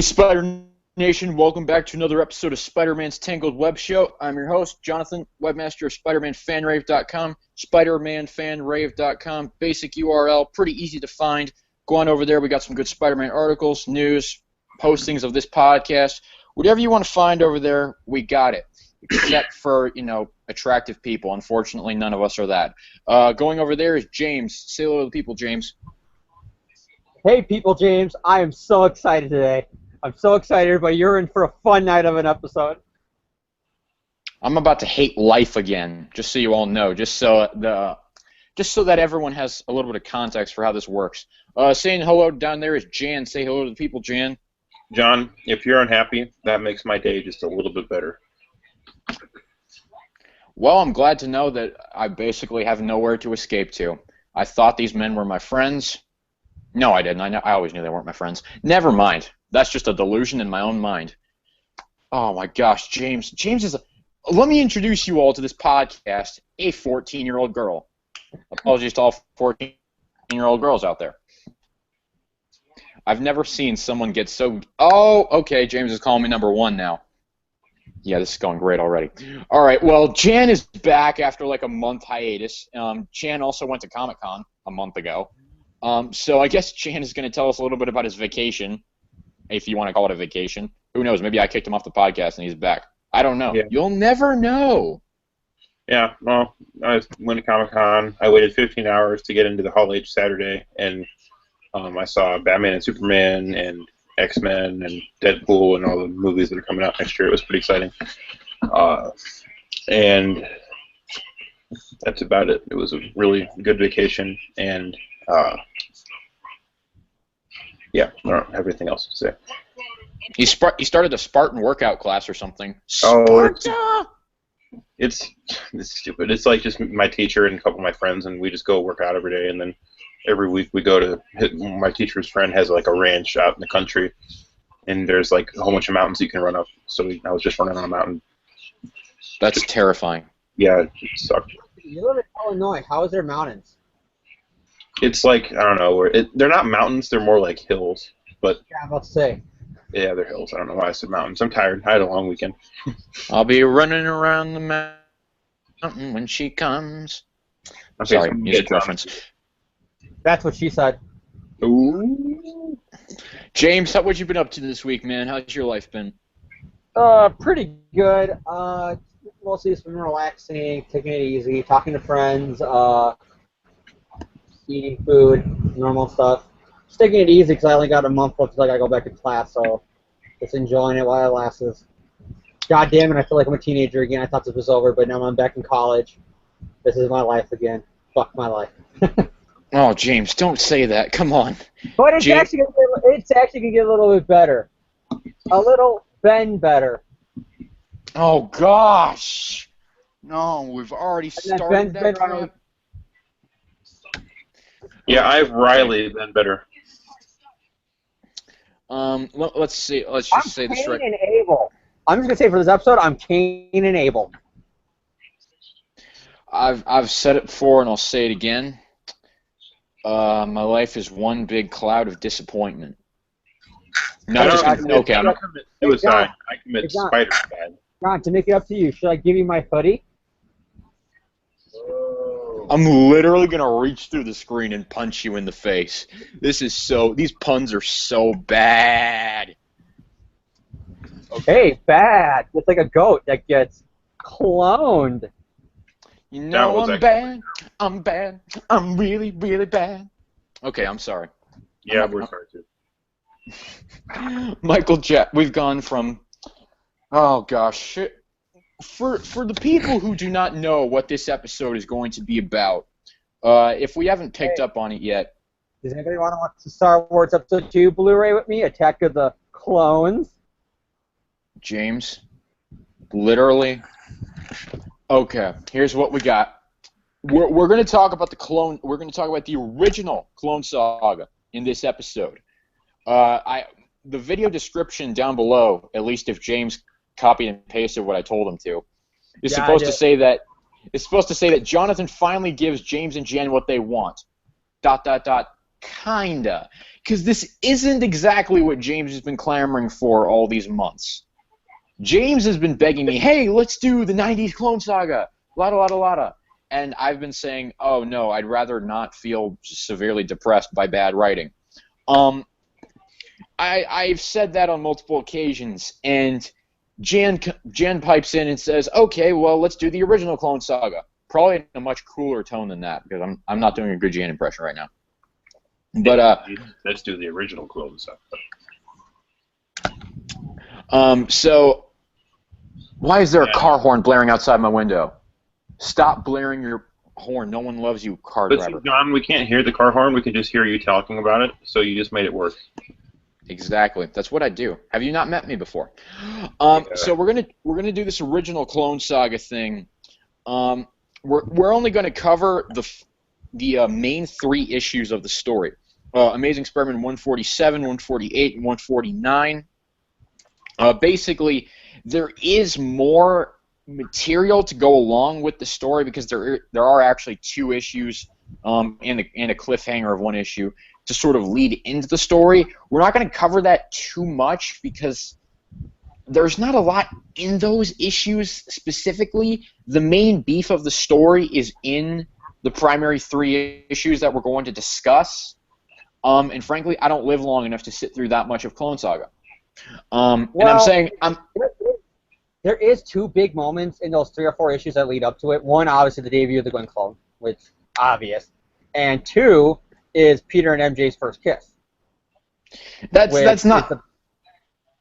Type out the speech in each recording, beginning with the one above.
Hey, Spider Nation, welcome back to another episode of Spider-Man's Tangled WebShow. I'm your host, Jonathan, webmaster of SpiderManFanRave.com, SpiderManFanRave.com, basic URL, pretty easy to find. Go on over there. We got some good Spider-Man articles, news, postings of this podcast. Whatever you want to find over there, we got it, except for, attractive people. Unfortunately, none of us are that. Going over there is James. Say hello to the people, James. Hey, people, James. I am so excited today. I'm so excited, everybody. You're in for a fun night of an episode. I'm about to hate life again, just so you all know, just so that everyone has a little bit of context for how this works. Saying hello down there is Jan. Say hello to the people, Jan. John, if you're unhappy, that makes my day just a little bit better. Well, I'm glad to know that I basically have nowhere to escape to. I thought these men were my friends. No, I didn't. I always knew they weren't my friends. Never mind. That's just a delusion in my own mind. Oh, my gosh, James. James is let me introduce you all to this podcast, a 14-year-old girl. Apologies to all 14-year-old girls out there. I've never seen someone get so... Oh, okay, James is calling me number one now. Yeah, this is going great already. All right, well, Jan is back after like a month hiatus. Jan also went to Comic-Con a month ago. So I guess Jan is going to tell us a little bit about his vacation, if you want to call it a vacation. Who knows? Maybe I kicked him off the podcast and he's back. I don't know. Yeah. You'll never know. Yeah, well, I went to Comic-Con. I waited 15 hours to get into the Hall H Saturday, and I saw Batman and Superman and X-Men and Deadpool and all the movies that are coming out next year. It was pretty exciting. And that's about it. It was a really good vacation, and yeah, I don't have anything else to say. He started a Spartan workout class or something. Sparta! Oh, it's stupid. It's like just my teacher and a couple of my friends, and we just go work out every day, and then every week we go to my teacher's friend has like a ranch out in the country, and there's like a whole bunch of mountains you can run up. So I was just running on a mountain. That's terrifying. Yeah, it sucked. You live in Illinois. How is there mountains? It's like, I don't know, they're not mountains, they're more like hills. But yeah, I'm about to say. Yeah, they're hills. I don't know why I said mountains. I'm tired. I had a long weekend. I'll be running around the mountain when she comes. I'm sorry, music reference. That's what she said. Ooh. James, what you been up to this week, man? How's your life been? Pretty good. Mostly just been relaxing, taking it easy, talking to friends, eating food, normal stuff. Just taking it easy because I only got a month left until I gotta go back to class, so just enjoying it while it lasts. God damn it, I feel like I'm a teenager again. I thought this was over, but now I'm back in college. This is my life again. Fuck my life. Oh, James, don't say that. Come on. But it's actually gonna get a little bit better. A little better. Oh gosh. No, we've already started that crap. Yeah, I've Riley been better. Let's see. Let's just say this right. I'm Cain and Abel. I'm just gonna say for this episode, I'm Cain and Abel. I've said it before and I'll say it again. My life is one big cloud of disappointment. No, okay. I don't commit suicide. I commit Spider-Man. John, to make it up to you, should I give you my hoodie? I'm literally gonna reach through the screen and punch you in the face. These puns are so bad. Okay. Hey, bad. It's like a goat that gets cloned. You know I'm bad. I'm bad. I'm really, really bad. Okay, I'm sorry. Yeah, we're sorry too. Michael Jet, we've gone from... Oh, gosh. For the people who do not know what this episode is going to be about, if we haven't picked up on it yet... Does anybody want to watch the Star Wars Episode 2 Blu-ray with me? Attack of the Clones? James, literally... Okay, here's what we got. We're going to talk about the clone. We're going to talk about the original Clone Saga in this episode. The video description down below, at least if James copied and pasted what I told him to, is supposed to say that Jonathan finally gives James and Jen what they want. ... kinda, because this isn't exactly what James has been clamoring for all these months. James has been begging me, hey, let's do the 90s Clone Saga, lotta, lotta, lotta. And I've been saying, oh, no, I'd rather not feel severely depressed by bad writing. I've said that on multiple occasions, and Jan pipes in and says, okay, well, let's do the original Clone Saga. Probably in a much cooler tone than that, because I'm not doing a good Jan impression right now. But let's do the original Clone Saga. So why is there a car horn blaring outside my window? Stop blaring your horn. No one loves you, car driver. Listen, John, we can't hear the car horn. We can just hear you talking about it, so you just made it worse. Exactly. That's what I do. Have you not met me before? So we're gonna do this original Clone Saga thing. We're only gonna cover the main 3 issues of the story. Amazing Spider-Man 147, 148, and 149. Basically, there is more material to go along with the story because there are actually 2 issues and a cliffhanger of 1 issue to sort of lead into the story. We're not going to cover that too much because there's not a lot in those issues specifically. The main beef of the story is in the primary 3 issues that we're going to discuss. And frankly, I don't live long enough to sit through that much of Clone Saga. And I'm saying there is 2 big moments in those 3 or 4 issues that lead up to it. One, obviously, the debut of the Gwen clone, which obvious, and 2 is Peter and MJ's first kiss. That's not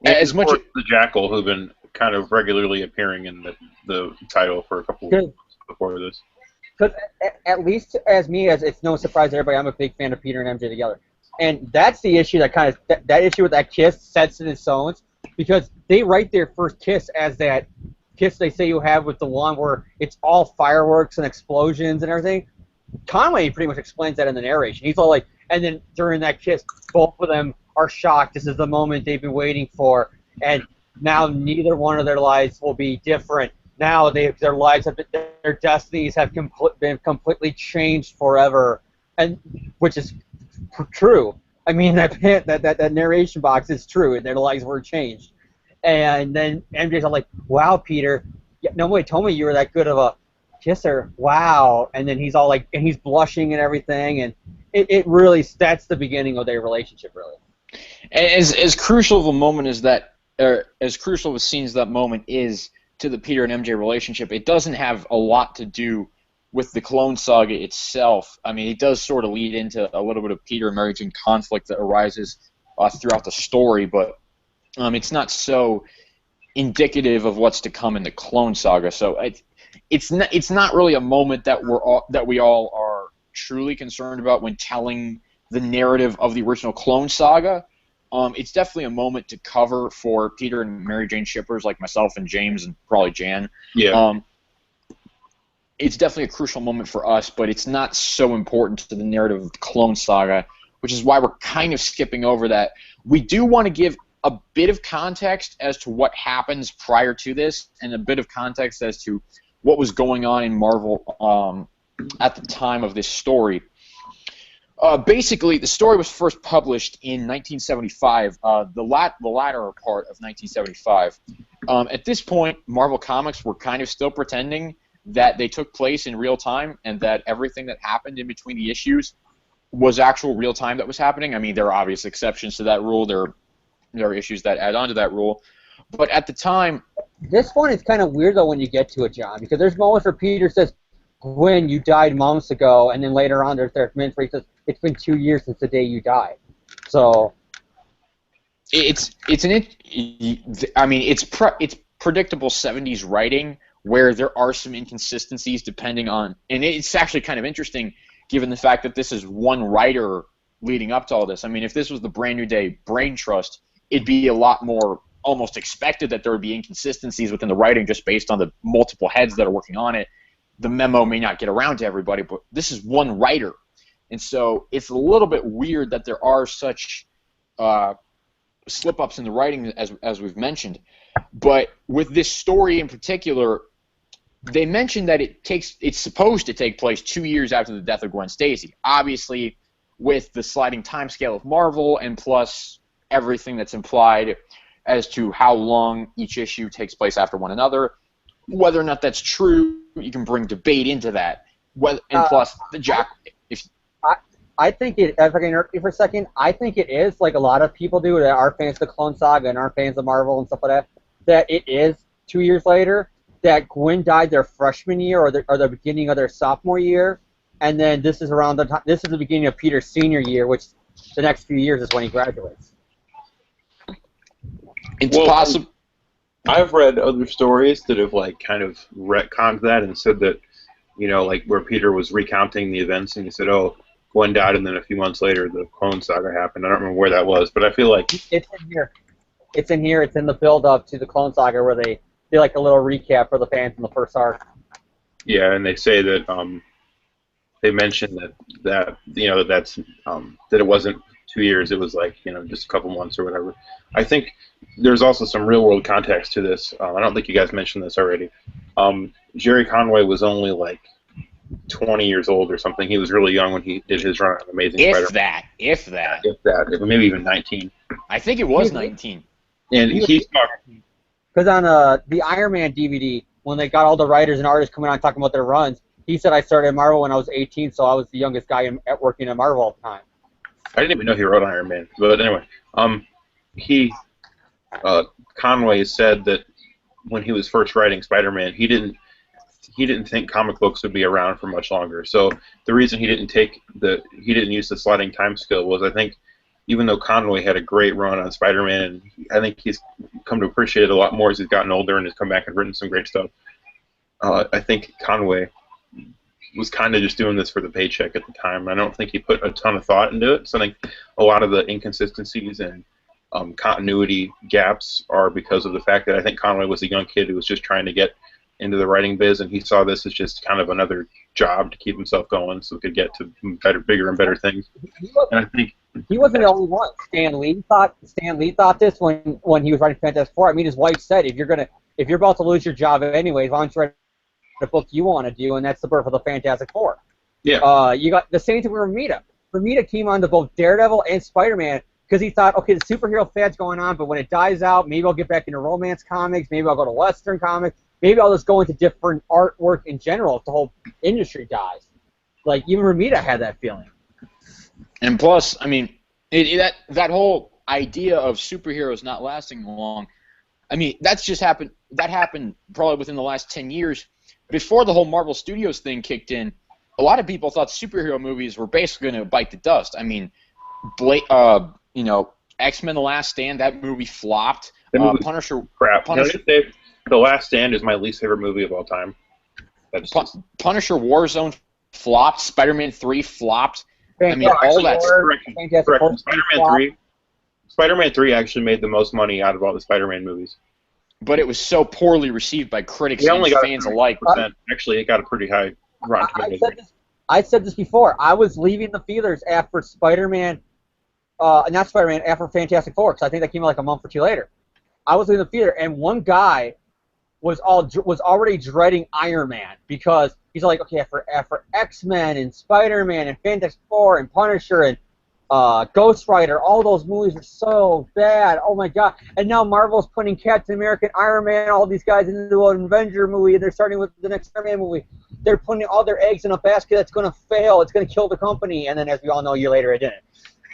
as much as the Jackal, who've been kind of regularly appearing in the title for a couple of months before this. Because at least as it's no surprise to everybody, I'm a big fan of Peter and MJ together. And that's the issue that kind of, that issue with that kiss sets it in its own, because they write their first kiss as that kiss they say you have with the one where it's all fireworks and explosions and everything. Conway pretty much explains that in the narration. He's all like, and then during that kiss, both of them are shocked. This is the moment they've been waiting for, and now neither one of their lives will be different. Now their lives have been, their destinies have been completely changed forever, and which is true. I mean, that narration box is true, and their lives were changed. And then MJ's all like, "Wow, Peter, nobody told me you were that good of a kisser. Wow!" And then he's all like, and he's blushing and everything, and it really, that's the beginning of their relationship, really. As crucial of a moment as that, or as crucial of a scene as that moment is to the Peter and MJ relationship, it doesn't have a lot to do with the Clone Saga itself. I mean, it does sort of lead into a little bit of Peter and Mary Jane conflict that arises throughout the story, but it's not so indicative of what's to come in the Clone Saga. So it's not really a moment that we all are truly concerned about when telling the narrative of the original Clone Saga. It's definitely a moment to cover for Peter and Mary Jane shippers like myself and James and probably Jan. Yeah. It's definitely a crucial moment for us, but it's not so important to the narrative of the Clone Saga, which is why we're kind of skipping over that. We do want to give a bit of context as to what happens prior to this, and a bit of context as to what was going on in Marvel at the time of this story. Basically, the story was first published in 1975, the latter part of 1975. At this point, Marvel Comics were kind of still pretending that they took place in real time and that everything that happened in between the issues was actual real time that was happening. I mean, there are obvious exceptions to that rule. There are issues that add on to that rule. But at the time... This one is kind of weird, though, when you get to it, John, because there's moments where Peter says, "Gwen, you died months ago," and then later on there's minutes where he says, "It's been 2 years since the day you died." So... It's predictable 70s writing where there are some inconsistencies depending on, and it's actually kind of interesting given the fact that this is one writer leading up to all this. I mean, if this was the Brand New Day Brain Trust, it'd be a lot more almost expected that there would be inconsistencies within the writing just based on the multiple heads that are working on it. The memo may not get around to everybody, but this is one writer. And so it's a little bit weird that there are such slip-ups in the writing, as we've mentioned. But with this story in particular, they mentioned that it's supposed to take place 2 years after the death of Gwen Stacy. Obviously, with the sliding timescale of Marvel, and plus everything that's implied as to how long each issue takes place after one another. Whether or not that's true, you can bring debate into that. And plus, the Jack... I think it, if I can interrupt you for a second, I think it is, like a lot of people do that are fans of the Clone Saga and are fans of Marvel and stuff like that it is 2 years later, that Gwen died their freshman year or the beginning of their sophomore year, and then this is around the time, this is the beginning of Peter's senior year, which the next few years is when he graduates. It's possible. I've read other stories that have like kind of retconned that and said that, you know, like where Peter was recounting the events and he said, oh, Gwen died, and then a few months later, the Clone Saga happened. I don't remember where that was, but I feel like it's in here. It's in here. It's in the build-up to the Clone Saga, where they do like a little recap for the fans in the first arc. Yeah, and they say that they mentioned that you know that it wasn't 2 years. It was like, you know, just a couple months or whatever. I think there's also some real-world context to this. I don't think you guys mentioned this already. Jerry Conway was only like 20 years old or something. He was really young when he did his run on Amazing Spider-Man. If that. Maybe even 19. I think it was 19. And he's talking. Because on the Iron Man DVD, when they got all the writers and artists coming on talking about their runs, he said, I started at Marvel when I was 18, so I was the youngest guy working at Marvel at the time. I didn't even know he wrote Iron Man. But anyway, Conway said that when he was first writing Spider-Man, he didn't think comic books would be around for much longer. So the reason he didn't use the sliding time skill was, I think, even though Conway had a great run on Spider-Man, and I think he's come to appreciate it a lot more as he's gotten older and has come back and written some great stuff. I think Conway was kind of just doing this for the paycheck at the time. I don't think he put a ton of thought into it. So I think a lot of the inconsistencies and continuity gaps are because of the fact that I think Conway was a young kid who was just trying to get into the writing biz, and he saw this as just kind of another job to keep himself going so he could get to bigger and better things. And I think he wasn't the only one. Stan Lee thought this when he was writing Fantastic Four. I mean, his wife said, if you're about to lose your job anyways, why don't you write the book you want to do? And that's the birth of the Fantastic Four. Yeah. You got the same thing with Romita. Romita came on to both Daredevil and Spider-Man because he thought, okay, the superhero fad's going on, but when it dies out, maybe I'll get back into romance comics, maybe I'll go to Western comics, maybe I'll just go into different artwork in general if the whole industry dies. Like, even Romita had that feeling. And plus, I mean, that whole idea of superheroes not lasting long, I mean, that's just happened. That happened probably within the last 10 years. Before the whole Marvel Studios thing kicked in, a lot of people thought superhero movies were basically going to bite the dust. I mean, you know, X-Men: The Last Stand, that movie flopped. Punisher. Crap. The Last Stand is my least favorite movie of all time. Punisher Warzone flopped. Spider-Man 3 flopped. I mean, all that. Correct. Spider-Man 3 actually made the most money out of all the Spider-Man movies. But it was so poorly received by critics and fans alike. Actually, it got a pretty high Rotten Tomatoes. I said this before. I was leaving the theaters after Spider-Man, after Fantastic Four, because I think that came out like a month or two later. I was leaving the theater, and one guy was already dreading Iron Man because he's like, okay, after X-Men and Spider-Man and Fantastic Four and Punisher and Ghost Rider, all those movies are so bad. Oh my god! And now Marvel's putting Captain America, and Iron Man, all these guys into an Avenger movie, and they're starting with the next Iron Man movie. They're putting all their eggs in a basket that's going to fail. It's going to kill the company. And then, as we all know, a year later, it didn't.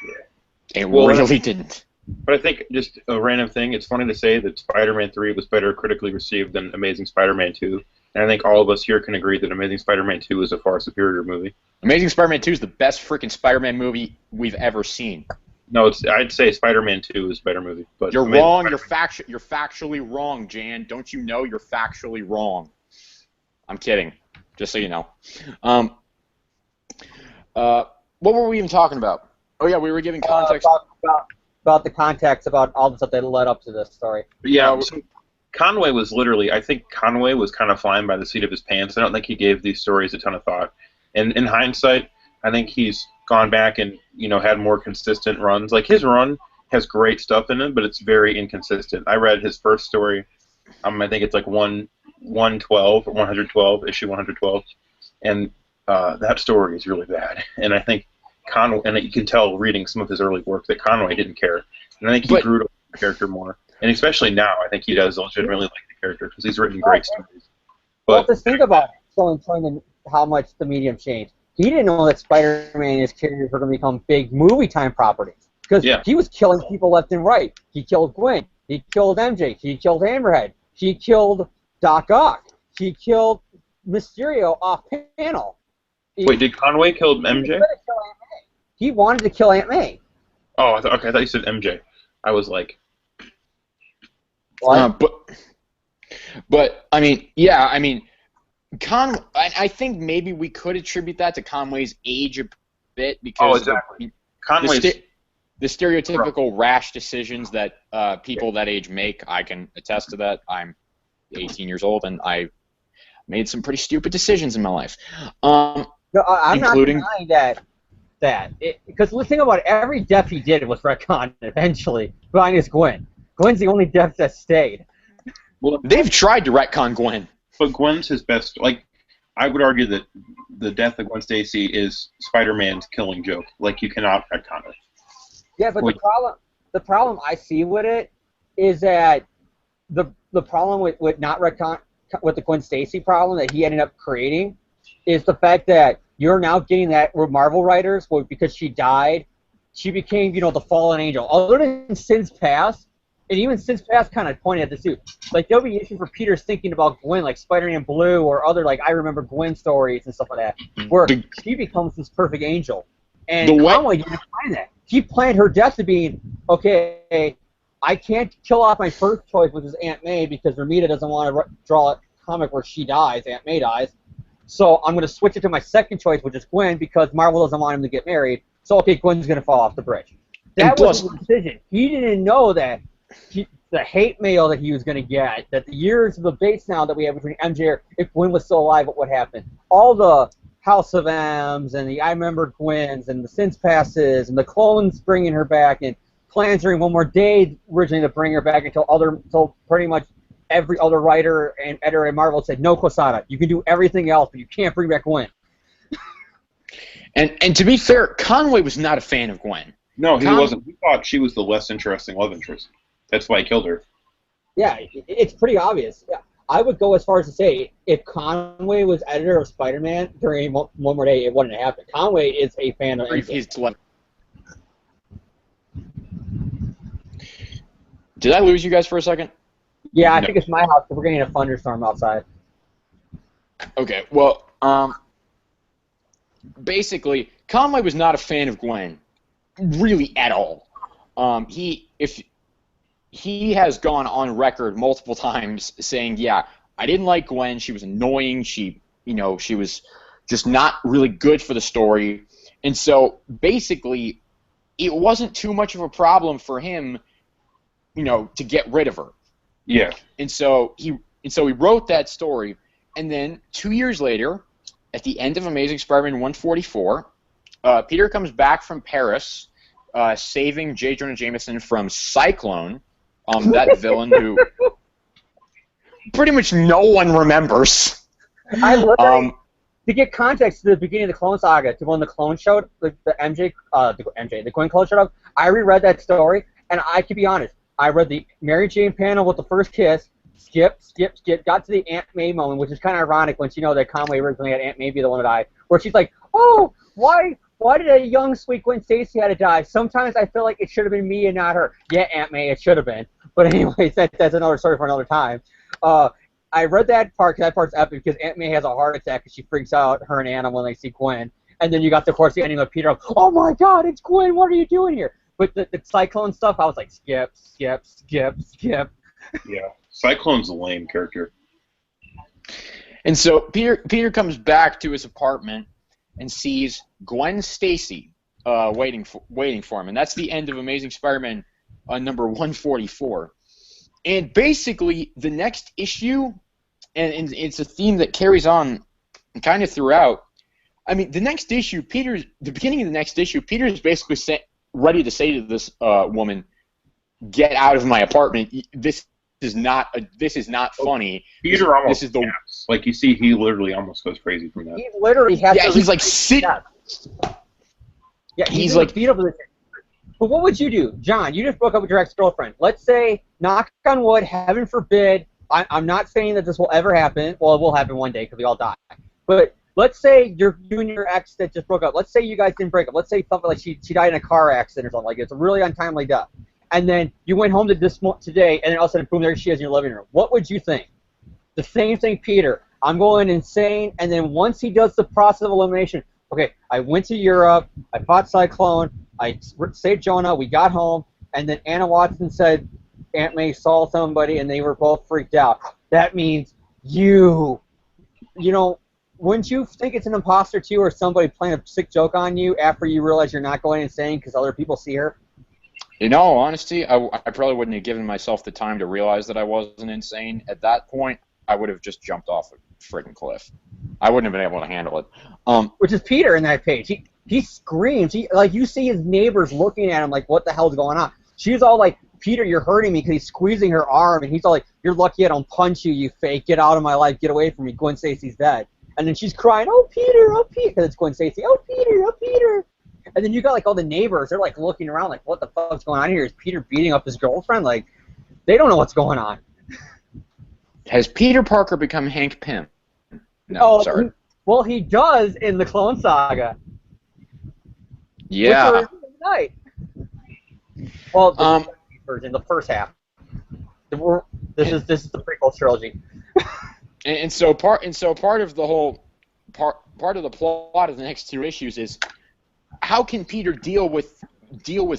Yeah. It really didn't. But I think, just a random thing, it's funny to say that Spider-Man 3 was better critically received than Amazing Spider-Man 2. And I think all of us here can agree that Amazing Spider-Man 2 is a far superior movie. Amazing Spider-Man 2 is the best freaking Spider-Man movie we've ever seen. No, I'd say Spider-Man 2 is a better movie. But you're wrong. You're factually wrong, Jan. Don't you know you're factually wrong? I'm kidding. Just so you know. What were we even talking about? Oh, yeah, we were giving context. About the context, about all the stuff that led up to this story. Yeah, so Conway was literally, I think Conway was kind of flying by the seat of his pants. I don't think he gave these stories a ton of thought. And in hindsight, I think he's gone back and, you know, had more consistent runs. Like, his run has great stuff in it, but it's very inconsistent. I read his first story. I think it's like 112, issue 112. And that story is really bad. And I think Conway, and you can tell reading some of his early work that Conway didn't care, and I think he grew to like the character more. And especially now, I think he does legitimately like the character because he's written great stories. But just think about showing how much the medium changed. He didn't know that Spider-Man and his characters were going to become big movie time properties because he was killing people left and right. He killed Gwen. He killed MJ. He killed Hammerhead. He killed Doc Ock. He killed Mysterio off panel. Wait, did Conway kill MJ? He wanted to kill Aunt May. Oh, okay. I thought you said MJ. I was like, what? But I mean, yeah, I mean, I think maybe we could attribute that to Conway's age a bit because exactly. The stereotypical rash decisions that people that age make. I can attest to that. I'm 18 years old and I made some pretty stupid decisions in my life. No, I'm including not denying that. Because the thing about it, every death he did was retconned eventually, minus Gwen. Gwen's the only death that stayed. Well, they've tried to retcon Gwen. But Gwen's his best. Like, I would argue that the death of Gwen Stacy is Spider-Man's killing joke. Like, you cannot retcon it. Yeah, but the problem I see with it is that the problem with not retcon with the Gwen Stacy problem that he ended up creating is the fact that you're now getting that with Marvel writers, because she died, she became, the fallen angel. Other than Sins Past, and even Sins Past kind of pointed at this too. Like, there'll be issues where Peter's thinking about Gwen, like Spider-Man Blue or other, like, I Remember Gwen stories and stuff like that, where she becomes this perfect angel. And Conway didn't find that. He planned her death to be, okay, I can't kill off my first choice, which is Aunt May, because Ramita doesn't want to draw a comic where she dies, Aunt May dies. So I'm going to switch it to my second choice, which is Gwen, because Marvel doesn't want him to get married. So, okay, Gwen's going to fall off the bridge. That was the decision. He didn't know that the hate mail that he was going to get, that the years of the debates now that we have between MJ, if Gwen was still alive, what would happen? All the House of M's and the I Remember Gwen's and the Sins Passes and the clones bringing her back and plans during One More Day originally to bring her back until pretty much every other writer and editor at Marvel said, no, Quesada, you can do everything else, but you can't bring back Gwen. And to be fair, Conway was not a fan of Gwen. No, he wasn't. He thought she was the less interesting love interest. That's why he killed her. Yeah, it's pretty obvious. I would go as far as to say, if Conway was editor of Spider-Man during One More Day, it wouldn't have happened. Conway is a fan of Did I lose you guys for a second? Yeah, I think it's my house, but we're getting a thunderstorm outside. Okay, well, basically, Conway was not a fan of Gwen, really at all. He has gone on record multiple times saying, yeah, I didn't like Gwen. She was annoying. She was just not really good for the story. And so basically, it wasn't too much of a problem for him, to get rid of her. Yeah. And so he wrote that story, and then 2 years later, at the end of Amazing Spider-Man 144, Peter comes back from Paris, saving J. Jonah Jameson from Cyclone, that villain who pretty much no one remembers. I literally, to get context to the beginning of the Clone Saga, to when the clone showed, the Gwen clone showed up, I reread that story, and I can be honest, I read the Mary Jane panel with the first kiss, skip, got to the Aunt May moment, which is kind of ironic when you know that Conway originally had Aunt May be the one to die, where she's like, oh, why did a young, sweet Gwen Stacy had to die? Sometimes I feel like it should have been me and not her. Yeah, Aunt May, it should have been. But anyways, that's another story for another time. I read that part because that part's epic because Aunt May has a heart attack because she freaks out, her and Anna, when they see Gwen. And then you got, of course, the ending of Peter, oh my god, it's Gwen, what are you doing here? But the Cyclone stuff, I was like, skip. Yeah, Cyclone's a lame character. And so Peter comes back to his apartment and sees Gwen Stacy waiting for him, and that's the end of Amazing Spider-Man number 144. And basically, the next issue, and it's a theme that carries on kind of throughout. I mean, the beginning of the next issue, Peter's basically ready to say to this woman, "Get out of my apartment. This is not funny." Peter almost snaps. Like, you see, he literally almost goes crazy from that. He literally has to... he's like, sit... Yeah, he's in like, the fetal position. But what would you do, John? You just broke up with your ex-girlfriend. Let's say, knock on wood, heaven forbid. I'm not saying that this will ever happen. Well, it will happen one day because we all die. But let's say you and your ex that just broke up. Let's say you guys didn't break up. Let's say something like she died in a car accident or something like it. It's a really untimely death. And then you went home to this today, and then all of a sudden, boom, there she is in your living room. What would you think? The same thing, Peter. I'm going insane, and then once he does the process of elimination, okay, I went to Europe, I fought Cyclone, I saved Jonah, we got home, and then Anna Watson said Aunt May saw somebody, and they were both freaked out. That means you know, wouldn't you think it's an imposter too, or somebody playing a sick joke on you after you realize you're not going insane because other people see her? In all honesty, I probably wouldn't have given myself the time to realize that I wasn't insane. At that point, I would have just jumped off a friggin' cliff. I wouldn't have been able to handle it. Which is Peter in that page. He screams. Like, you see his neighbors looking at him like, what the hell's going on? She's all like, Peter, you're hurting me, because he's squeezing her arm, and he's all like, you're lucky I don't punch you, you fake. Get out of my life. Get away from me. Gwen Stacy's dead. And then she's crying, oh, Peter, because it's Gwen Stacy. Oh, Peter, oh, Peter. And then you got, like, all the neighbors. They're, like, looking around like, what the fuck's going on here? Is Peter beating up his girlfriend? Like, they don't know what's going on. Has Peter Parker become Hank Pym? No, sorry. Well, he does in the Clone Saga. Yeah. Which night. Well, the version, the first half. This is the prequel trilogy. and so part of the whole part of the plot of the next two issues is, how can Peter deal with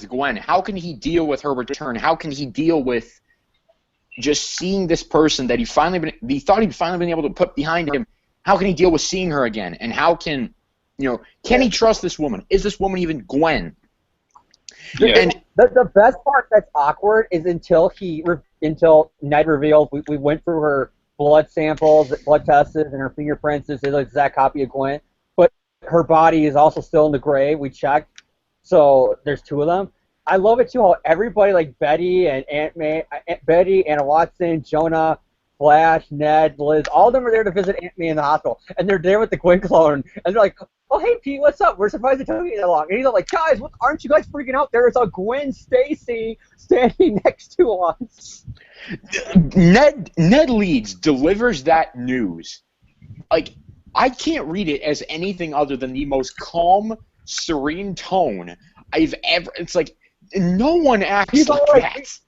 Gwen? How can he deal with her return? How can he deal with just seeing this person that he thought he'd finally been able to put behind him? How can he deal with seeing her again? And how can he trust this woman? Is this woman even Gwen? Yeah. And the best part that's awkward is until Ned reveals we went through her blood samples, blood tests, and her fingerprints is an exact copy of Gwen, but her body is also still in the grave. We checked, so there's two of them. I love it too how everybody like Betty and Anna Watson, Jonah, Flash, Ned, Liz, all of them are there to visit Aunt May in the hospital, and they're there with the Gwen clone, and they're like, oh, hey, Pete, what's up? We're surprised it took you that long. And he's all like, guys, aren't you guys freaking out? There's a Gwen Stacy standing next to us. Ned Leeds delivers that news. Like, I can't read it as anything other than the most calm, serene tone I've ever. It's like, no one acts like that.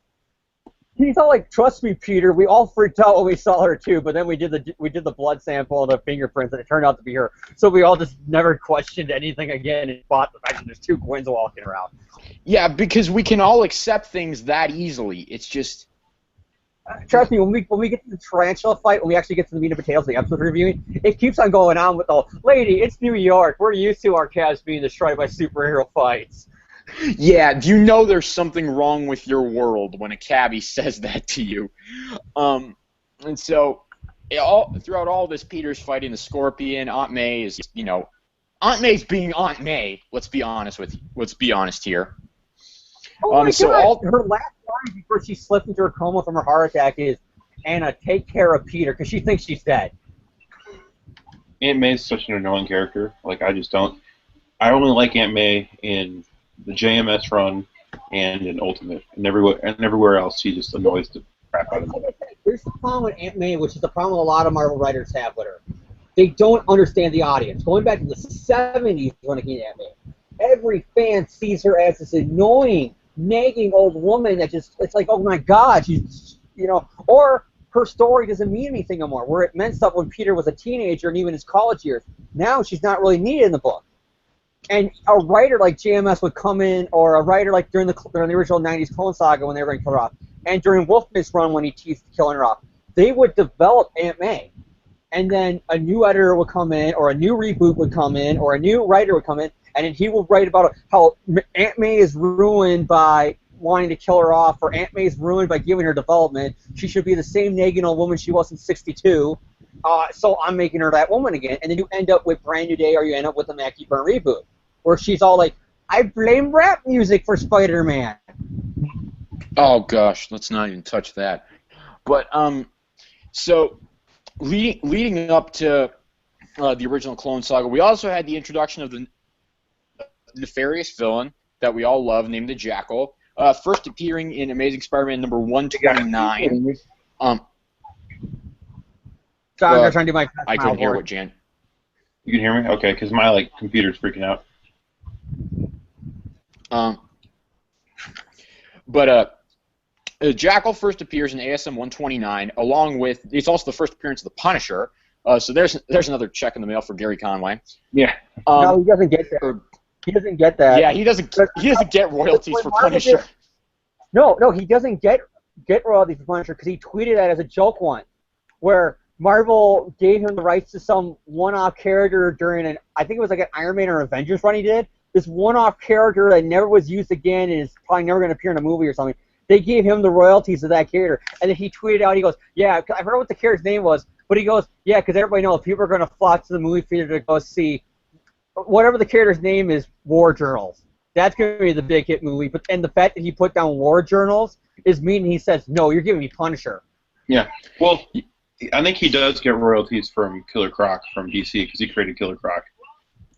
He's all like, trust me, Peter, we all freaked out when we saw her too, but then we did the blood sample and the fingerprints, and it turned out to be her. So we all just never questioned anything again and fought the fact that there's two Gwens walking around. Yeah, because we can all accept things that easily. It's just... Trust me, when we get to the tarantula fight, when we actually get to the meat and potatoes of the episode reviewing, it keeps on going on with the, lady, it's New York, we're used to our cabs being destroyed by superhero fights. Yeah, do you know there's something wrong with your world when a cabbie says that to you? And so, throughout all this, Peter's fighting the Scorpion. Aunt May is, Aunt May's being Aunt May. Let's be honest here. Oh my God! Her last line before she slips into her coma from her heart attack is, "Anna, take care of Peter," because she thinks she's dead. Aunt May's such an annoying character. Like, I just don't. I only like Aunt May in the JMS run and in Ultimate, and everywhere else she just annoys the crap out of me. Here's the problem with Aunt May, which is the problem a lot of Marvel writers have with her. They don't understand the audience. Going back to the 70s, looking at Aunt May, every fan sees her as this annoying, nagging old woman that just, it's like, oh my God, she's, or her story doesn't mean anything anymore, where it meant stuff when Peter was a teenager and even his college years. Now she's not really needed in the book. And a writer like JMS would come in, or a writer like during the original 90s Clone Saga when they were going to kill her off, and during Wolfman's run when he teased killing her off, they would develop Aunt May. And then a new editor would come in, or a new reboot would come in, or a new writer would come in, and then he would write about how Aunt May is ruined by wanting to kill her off, or Aunt May is ruined by giving her development. She should be the same nagging old woman she was in 62. So I'm making her that woman again. And then you end up with Brand New Day, or you end up with the Mackie Byrne reboot, where she's all like, I blame rap music for Spider-Man. Oh gosh, let's not even touch that. But so leading up to the original Clone Saga, we also had the introduction of nefarious villain that we all love named the Jackal, first appearing in Amazing Spider-Man number 129. John, I'm trying to do my I couldn't hear what Jan. You can hear me? Okay, because my computer's freaking out. Jackal first appears in ASM 129, along with it's also the first appearance of the Punisher. So there's another check in the mail for Gary Conway. Yeah. No, he doesn't get that. He doesn't get that. Yeah, he doesn't get royalties for Punisher. No, he doesn't get royalties for Punisher because he tweeted that as a joke once, where Marvel gave him the rights to some one-off character during I think it was like an Iron Man or Avengers run he did. This one-off character that never was used again and is probably never going to appear in a movie or something. They gave him the royalties of that character, and then he tweeted out, he goes, yeah, I forgot what the character's name was, but he goes, yeah, because everybody knows people are going to flock to the movie theater to go see whatever the character's name is, War Journals. That's going to be the big hit movie, and the fact that he put down War Journals is meaning he says, no, you're giving me Punisher. Yeah, well, I think he does get royalties from Killer Croc from DC because he created Killer Croc.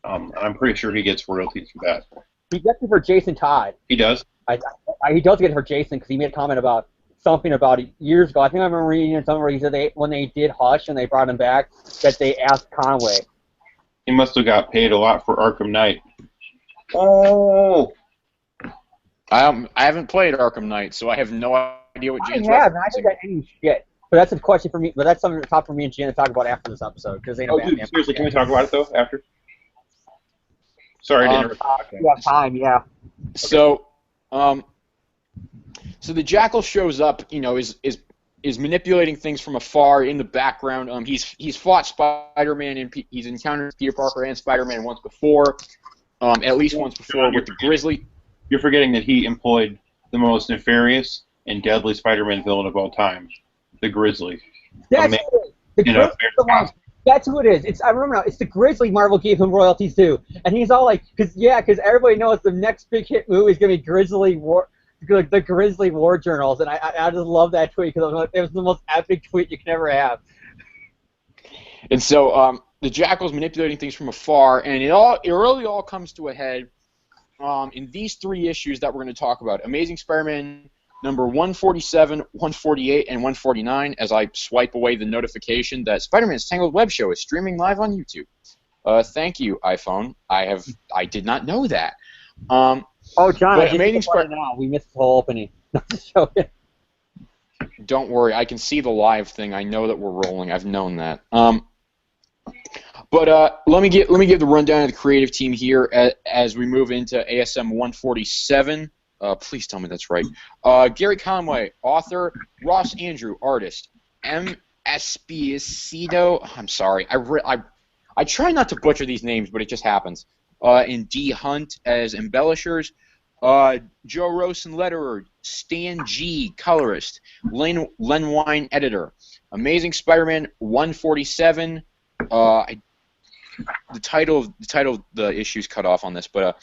I'm pretty sure he gets royalties for that. He gets it for Jason Todd. He does? He does get it for Jason because he made a comment about something about it years ago. I think I remember reading it somewhere. He said when they did Hush and they brought him back, that they asked Conway. He must have got paid a lot for Arkham Knight. Oh! I haven't played Arkham Knight, so I have no idea what Jan's I haven't got any shit. But that's a question for me. But that's something that's top for me and Jan to talk about after this episode. Dude, seriously, can we talk about it though after? Sorry, I didn't. You have time, yeah. So, so the Jackal shows up. Is manipulating things from afar in the background. He's fought Spider-Man and he's encountered Peter Parker and Spider-Man once before, at least once before with the Grizzly. You're forgetting that he employed the most nefarious and deadly Spider-Man villain of all time, the Grizzly. That's That's who it is. I remember now. It's the Grizzly Marvel gave him royalties to, and he's all like, because everybody knows the next big hit movie is gonna be the Grizzly War Journals, and I just love that tweet because it was the most epic tweet you can ever have. And so the Jackal's manipulating things from afar, and it really all comes to a head in these three issues that we're going to talk about: Amazing Spider-Man number 147, 148, and 149. As I swipe away the notification that Spider-Man's Tangled WebShow is streaming live on YouTube. Thank you, iPhone. I did not know that. John, Amazing Spider-Man. Now we missed the whole opening. Don't worry, I can see the live thing. I know that we're rolling. I've known that. But let me give the rundown of the creative team here as we move into ASM 147. Please tell me that's right. Gary Conway, author. Ross Andrew, artist. M. Esposito. I'm sorry. I try not to butcher these names, but it just happens. And D. Hunt as embellishers. Joe Rosen, letterer. Stan G, colorist. Len Wein, editor. Amazing Spider-Man 147. The title of the issue's cut off on this, but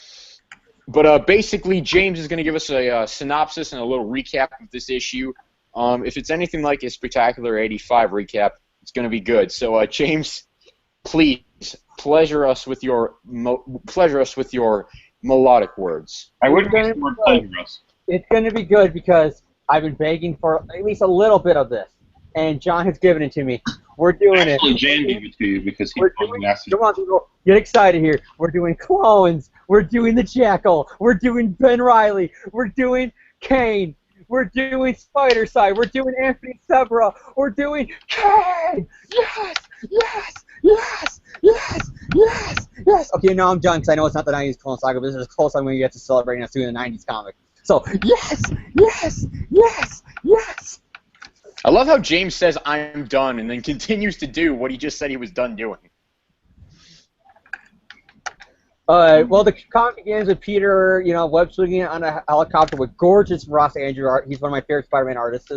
basically James is going to give us a synopsis and a little recap of this issue. If it's anything like a Spectacular 85 recap, it's going to be good. So James, please pleasure us with your melodic words. I would use the word pleasure us. It's going to be good because I've been begging for at least a little bit of this, and John has given it to me. We're doing it. Actually, Jan gave it to you because he asked you. Come on, people, get excited here. We're doing clones. We're doing the Jackal. We're doing Ben Reilly. We're doing Kane. We're doing Spider-Side. We're doing Anthony Sebra. We're doing Kane. Yes, yes, yes, yes, yes, yes. Okay, now I'm done because I know it's not the 90s Clone Saga, but this is as close I'm going to get to celebrating us doing the 90s comic. So, yes, yes, yes, yes. I love how James says I'm done and then continues to do what he just said he was done doing. Well, the comic begins with Peter, web slinging on a helicopter with gorgeous Ross Andrew art. He's one of my favorite Spider-Man artists.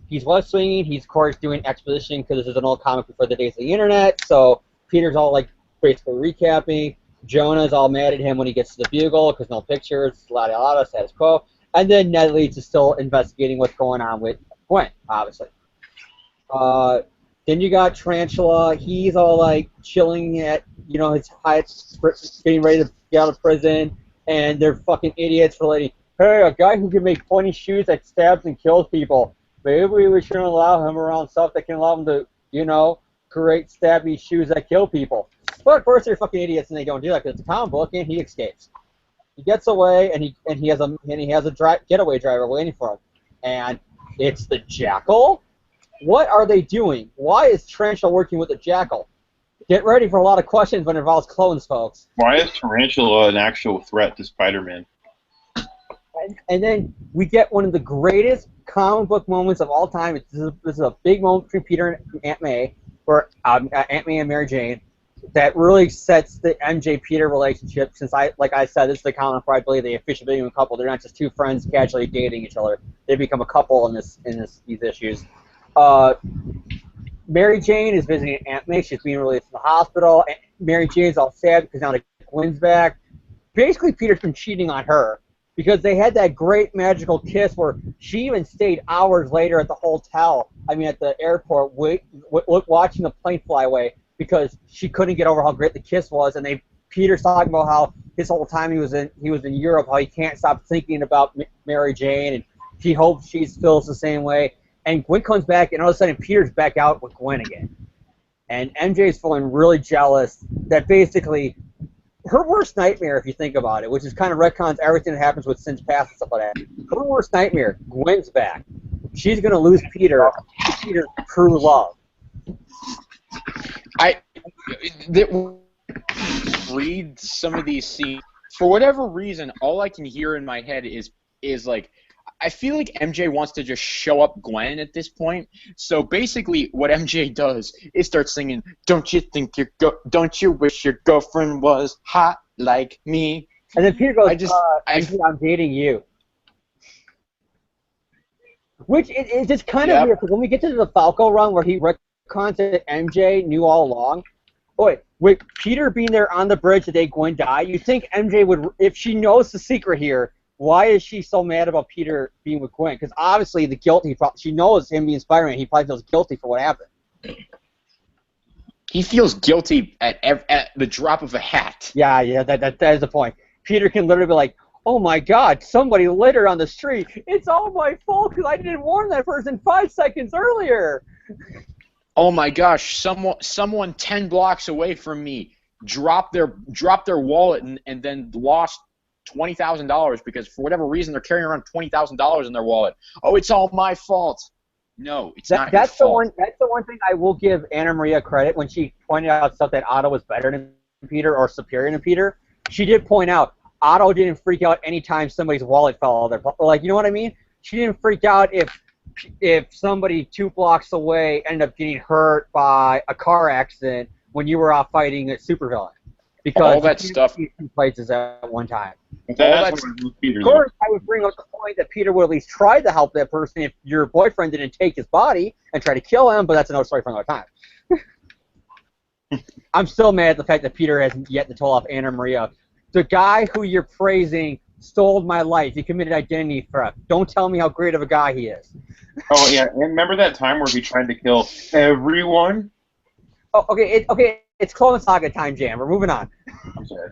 He's web swinging. He's, of course, doing exposition because this is an old comic before the days of the internet. So Peter's all, basically recapping. Jonah's all mad at him when he gets to the Bugle because no pictures, la-da-la-da, status quo. And then Ned Leeds is still investigating what's going on with Gwen, obviously. Then you got Tarantula. He's all chilling at his hut, getting ready to get out of prison, and they're fucking idiots for letting, hey, a guy who can make pointy shoes that stabs and kills people. Maybe we shouldn't allow him around stuff that can allow him to, create stabby shoes that kill people. But of course they're fucking idiots and they don't do that because it's a comic book and he escapes. He gets away and he has a getaway driver waiting for him, and it's the Jackal. What are they doing? Why is Tarantula working with the Jackal? Get ready for a lot of questions when it involves clones, folks. Why is Tarantula an actual threat to Spider-Man? And then we get one of the greatest comic book moments of all time. This is a big moment between Peter and Aunt May, or Aunt May and Mary Jane, that really sets the MJ-Peter relationship. Since like I said, this is the comic where I believe they officially become a couple. They're not just two friends casually dating each other. They become a couple in these issues. Mary Jane is visiting Aunt May. She's being released from the hospital. And Mary Jane's all sad because now Gwen's back. Basically, Peter's been cheating on her because they had that great magical kiss where she even stayed hours later at the hotel. at the airport, watching the plane fly away because she couldn't get over how great the kiss was. And Peter's talking about how his whole time he was in Europe, how he can't stop thinking about Mary Jane, and he hopes she feels the same way. And Gwen comes back, and all of a sudden Peter's back out with Gwen again. And MJ's feeling really jealous that basically her worst nightmare, if you think about it, which is kind of retcons everything that happens with Sin's past and stuff like that. Her worst nightmare, Gwen's back. She's going to lose Peter's true love. Read some of these scenes. For whatever reason, all I can hear in my head is like, I feel like MJ wants to just show up Gwen at this point. So basically, what MJ does is start singing, "Don't you think don't you wish your girlfriend was hot like me?" And then Peter goes, I'm dating you. Which is just kind of weird, because when we get to the Falco run where he retcons that MJ knew all along, with Peter being there on the bridge the day Gwen died, you think MJ would, if she knows the secret here, why is she so mad about Peter being with Gwen? Because obviously she knows him being Spider-Man. He probably feels guilty for what happened. He feels guilty at the drop of a hat. Yeah, that is the point. Peter can literally be like, "Oh my God, somebody littered on the street. It's all my fault because I didn't warn that person 5 seconds earlier." Oh my gosh, someone 10 blocks away from me dropped their wallet and then lost $20,000 because for whatever reason they're carrying around $20,000 in their wallet. Oh, it's all my fault. No, it's not your fault. That's the one thing I will give Anna Maria credit when she pointed out stuff that Otto was better than Peter or superior to Peter. She did point out Otto didn't freak out anytime somebody's wallet fell out of their, like, you know what I mean? She didn't freak out if somebody 2 blocks away ended up getting hurt by a car accident when you were off fighting a supervillain. Because all that stuff. 2 places at one time. Of course, I would bring up the point that Peter would at least try to help that person if your boyfriend didn't take his body and try to kill him, but that's another story for another time. I'm still mad at the fact that Peter hasn't yet to tell off Anna Maria. The guy who you're praising stole my life. He committed identity theft. Don't tell me how great of a guy he is. Oh, yeah, and remember that time where he tried to kill everyone? Oh, okay, it's Clone Saga time, Jam. We're moving on. I'm sorry.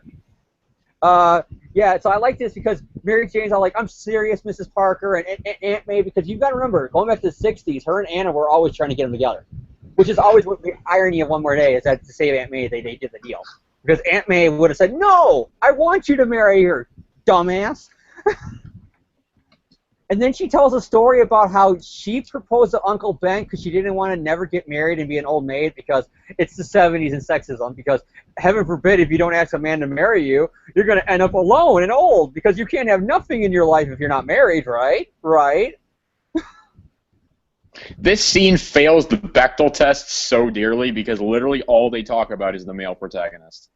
Yeah, so I like this because Mary Jane's all like, "I'm serious, Mrs. Parker," and Aunt May, because you've got to remember, going back to the 60s, her and Anna were always trying to get them together. Which is always what the irony of One More Day is that to save Aunt May, they did the deal. Because Aunt May would have said, "No, I want you to marry her, dumbass." And then she tells a story about how she proposed to Uncle Ben because she didn't want to never get married and be an old maid because it's the 70s and sexism. Because heaven forbid if you don't ask a man to marry you, you're going to end up alone and old because you can't have nothing in your life if you're not married, right? Right? This scene fails the Bechdel test so dearly because literally all they talk about is the male protagonist.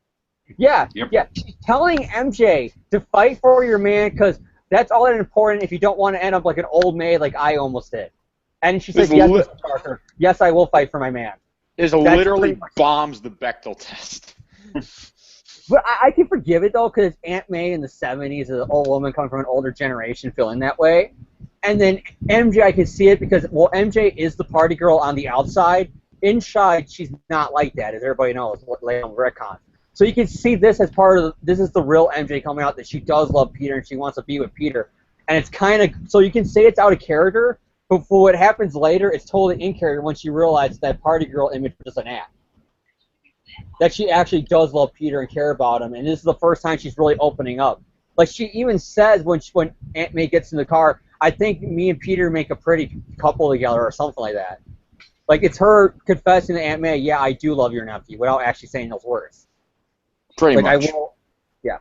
Yeah, yeah. She's telling MJ to fight for your man because that's all that important if you don't want to end up like an old maid like I almost did. And she says, "Yes, Mr. Parker. Yes, I will fight for my man." It literally bombs the Bechdel test. But I can forgive it, though, because Aunt May in the 70s is an old woman coming from an older generation feeling that way. And then MJ, I can see it because, well, MJ is the party girl on the outside. Inside, she's not like that, as everybody knows, later on retcon. So you can see this as part of this is the real MJ coming out, that she does love Peter and she wants to be with Peter. And it's kind of, so you can say it's out of character, but for what happens later, it's totally in character when she realizes that party girl image was just an act. That she actually does love Peter and care about him, and this is the first time she's really opening up. Like, she even says when Aunt May gets in the car, I think me and Peter make a pretty couple together, or something like that. Like, it's her confessing to Aunt May, yeah, I do love your nephew, without actually saying those words. Pretty much. Yeah.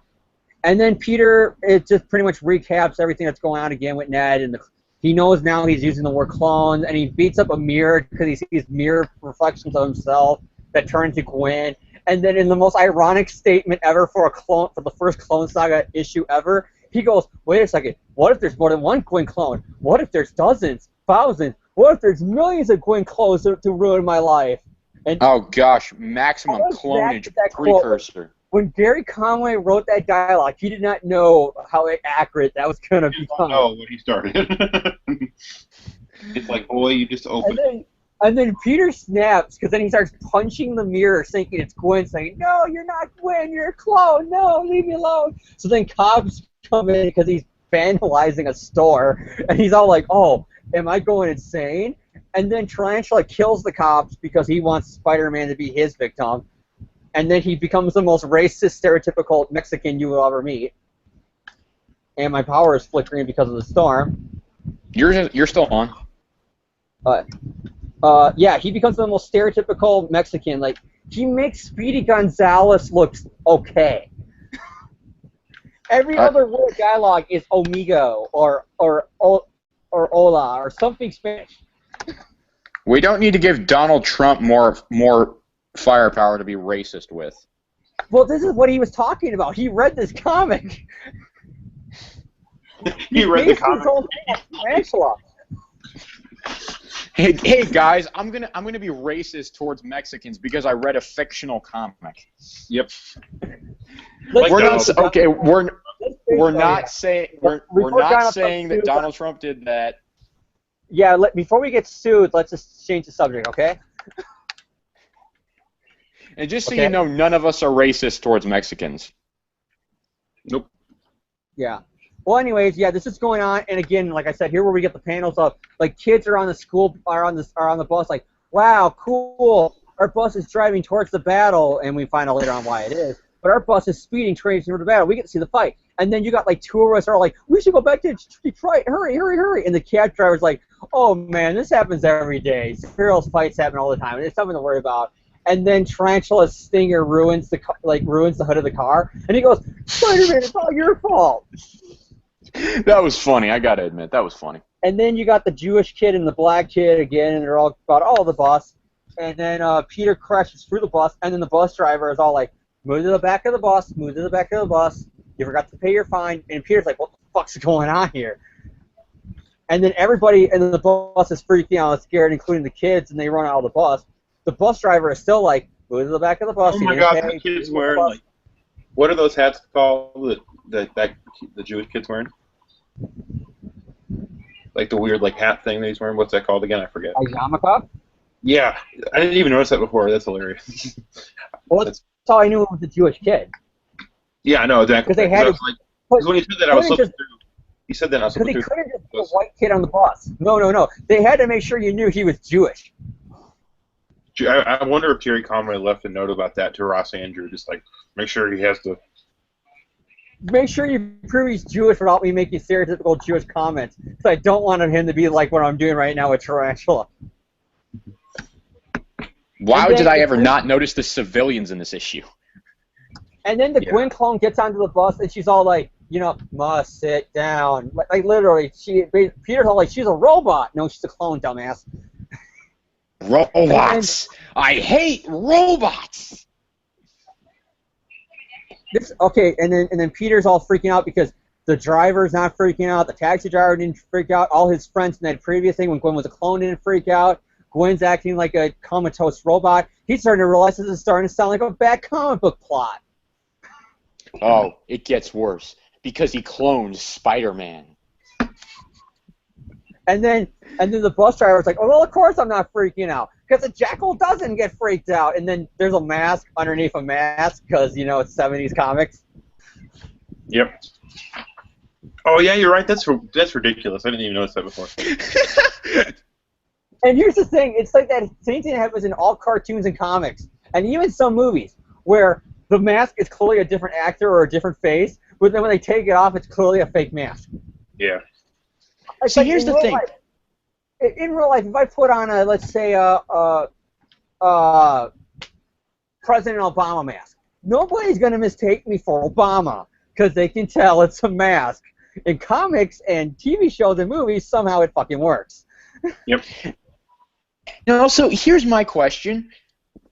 And then Peter, it just pretty much recaps everything that's going on again with Ned, and he knows now he's using the word clone, and he beats up a mirror because he sees mirror reflections of himself that turn to Gwen. And then in the most ironic statement ever for the first Clone Saga issue ever, he goes, wait a second, what if there's more than one Gwen clone? What if there's dozens, thousands? What if there's millions of Gwen clones to ruin my life? And oh gosh, maximum clonage precursor. When Gary Conway wrote that dialogue, he did not know how accurate that was going to become. Oh, when he started. It's like, boy, you just opened. And then Peter snaps, because then he starts punching the mirror, thinking it's Gwen, saying, no, you're not Gwen, you're a clone, no, leave me alone. So then cops come in because he's vandalizing a store, and he's all like, oh, am I going insane? And then Tarantula kills the cops because he wants Spider-Man to be his victim, and then he becomes the most racist, stereotypical Mexican you will ever meet. And my power is flickering because of the storm. You're still on. Yeah, he becomes the most stereotypical Mexican. Like, he makes Speedy Gonzalez look okay. Every other word dialogue is amigo or hola or something Spanish. We don't need to give Donald Trump more firepower to be racist with. Well, this is what he was talking about. He read this comic. He read the comic. Tarantula. Hey guys, I'm gonna be racist towards Mexicans because I read a fictional comic. Yep. We're not saying that Donald Trump did that. Yeah, before we get sued, let's just change the subject, okay? And just so you know, none of us are racist towards Mexicans. Nope. Yeah. Well, anyways, yeah, this is going on, and again, like I said, here where we get the panels of, like, kids are on the bus, like, wow, cool, our bus is driving towards the battle, and we find out later on why it is, but our bus is speeding towards the battle, we get to see the fight, and then you got, like, two of us are like, we should go back to Detroit, hurry, hurry, hurry, and the cab driver's like, oh, man, this happens every day, superheroes fights happen all the time, it's something to worry about. And then Tarantula's stinger ruins the hood of the car, and he goes, Spider-Man, it's all your fault. That was funny. I gotta admit, that was funny. And then you got the Jewish kid and the black kid again, and they're all about the bus. And then Peter crashes through the bus, and then the bus driver is all like, "Move to the back of the bus. Move to the back of the bus. You forgot to pay your fine." And Peter's like, "What the fuck's going on here?" And then everybody in the bus is freaking out, scared, including the kids, and they run out of the bus. The bus driver is still like, "Move to the back of the bus." Oh my God! The kids wearing like, what are those hats called that the Jewish kids wearing? Like the weird hat thing that he's wearing. What's that called again? I forget. A yarmulke? Yeah, I didn't even notice that before. That's hilarious. Well, that's how I knew it was a Jewish kid. Yeah, I know exactly. Because they had when he said that, I was looking through. He said that I was looking through. Because he couldn't just put a white kid on the bus. No. They had to make sure you knew he was Jewish. I wonder if Jerry Conway left a note about that to Ross Andrew, just like make sure he has to. Make sure you prove he's Jewish without me making stereotypical Jewish comments, because I don't want him to be like what I'm doing right now with Tarantula. Why did I ever not notice the civilians in this issue? And then the Gwen clone gets onto the bus, and she's all like, must sit down. Like literally, Peter's all like, she's a robot. No, she's a clone, dumbass. Robots! I hate robots! And then Peter's all freaking out because the driver's not freaking out, the taxi driver didn't freak out, all his friends in that previous thing when Gwen was a clone didn't freak out, Gwen's acting like a comatose robot. He's starting to realize this is starting to sound like a bad comic book plot. Oh, it gets worse, because he clones Spider-Man. And then the bus driver's like, oh, well, of course I'm not freaking out. Because the Jackal doesn't get freaked out, and then there's a mask underneath a mask because, you know, it's 70s comics. Yep. Oh yeah, you're right. That's ridiculous. I didn't even notice that before. And here's the thing: it's like that same thing that happens in all cartoons and comics, and even some movies, where the mask is clearly a different actor or a different face, but then when they take it off, it's clearly a fake mask. Yeah. It's See, like here's the thing. In real life, if I put on a, let's say, President Obama mask, nobody's going to mistake me for Obama because they can tell it's a mask. In comics and TV shows and movies, somehow it fucking works. Yep. No, so here's my question.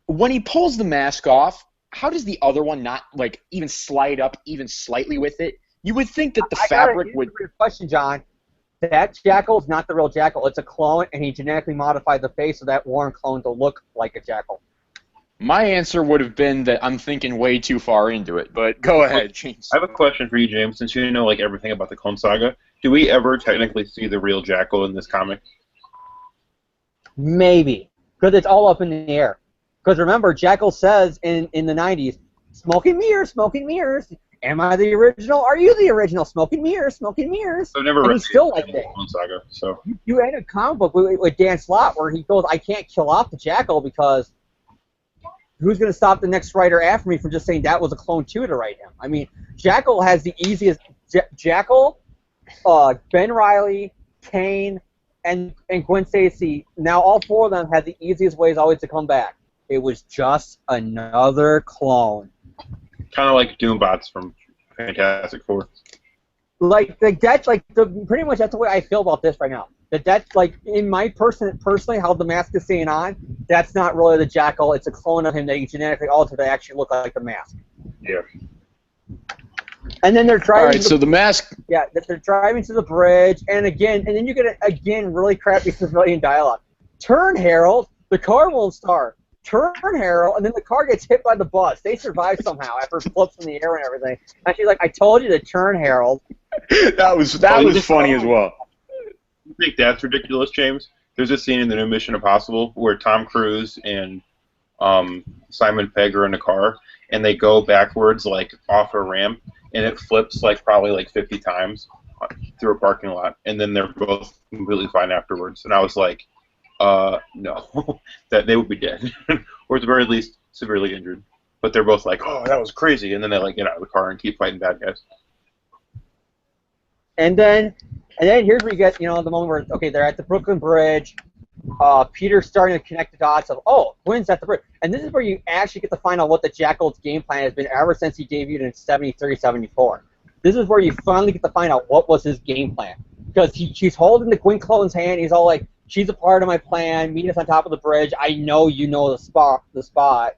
When he pulls the mask off, how does the other one not, like, even slide up even slightly with it? You would think that the fabric would... Your question, John. That Jackal is not the real Jackal. It's a clone, and he genetically modified the face of that Warren clone to look like a Jackal. My answer would have been that I'm thinking way too far into it, but go ahead, James. I have a question for you, James. Since you know like everything about the Clone Saga, do we ever technically see the real Jackal in this comic? Maybe, because it's all up in the air. Because remember, Jackal says in the 90s, smoke and mirrors. Am I the original? Are you the original? Smoke and mirrors. I've never and read he's still like the that. Clone Saga, so. You had a comic book with Dan Slott where he goes, I can't kill off the Jackal because who's going to stop the next writer after me from just saying that was a clone too to write him? I mean, Jackal has the easiest... Jackal, Ben Reilly, Kane, and Gwen Stacy, now all four of them had the easiest ways always to come back. It was just another clone. Kind of like Doombots from Fantastic Four. Pretty much that's the way I feel about this right now. That's like, in my personally, how the mask is staying on, that's not really the Jackal. It's a clone of him that he genetically altered to actually look like the mask. Yeah. And then they're driving. All right, so the mask. Yeah, they're driving to the bridge, and then you get really crappy civilian dialogue. Turn, Harold. The car won't start. Turn, Harold, and then the car gets hit by the bus. They survive somehow after it flips in the air and everything. And she's like, "I told you to turn, Harold." That was funny as well. You think that's ridiculous, James? There's a scene in the new Mission Impossible where Tom Cruise and Simon Pegg are in a car, and they go backwards like off a ramp, and it flips like probably like 50 times through a parking lot, and then they're both completely fine afterwards. And I was like, no, that they would be dead, or at the very least severely injured. But they're both like, oh, that was crazy, and then they like get out of the car and keep fighting bad guys. And then here's where you get, the moment where, okay, they're at the Brooklyn Bridge. Peter's starting to connect the dots of, oh, Gwen's at the bridge. And this is where you actually get to find out what the Jackal's game plan has been ever since he debuted in 73, 74. This is where you finally get to find out what was his game plan. Because she's holding the Gwen Clone's hand. He's all like, she's a part of my plan. Meet us on top of the bridge. I know you know the spot.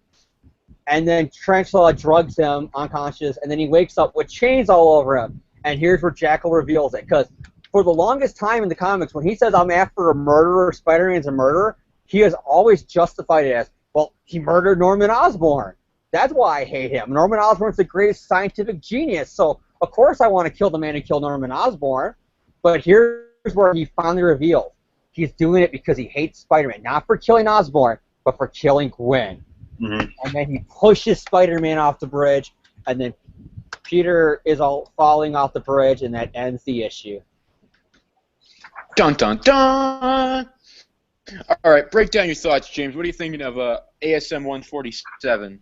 And then Tarantula drugs him unconscious, and then he wakes up with chains all over him. And here's where Jackal reveals it. Because for the longest time in the comics, when he says, I'm after a murderer, Spider-Man's a murderer, he has always justified it as, well, he murdered Norman Osborn. That's why I hate him. Norman Osborn's the greatest scientific genius, so of course I want to kill the man who killed Norman Osborn. But here's where he finally reveals. He's doing it because he hates Spider-Man. Not for killing Osborn, but for killing Gwen. Mm-hmm. And then he pushes Spider-Man off the bridge, and then Peter is all falling off the bridge, and that ends the issue. Dun dun dun! All right, break down your thoughts, James. What are you thinking of ASM 147?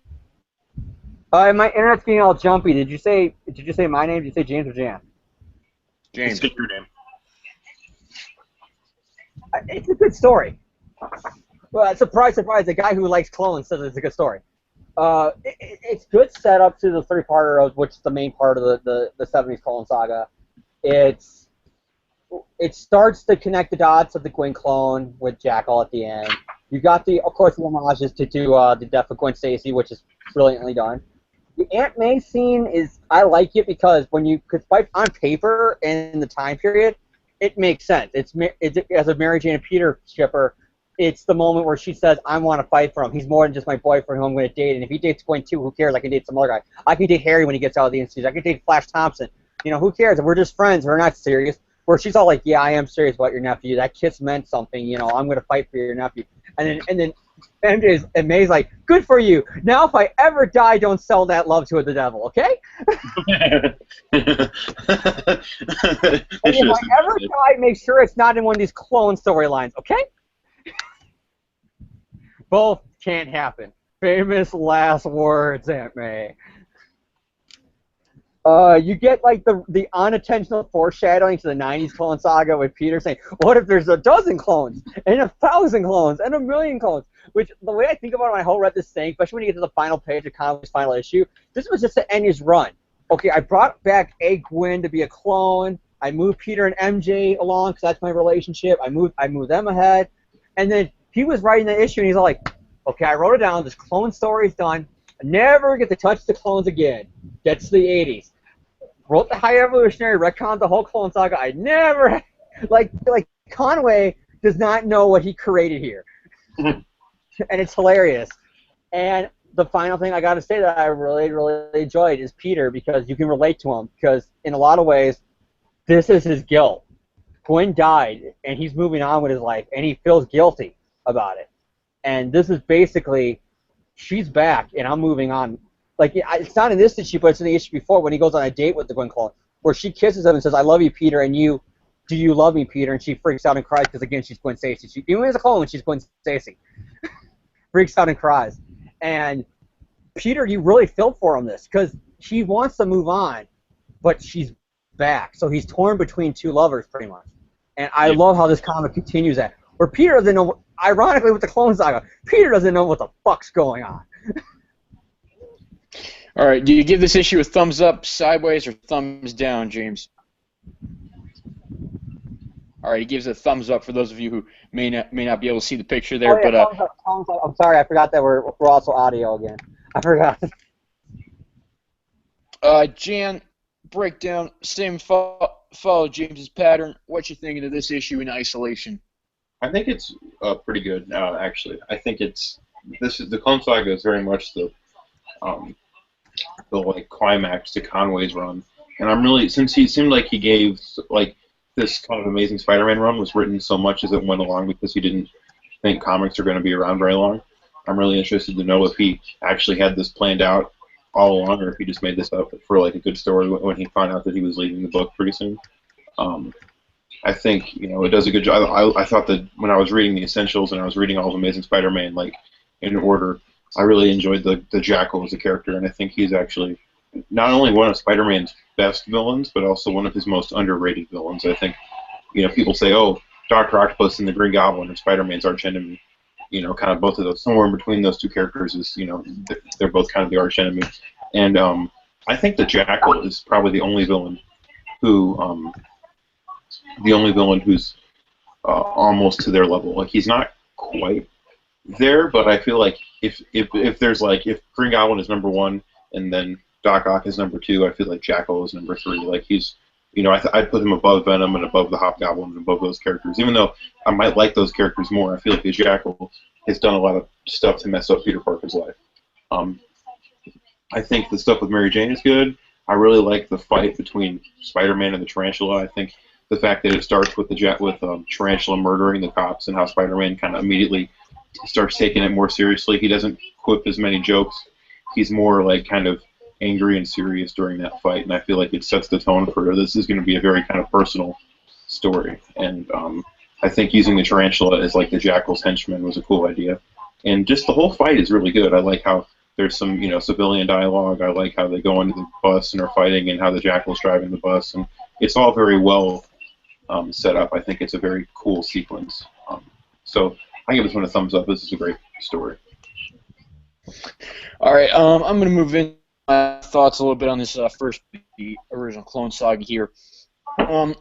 My internet's getting all jumpy. Did you say my name? Did you say James or Jan? James. It's your name. It's a good story. Well, surprise, surprise, the guy who likes clones says it's a good story. It's good setup to the three-parter, which is the main part of the 70s Clone Saga. It starts to connect the dots of the Gwen clone with Jackal at the end. You got of course, the homages to the death of Gwen Stacy, which is brilliantly done. The Aunt May scene I like it because on paper and in the time period, it makes sense. It's as a Mary Jane and Peter shipper, it's the moment where she says, I want to fight for him. He's more than just my boyfriend who I'm going to date. And if he dates Gwen too, who cares? I can date some other guy. I can date Harry when he gets out of the institute. I can date Flash Thompson. Who cares? We're just friends. We're not serious. Where she's all like, yeah, I am serious about your nephew. That kiss meant something. I'm going to fight for your nephew. And then And May's like, good for you. Now, if I ever die, don't sell that love to the devil, okay? And if I ever die, make sure it's not in one of these clone storylines, okay? Both can't happen. Famous last words, Aunt May. You get like the unintentional foreshadowing to the '90s clone saga with Peter saying, "What if there's a dozen clones, and 1,000 clones, and 1,000,000 clones?" Which the way I think about it when I read this thing, especially when you get to the final page of Conway's final issue, this was just to end his run. Okay, I brought back A. Gwyn to be a clone. I moved Peter and MJ along because that's my relationship. I moved them ahead, and then he was writing the issue, and he's all like, "Okay, I wrote it down. This clone story's done. I never get to touch the clones again." Gets to the '80s. Wrote the High Evolutionary, retconned the whole Clone Saga. I never, like Conway does not know what he created here, and it's hilarious. And the final thing I got to say that I really, really enjoyed is Peter, because you can relate to him, because in a lot of ways, this is his guilt. Gwen died, and he's moving on with his life, and he feels guilty about it. And this is basically, she's back, and I'm moving on. Like, it's not in this issue, but it's in the issue before when he goes on a date with the Gwen clone, where she kisses him and says, "I love you, Peter," and do you love me, Peter? And she freaks out and cries because, again, she's Gwen Stacy. Even as a clone, she's Gwen Stacy. Freaks out and cries. And Peter, you really feel for him this, because he wants to move on, but she's back. So he's torn between two lovers, pretty much. And I love how this comic continues that. Where Peter doesn't know, ironically with the Clone Saga, Peter doesn't know what the fuck's going on. All right, do you give this issue a thumbs up, sideways, or thumbs down, James? All right, he gives it a thumbs up for those of you who may not be able to see the picture there. Thumbs up, thumbs up. I'm sorry, I forgot that we're also audio again. I forgot. Jan, breakdown, same follow James's pattern. What you thinking of this issue in isolation? I think it's pretty good, actually. I think the Clone Saga is very much the like climax to Conway's run, and I'm really, since he seemed like he gave like this kind of Amazing Spider-Man run was written so much as it went along because he didn't think comics are going to be around very long. I'm really interested to know if he actually had this planned out all along, or if he just made this up for like a good story when he found out that he was leaving the book pretty soon. I think it does a good job. I thought that when I was reading the Essentials and I was reading all of Amazing Spider-Man like in order, I really enjoyed the Jackal as a character, and I think he's actually not only one of Spider-Man's best villains, but also one of his most underrated villains. I think, people say, oh, Dr. Octopus and the Green Goblin are Spider-Man's archenemy. Kind of both of those. Somewhere in between those two characters is, they're both kind of the archenemy. And I think the Jackal is probably the only villain who's almost to their level. Like, he's not quite there, but I feel like if Green Goblin is number one and then Doc Ock is number two, I feel like Jackal is number three. Like, he's, I'd put him above Venom and above the Hobgoblin and above those characters. Even though I might like those characters more, I feel like the Jackal has done a lot of stuff to mess up Peter Parker's life. I think the stuff with Mary Jane is good. I really like the fight between Spider-Man and the Tarantula. I think the fact that it starts with Tarantula murdering the cops and how Spider-Man kind of immediately starts taking it more seriously. He doesn't quip as many jokes. He's more like kind of angry and serious during that fight, and I feel like it sets the tone for this is going to be a very kind of personal story. And I think using the Tarantula as like the Jackal's henchman was a cool idea. And just the whole fight is really good. I like how there's some civilian dialogue. I like how they go into the bus and are fighting, and how the Jackal's driving the bus, and it's all very well set up. I think it's a very cool sequence. So I give this one a thumbs up. This is a great story. All right, I'm going to move in my thoughts a little bit on this first the original Clone Saga here. I've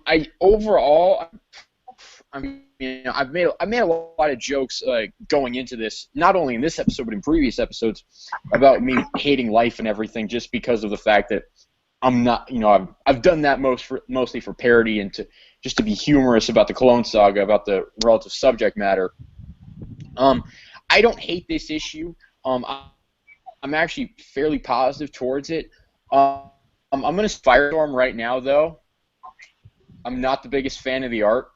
made a lot of jokes going into this, not only in this episode but in previous episodes, about me hating life and everything, just because of the fact that I'm not, I've done that mostly for parody and just to be humorous about the Clone Saga, about the relative subject matter. I don't hate this issue. I'm actually fairly positive towards it. I'm going to Firestorm right now, though. I'm not the biggest fan of the art.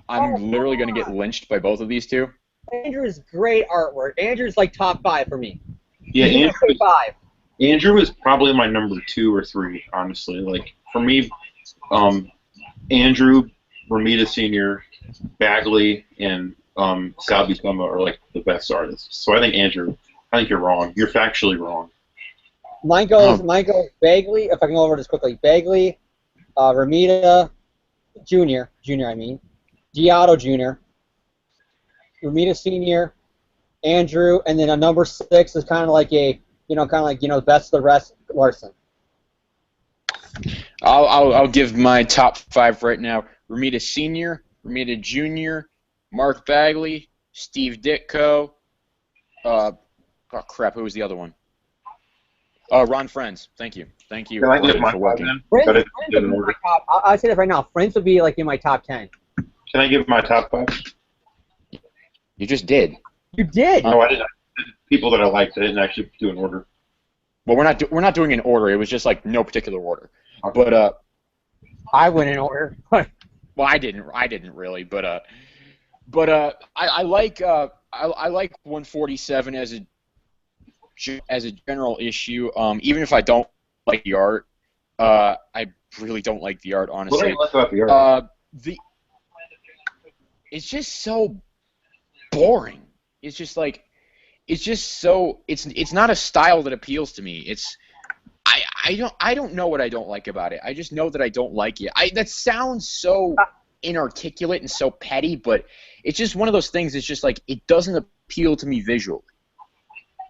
I'm literally going to get lynched by both of these two. Andrew's great artwork. Andrew's like top 5 for me. Yeah, He's in my top 5. Andrew is probably my number 2 or 3, honestly. Like, for me, Andrew, Romita Sr., Bagley, and Sal Buscema are like the best artists. So I think Andrew, I think you're wrong. You're factually wrong. Mine goes Bagley, if I can go over this quickly. Bagley, Romita Jr., Giotto Jr., Romita Sr., Andrew, and then a number 6 is kind of like best of the rest, Larson. I'll give my top 5 right now. Romita Sr., Romita Jr., Mark Bagley, Steve Ditko. Oh crap! Who was the other one? Ron Friends. Thank you. Thank you Can I give my for working. Friends would be my top, I'll say this right now. Friends would be like in my top 10. Can I give my top 5? You just did. You did. No, I didn't. People that I liked, I didn't actually do an order. Well, we're not doing an order. It was just like no particular order. Okay. But I went in order. well, I didn't really. But I like 147 as a general issue. Even if I don't like the art, I really don't like the art, honestly. What do you like about the art? It's just so boring. It's just like, it's not a style that appeals to me. I don't know what I don't like about it. I just know that I don't like it. That sounds so inarticulate and so petty, but it's just one of those things. It's just like, it doesn't appeal to me visually.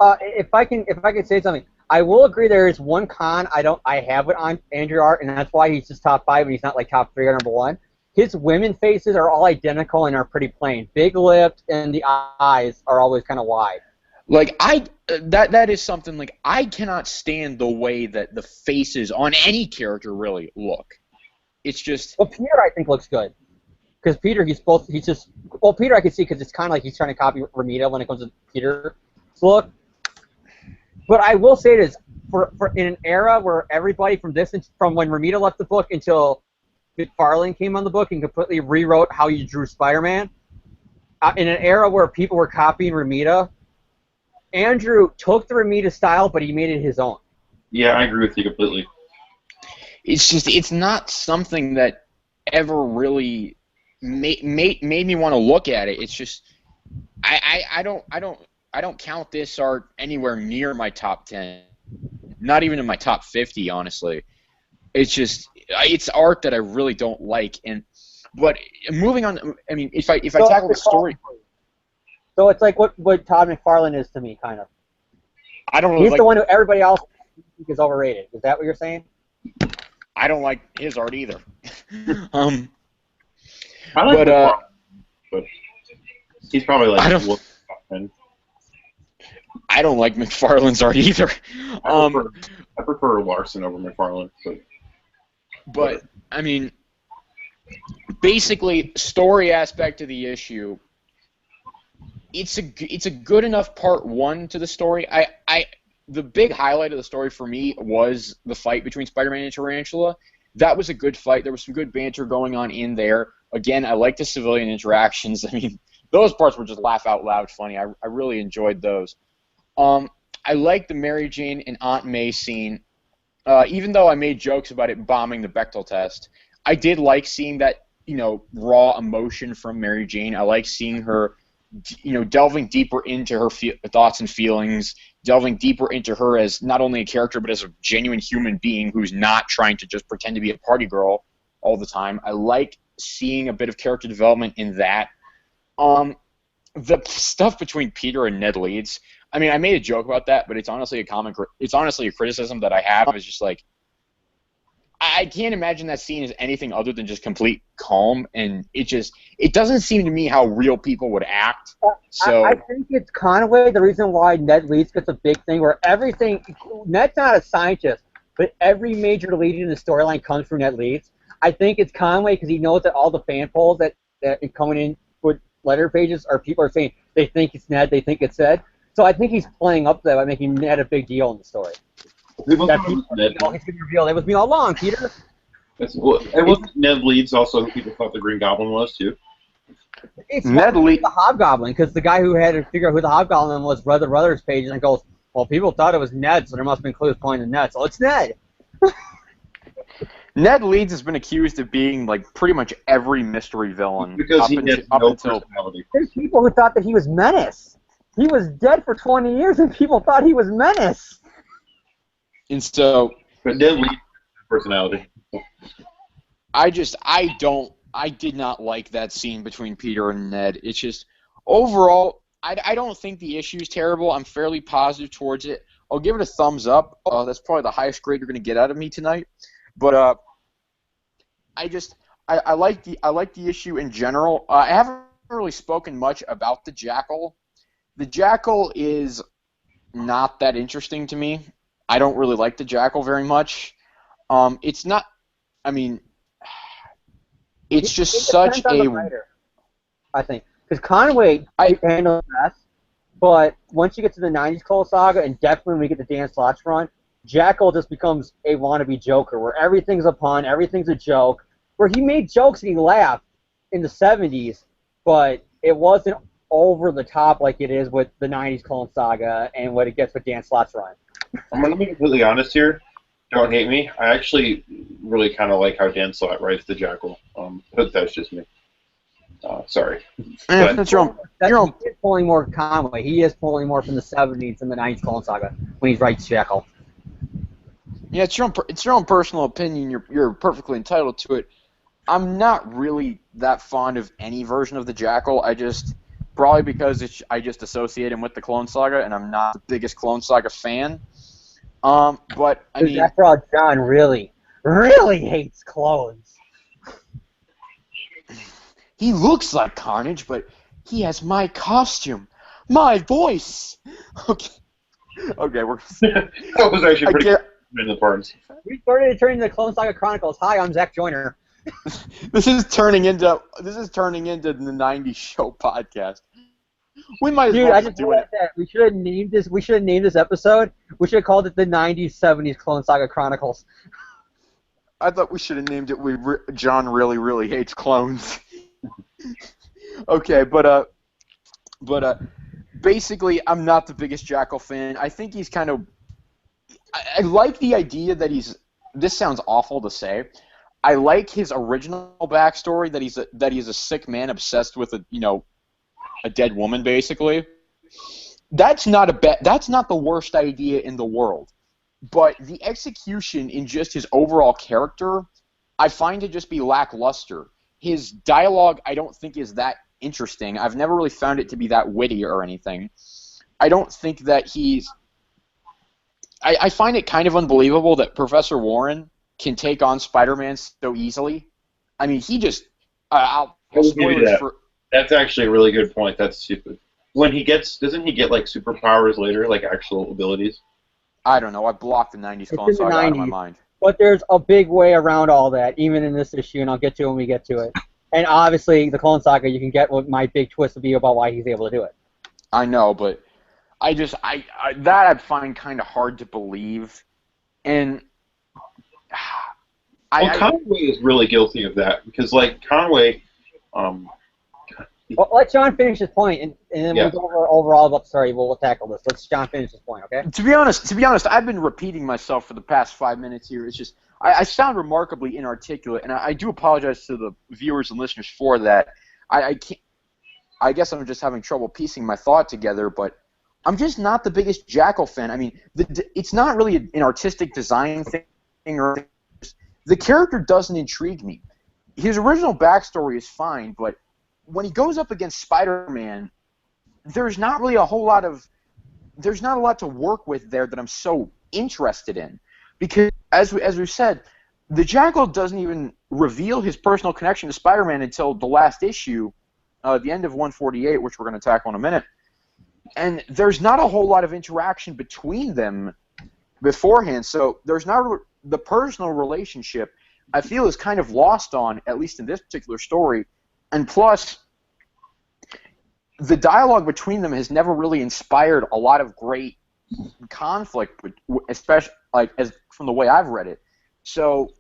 If I can say something, I will agree there is one con I have it on Andrew art, and that's why he's just top 5 and he's not like top 3 or number 1. His women faces are all identical and are pretty plain. Big lipped, and the eyes are always kind of wide. Like that is something like I cannot stand the way that the faces on any character really look. It's just. Well, Peter I think looks good, because Peter Peter I can see because it's kind of like he's trying to copy Romita when it comes to Peter's look. But I will say this, for in an era where everybody from when Romita left the book until McFarlane came on the book and completely rewrote how you drew Spider-Man, in an era where people were copying Romita, Andrew took the Romita style, but he made it his own. Yeah, I agree with you completely. It's just, it's not something that ever really made me want to look at it. It's just, I don't count this art anywhere near my top 10, not even in my top 50, honestly. It's just, it's art that I really don't like. But moving on, I mean, if I tackle the story. So it's like what Todd McFarlane is to me, kind of. I don't really He's like, the one who everybody else thinks is overrated. Is that what you're saying? I don't like his art either. I like McFarlane, but he's probably like. I don't like McFarlane's art either. I prefer Larson over McFarlane. But I mean, basically, story aspect of the issue. It's a good enough part 1 to the story. The big highlight of the story for me was the fight between Spider-Man and Tarantula. That was a good fight. There was some good banter going on in there. Again, I like the civilian interactions. I mean, those parts were just laugh out loud funny. I really enjoyed those. I like the Mary Jane and Aunt May scene. Even though I made jokes about it bombing the Bechdel test, I did like seeing that, raw emotion from Mary Jane. I like seeing her, delving deeper into her thoughts and feelings, delving deeper into her as not only a character but as a genuine human being who's not trying to just pretend to be a party girl all the time. I like seeing a bit of character development in that. The stuff between Peter and Ned Leeds, I mean, I made a joke about that, but it's honestly a criticism that I have. It's just like, I can't imagine that scene as anything other than just complete calm, and it doesn't seem to me how real people would act. So I think it's Conway, the reason why Ned Leeds gets a big thing where Ned's not a scientist, but every major lead in the storyline comes from Ned Leeds. I think it's Conway because he knows that all the fan polls that coming in with letter pages are people are saying they think it's Ned, they think it's Ed. So I think he's playing up to that by making Ned a big deal in the story. He's going to reveal it was me all along, Peter. It wasn't Ned Leeds also who people thought the Green Goblin was, too? It's Ned hard Lee. with the Hobgoblin, because the guy who had to figure out who the Hobgoblin was read the Brothers page and goes, well, people thought it was Ned, so there must have been clues pointing to Ned, so it's Ned. Ned Leeds has been accused of being like pretty much every mystery villain Because he has no until. personality. There's people who thought that he was Menace. He was dead for 20 years, and people thought he was Menace. And so But Ned Leeds has personality. I did not like that scene between Peter and Ned. It's just, overall, I don't think the issue is terrible. I'm fairly positive towards it. I'll give it a thumbs up. That's probably the highest grade you're going to get out of me tonight. But I like the issue in general. I haven't really spoken much about the Jackal. The Jackal is not that interesting to me. I don't really like the Jackal very much. It's not. I mean, it's just It such depends on the writer, I think. Because Conway handles best, but once you get to the 90s Cole Saga, and definitely when we get to Dan Slott's run, Jackal just becomes a wannabe Joker, where everything's a pun, everything's a joke, where he made jokes and he laughed in the 70s, but it wasn't over the top like it is with the 90s Clone Saga and what it gets with Dan Slott's run. I'm going to be completely honest here. Don't hate me. I actually really kind of like how Dan Slott writes the Jackal, but that's just me. Sorry. That's your own. He is pulling more Conway. He is pulling more from the 70s and the 90s Clone Saga when he writes Jackal. Yeah, it's your own personal opinion. You're perfectly entitled to it. I'm not really that fond of any version of the Jackal. Probably because I just associate him with the Clone Saga, and I'm not the biggest Clone Saga fan. But I mean, after all, John really hates clones. He looks like Carnage, but he has my costume, my voice. Okay, we're. That was actually pretty good in the parts. We started to turn into the Clone Saga Chronicles. Hi, I'm Zach Joyner. This is turning into the 90s show podcast. We might as well do it. We should have named this. We should have named this episode. We should have called it the 90s 70s Clone Saga Chronicles. I thought we should have named it John really hates clones. Okay, but basically, I'm not the biggest Jackal fan. I think he's kind of. I like the idea that he's. This sounds awful to say. I like his original backstory that he's a sick man obsessed with a dead woman, basically. That's not the worst idea in the world. But the execution in just his overall character, I find to just be lackluster. His dialogue, I don't think, is that interesting. I've never really found it to be that witty or anything. I don't think that he's... I find it kind of unbelievable that Professor Warren can take on Spider-Man so easily. I mean, he just... That's actually a really good point. That's stupid. Doesn't he get like superpowers later, like actual abilities? I don't know. I blocked the 90s Clone Saga out of my mind. But there's a big way around all that, even in this issue, and I'll get to it when we get to it. And obviously, the Clone Saga, you can get what my big twist will be about why he's able to do it. I know, but I find kind of hard to believe, and Conway is really guilty of that because, like, Conway. Well, let John finish his point, and then we'll go overall about the story. We'll tackle this. Let's John finish his point, okay? To be honest, I've been repeating myself for the past 5 minutes here. It's just I sound remarkably inarticulate, and I do apologize to the viewers and listeners for that. I can't. I guess I'm just having trouble piecing my thought together, but I'm just not the biggest Jackal fan. I mean, it's not really an artistic design thing, or the character doesn't intrigue me. His original backstory is fine, but when he goes up against Spider-Man, there's not really a whole lot to work with there that I'm so interested in. Because, as we've said, the Jackal doesn't even reveal his personal connection to Spider-Man until the last issue, the end of 148, which we're going to tackle in a minute. And there's not a whole lot of interaction between them beforehand, so there's not the personal relationship I feel is kind of lost on, at least in this particular story. And plus, the dialogue between them has never really inspired a lot of great conflict, especially as from the way I've read it. So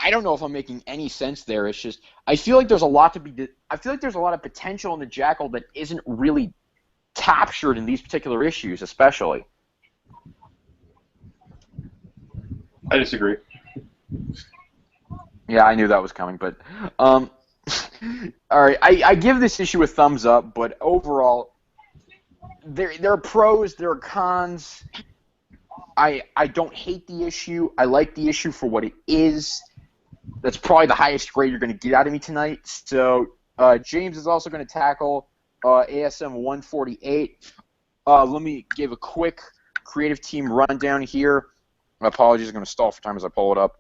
I don't know if I'm making any sense there. It's just I feel like there's a lot of potential in the Jackal that isn't really captured in these particular issues, especially. I disagree. Yeah, I knew that was coming, but all right, I give this issue a thumbs up, but overall, there are pros, there are cons. I don't hate the issue. I like the issue for what it is. That's probably the highest grade you're going to get out of me tonight. So James is also going to tackle ASM 148. Let me give a quick creative team rundown here. My apologies, I'm going to stall for time as I pull it up.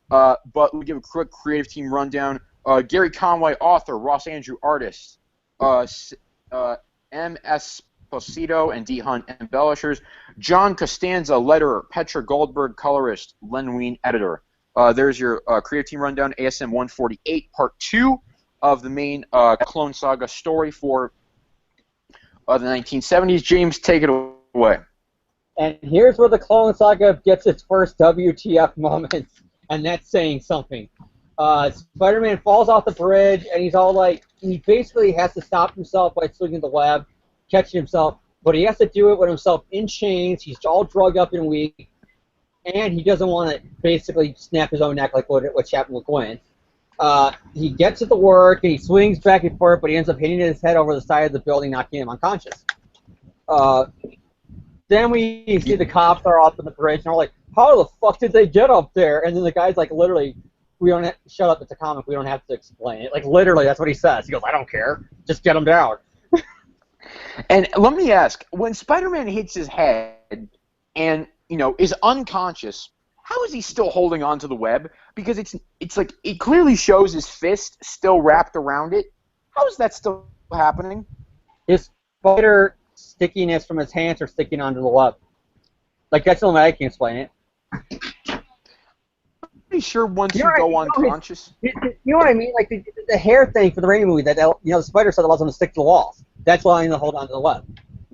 But we give a quick creative team rundown. Gary Conway, author. Ross Andrew, artist. M.S. Posito and D. Hunt, embellishers. John Costanza, letterer. Petra Goldberg, colorist. Len Wein, editor. There's your creative team rundown, ASM 148, part 2 of the main Clone Saga story for the 1970s. James, take it away. And here's where the Clone Saga gets its first WTF moment, and that's saying something. Spider-Man falls off the bridge, and he's all like, he basically has to stop himself by swinging the web, catching himself, but he has to do it with himself in chains. He's all drugged up and weak, and he doesn't want to basically snap his own neck like what happened with Gwen. He gets it to work, and he swings back and forth, but he ends up hitting his head over the side of the building, knocking him unconscious. Then we see the cops are up on the bridge, and we're like, how the fuck did they get up there? And then the guy's like, literally, we don't have, shut up, it's a comic, we don't have to explain it. Like, literally, that's what he says. He goes, I don't care, just get him down. And let me ask, when Spider-Man hits his head and, is unconscious, how is he still holding on to the web? Because it's like, it clearly shows his fist still wrapped around it. How is that still happening? His spider stickiness from his hands are sticking onto the web. Like, that's the only way I can explain it. Pretty sure once you go unconscious. You know what I mean? Like the hair thing for the Raimi movie, that the spider set allows him to stick to the walls. That's why him to hold on to the web.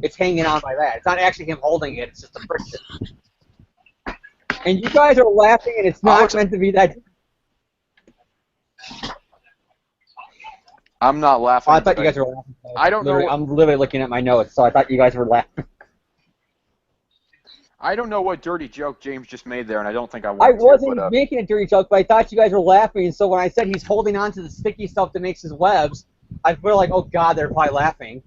It's hanging on by that. It's not actually him holding it. It's just a friction. And you guys are laughing, and it's not meant to be that. I'm not laughing. Oh, I thought you guys were laughing. I don't know. I'm literally looking at my notes, so I thought you guys were laughing. I don't know what dirty joke James just made there, and I don't think I I want to. wasn't making a dirty joke, but I thought you guys were laughing, so when I said he's holding on to the sticky stuff that makes his webs, I feel like, oh god, they're probably laughing.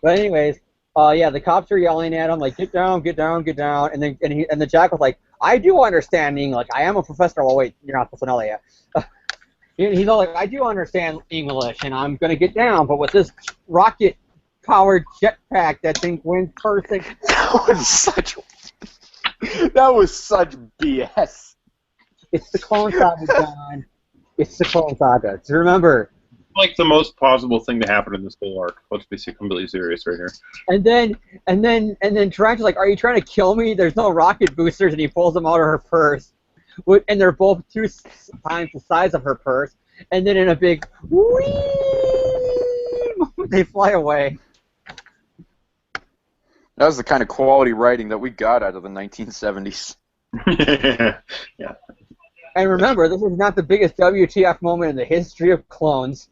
But anyways, yeah, the cops are yelling at him, like, get down, get down, get down, and then the Jackal's like, I do understand English, I am a professor. Well, wait, you're not supposed to know that yet. He's all like, I do understand English, and I'm going to get down, but with this rocket-powered jetpack that's in Gwen's person. That was such BS. It's the Clone Saga, John. It's the Clone Saga. So remember. Like the most plausible thing to happen in this whole arc. Let's be completely serious right here. And then Tarantula's like, are you trying to kill me? There's no rocket boosters, and he pulls them out of her purse. And they're both 2 times the size of her purse. And then in a big whee, they fly away. That was the kind of quality writing that we got out of the 1970s. Yeah. And remember, this is not the biggest WTF moment in the history of clones.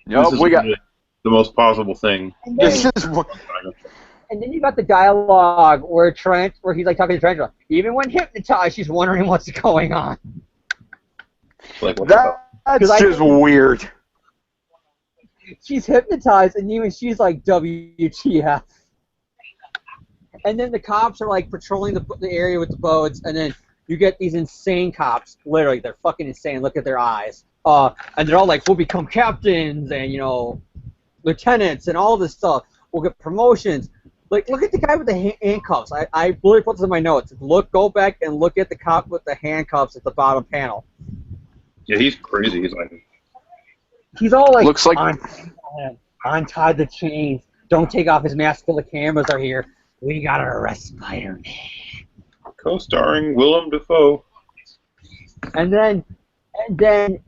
No, we got the most plausible thing. And then you got the dialogue where he's like talking to Tarantula. Even when hypnotized, she's wondering what's going on. Like, that's just weird. She's hypnotized, and even she's like, WTF. And then the cops are like patrolling the area with the boats, and then you get these insane cops. Literally, they're fucking insane. Look at their eyes. And they're all like, we'll become captains and, lieutenants and all this stuff. We'll get promotions. Like, look at the guy with the handcuffs. I literally put this in my notes. Go back and look at the cop with the handcuffs at the bottom panel. Yeah, he's crazy. He's all like, looks like untie the chains. Don't take off his mask till the cameras are here. We gotta arrest Spider-Man. Co-starring Willem Dafoe. And then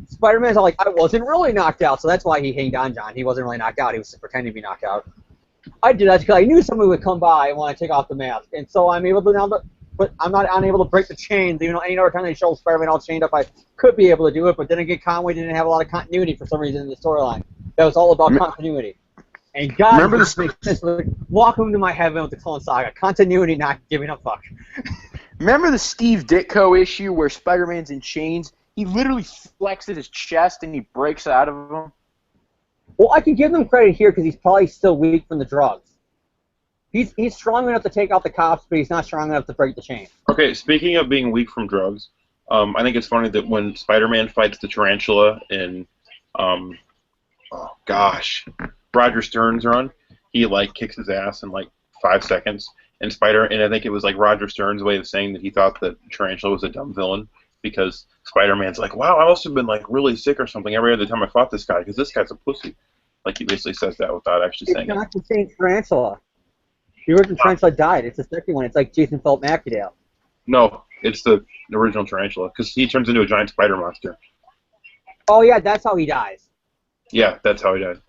Spider-Man's all like, I wasn't really knocked out, so that's why he hanged on, John. He wasn't really knocked out. He was just pretending to be knocked out. I did that because I knew somebody would come by and want to take off the mask, and so I'm able to now but I'm not unable to break the chains. Even though any other time they show Spider-Man all chained up, I could be able to do it. But then again, Conway didn't have a lot of continuity for some reason in the storyline. That was all about continuity. And God, Remember this makes sense. Welcome to my heaven with the Clone Saga. Continuity, not giving a fuck. Remember the Steve Ditko issue where Spider-Man's in chains? He literally flexes his chest and he breaks out of them. Well, I can give them credit here because he's probably still weak from the drugs. He's strong enough to take out the cops, but he's not strong enough to break the chain. Okay, speaking of being weak from drugs, I think it's funny that when Spider-Man fights the tarantula in, oh gosh, Roger Stern's run, he like kicks his ass in like 5 seconds. And I think it was like Roger Stern's way of saying that he thought that tarantula was a dumb villain because Spider-Man's like, wow, I must have been like really sick or something every other time I fought this guy because this guy's a pussy. Like he basically says that without actually saying it. It's not the same tarantula. The original tarantula died. It's the second one. It's like Jason Philip McAdale. No, it's the original tarantula because he turns into a giant spider monster. Oh yeah, that's how he dies. Yeah, that's how he died.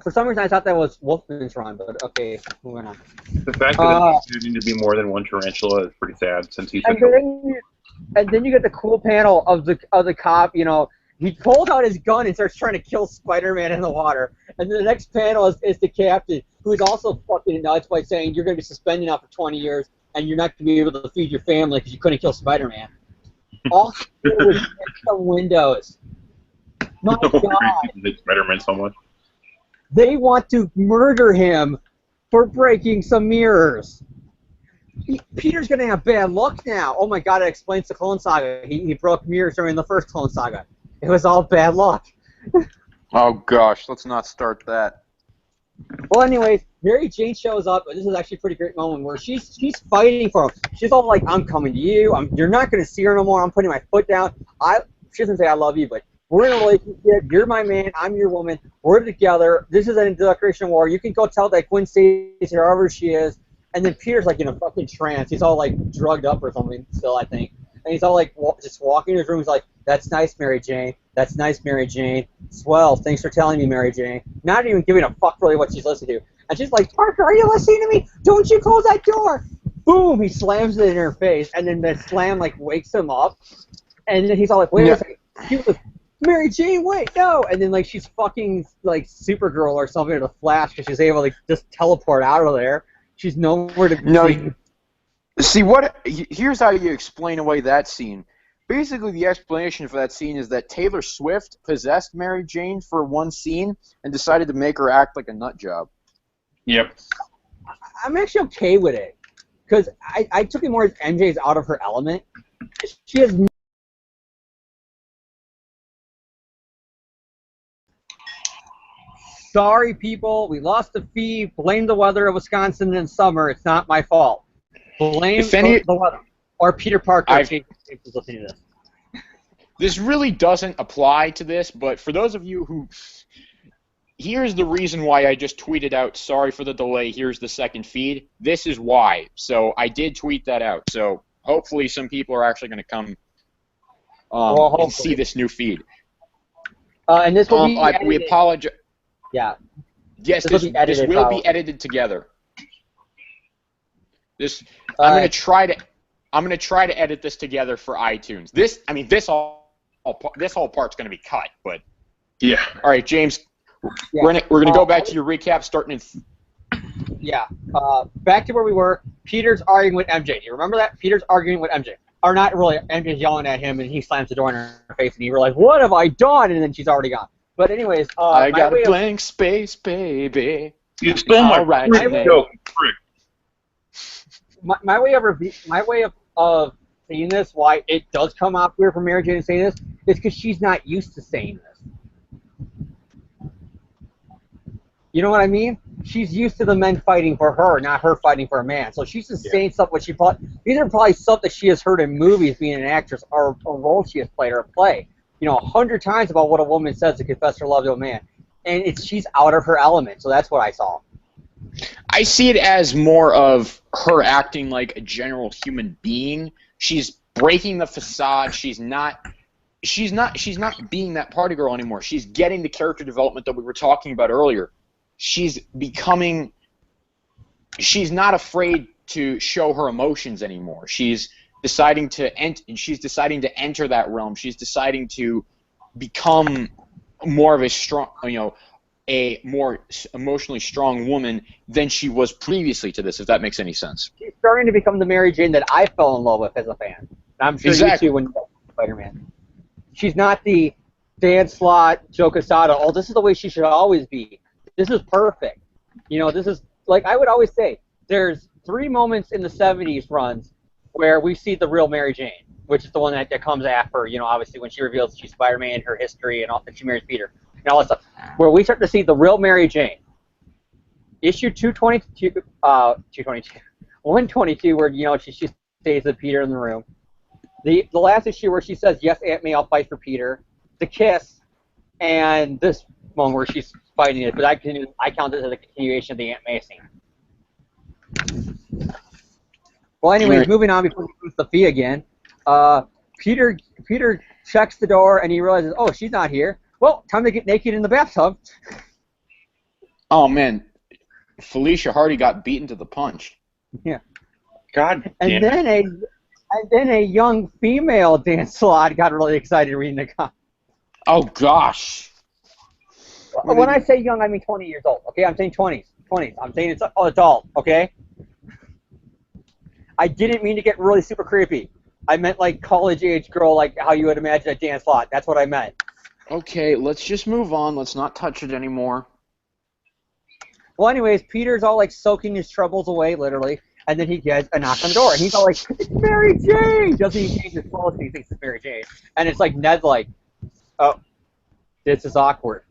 For some reason, I thought that was Wolfman's run, but okay, moving on. The fact that there's needing to be more than one tarantula is pretty sad since he's. And then you get the cool panel of the cop. You know, he pulls out his gun and starts trying to kill Spider-Man in the water. And then the next panel is the captain, who is also fucking nuts by saying you're going to be suspended now for 20 years and you're not going to be able to feed your family because you couldn't kill Spider-Man. All he did was hit some windows. My God. Spider-Man so much. They want to murder him for breaking some mirrors. Peter's going to have bad luck now. Oh my God, it explains the Clone Saga. He broke mirrors during the first Clone Saga. It was all bad luck. Oh gosh, let's not start that. Well, anyways, Mary Jane shows up, and this is actually a pretty great moment where she's fighting for him. She's all like, I'm coming to you. You're not going to see her no more. I'm putting my foot down. She doesn't say I love you, but we're in a relationship. You're my man. I'm your woman. We're together. This is a declaration of war. You can go tell that Gwen Stacy, wherever she is. And then Peter's like in a fucking trance. He's all like drugged up or something still, I think. And he's all like just walking in his room. He's like, that's nice, Mary Jane. That's nice, Mary Jane. Swell. Thanks for telling me, Mary Jane. Not even giving a fuck really what she's listening to. And she's like, Parker, are you listening to me? Don't you close that door. Boom. He slams it in her face. And then the slam like wakes him up. And then he's all like, wait a second. He was Mary Jane, wait, no! And then like she's fucking like Supergirl or something in a flash because she's able to just teleport out of there. She's nowhere to be seen. See, here's how you explain away that scene. Basically, the explanation for that scene is that Taylor Swift possessed Mary Jane for one scene and decided to make her act like a nut job. Yep. I'm actually okay with it because I took it more as MJ's out of her element. She has. Sorry, people. We lost the feed. Blame the weather of Wisconsin in summer. It's not my fault. Blame the weather. Or Peter Parker. Listening to this. This really doesn't apply to this, but for those of you who... Here's the reason why I just tweeted out, sorry for the delay, here's the second feed. This is why. So I did tweet that out. So hopefully some people are actually going to come and see this new feed. And this will be we apologize. Yeah. Yes, this will be edited together. I'm going to try to edit this together for iTunes. This whole part's going to be cut, but yeah. All right, James, we're going to go back to your recap starting in. Yeah. Back to where we were. Peter's arguing with MJ. Do you remember that? Peter's arguing with MJ. Or not really. MJ's yelling at him, and he slams the door in her face, and he realizes, what have I done? And then she's already gone. But anyways, I got a blank space, baby. You stole my joke, prick. My way of saying this, why it does come out weird for Mary Jane to say this, is because she's not used to saying this. You know what I mean? She's used to the men fighting for her, not her fighting for a man. So she's just saying stuff what she probably. These are probably stuff that she has heard in movies, being an actress, or a role she has played or a play. 100 times about what a woman says to confess her love to a man. And she's out of her element, so that's what I saw. I see it as more of her acting like a general human being. She's breaking the facade. She's not being that party girl anymore. She's getting the character development that we were talking about earlier. She's not afraid to show her emotions anymore. She's deciding to enter that realm. She's deciding to become more of a strong, a more emotionally strong woman than she was previously to this, if that makes any sense. She's starting to become the Mary Jane that I fell in love with as a fan. And I'm sure Exactly. you too when you watch Spider-Man. She's not the Dan Slott, Joe Quesada, oh, this is the way she should always be. This is perfect. This is, like I would always say, there's 3 moments in the 70s runs where we see the real Mary Jane, which is the one that comes after, obviously when she reveals she's Spider-Man, her history, and all that she marries Peter, and all that stuff, where we start to see the real Mary Jane. Issue 122, where, she stays with Peter in the room. The last issue where she says, yes, Aunt May, I'll fight for Peter. The kiss, and this one where she's fighting it, but I count this as a continuation of the Aunt May scene. Well, anyways, moving on before we lose Sophia again. Peter checks the door and he realizes, oh, she's not here. Well, time to get naked in the bathtub. Oh man, Felicia Hardy got beaten to the punch. Yeah. God damn. And then a young female Dan Slott got really excited reading the comic. Oh gosh. When I say young, I mean 20 years old. Okay, I'm saying 20s. I'm saying it's adult. Okay. I didn't mean to get really super creepy. I meant like college-age girl, like how you would imagine a Dan Slott. That's what I meant. Okay, let's just move on. Let's not touch it anymore. Well, anyways, Peter's all like soaking his troubles away, literally, and then he gets a knock on the door, and he's all like, "It's Mary Jane!" Doesn't he change his clothes? He thinks it's Mary Jane, and it's like Ned's like, "Oh, this is awkward."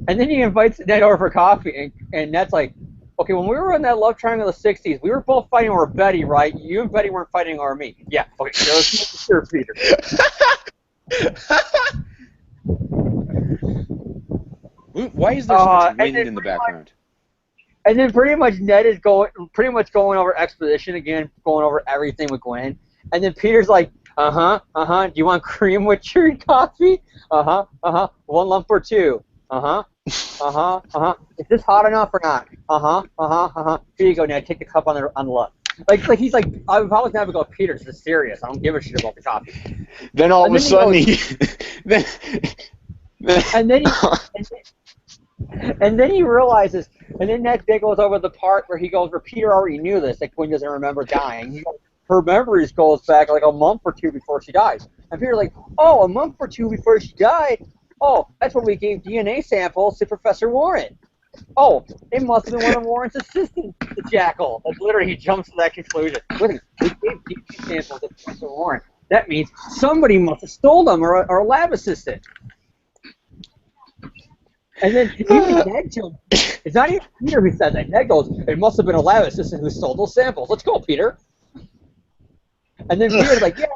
And then he invites Ned over for coffee, and Ned's like, okay, when we were in that love triangle of the 60s, we were both fighting over Betty, right? You and Betty weren't fighting over me. Yeah, okay, sure, Peter. Why is there so much wind in the background? And then pretty much Ned is going over exposition again, going over everything with Gwen. And then Peter's like, do you want cream with your coffee? 1 lump or 2. Is this hot enough or not? Here you go, Ned. Take the cup on the left. Like he's like, I would probably never go, Peter, this is serious. I don't give a shit about the coffee. Then all of a sudden and then he realizes, and then Ned goes over the part where Peter already knew this, that Gwen doesn't remember dying. He goes, her memories goes back like a month or 2 before she dies. And Peter's like, oh, a month or 2 before she died? Oh, that's when we gave DNA samples to Professor Warren. Oh, it must have been one of Warren's assistants, the jackal. Like, literally, he jumps to that conclusion. Listen, we gave DNA samples to Professor Warren. That means somebody must have stole them, or a lab assistant. And then even Ned jumps. It's not even Peter who says that. Ned goes, it must have been a lab assistant who stole those samples. Let's go, Peter. And then Peter's like, yeah.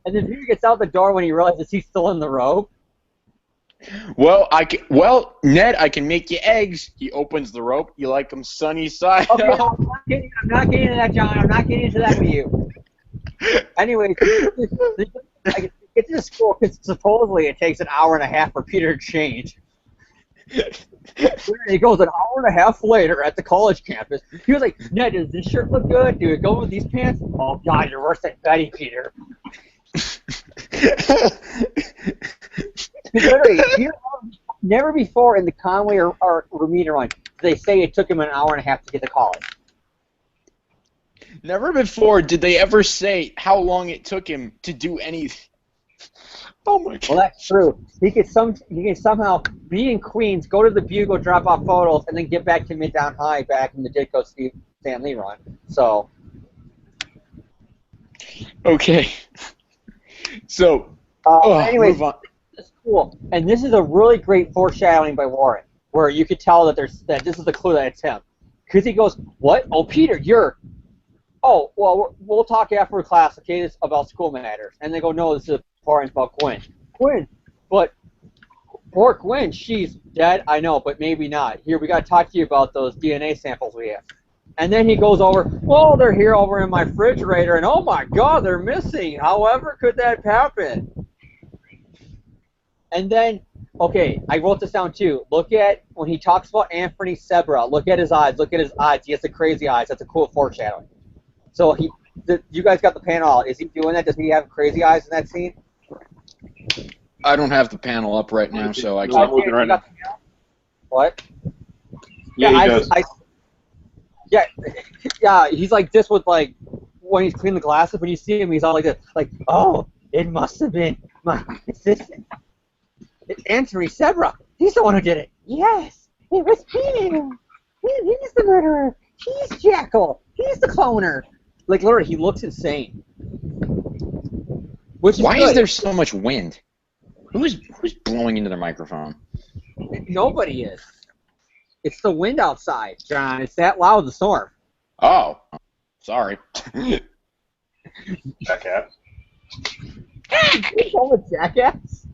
And then Peter gets out the door when he realizes he's still in the robe. Well, Ned, I can make you eggs. He opens the rope. You like them sunny side Okay, up. I'm not getting into that, John. I'm not getting into that with you. Anyway, I get to school because supposedly it takes an hour and a half for Peter to change. He goes an hour and a half later at the college campus. He was like, Ned, does this shirt look good? Do it go with these pants? Oh, God, you're worse than Betty, Peter. Literally, never before in the Conway or Romita run did they say it took him an hour and a half to get to college. Never before did they ever say how long it took him to do anything. Oh my God. Well, that's true. He could somehow be in Queens, go to the Bugle, drop off photos, and then get back to Midtown High back in the Ditko Steve Stan Lee run. So. Okay. So. Anyways, move on. It's cool, and this is a really great foreshadowing by Warren, where you could tell that this is the clue that it's him, because he goes, "What? Oh, Peter, you're." Oh, well, we'll talk after class, okay? This about school matters, and they go, "No, this is important about Gwen." Gwen, but poor Gwen, she's dead. I know, but maybe not. Here, we got to talk to you about those DNA samples we have. And then he goes over, well, they're here over in my refrigerator, and oh my God, they're missing. However could that happen? And then, okay, I wrote this down too. Look at, when he talks about Anthony Sebra, look at his eyes. Look at his eyes. He has the crazy eyes. That's a cool foreshadowing. So you guys got the panel. Is he doing that? Does he have crazy eyes in that scene? I don't have the panel up right now, so I No, I'm can't. looking right now. What? Yeah, he does. Yeah, he's like this with like when he's cleaning the glasses. When you see him, he's all like this, like, oh, it must have been my assistant. It's Anthony Sebra. He's the one who did it. Yes, it was him. He's the murderer. He's Jackal. He's the cloner. Like literally, he looks insane. Which is Why good. is there so much wind? Who's blowing into their microphone? Nobody is. It's the wind outside, John. It's that loud, the storm. Oh, sorry. Jackass. You call it jackass?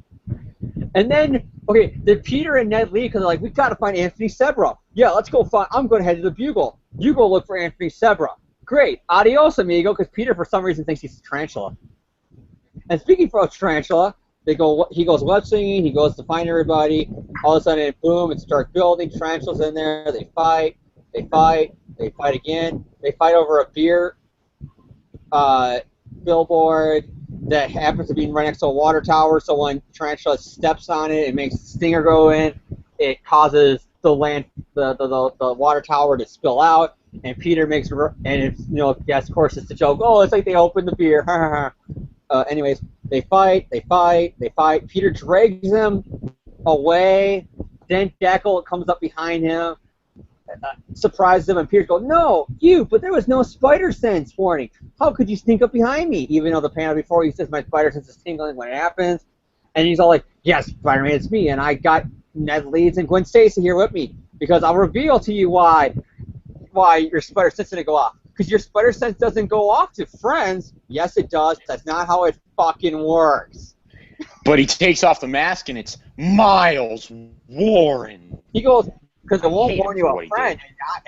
And then, okay, then Peter and Ned leave because they're like, we got to find Anthony Sebra. Yeah, let's go find. I'm going to head to the Bugle. You go look for Anthony Sebra. Great. Adios, amigo, because Peter, for some reason, thinks he's a tarantula. And speaking of tarantula, he goes web swinging, he goes to find everybody. All of a sudden, boom, it starts building. Tarantula's in there. They fight again. They fight over a beer billboard that happens to be right next to a water tower. So when Tarantula steps on it, it makes the stinger go in. It causes the water tower to spill out. And Peter makes, and it's, yes, of course, it's the joke. Oh, it's like they opened the beer. Anyways, they fight. Peter drags them away. Then Jackal comes up behind him, surprises him, and Peter goes, "No, you! But there was no spider sense warning. How could you sneak up behind me?" Even though the panel before he says my spider sense is tingling when it happens, and he's all like, "Yes, Spider-Man, it's me, and I got Ned Leeds and Gwen Stacy here with me because I'll reveal to you why your spider sense didn't go off." Because your spider sense doesn't go off to friends. Yes, it does. That's not how it fucking works. But he takes off the mask and it's Miles Warren. He goes, because it won't warn you a friend.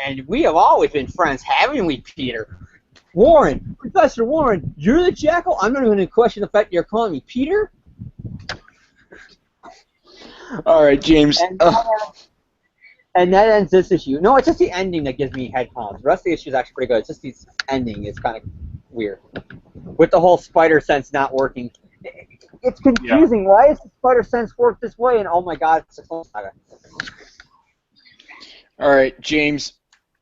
And we have always been friends, haven't we, Peter? Warren, Professor Warren, you're the Jackal? I'm not even going to question the fact you're calling me Peter. All right, James. And that ends this issue. No, it's just the ending that gives me head palms. The rest of the issue is actually pretty good. It's just the ending is kind of weird. With the whole spider sense not working. It's confusing. Yeah. Why does the spider sense work this way? And oh my god, it's a Clone Saga. All right, James,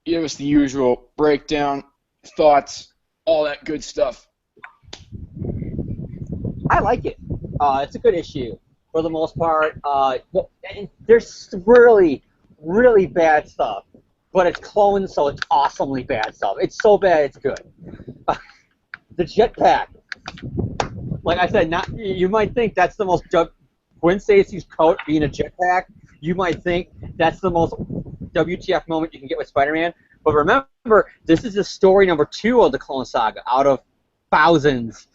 give us the usual breakdown, thoughts, all that good stuff. I like it. It's a good issue for the most part. There's really bad stuff, but it's clones, so it's awesomely bad stuff. It's so bad, it's good. The jetpack. Like I said, you might think that's the most Gwen Stacy's coat being a jetpack. You might think that's the most WTF moment you can get with Spider-Man. But remember, this is the story number 2 of the Clone Saga out of thousands.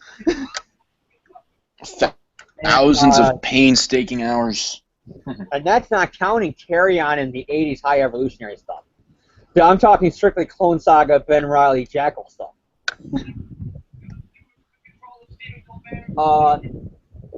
Thousands of painstaking hours. And that's not counting carry-on in the 80s high evolutionary stuff. I'm talking strictly Clone Saga, Ben Reilly, Jackal stuff.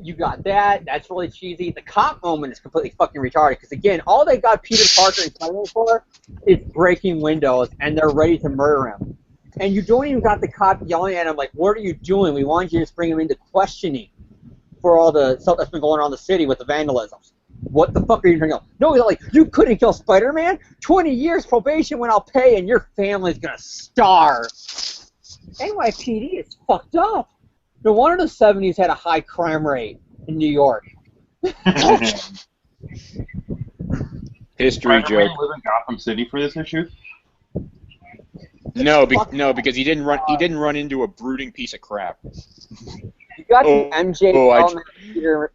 You got that. That's really cheesy. The cop moment is completely fucking retarded because, again, all they got Peter Parker and Spider-Man for is breaking windows, and they're ready to murder him. And you don't even got the cop yelling at him like, what are you doing? We want you to just bring him into questioning for all the stuff that's been going on in the city with the vandalisms. What the fuck are you doing? No, he's like, you couldn't kill Spider-Man? 20 years probation when I'll pay and your family's gonna starve. NYPD is fucked up. No wonder the 70s had a high crime rate in New York. History joke. Live in Gotham City for this issue? No, because he didn't run into a brooding piece of crap. You got the MJ element here,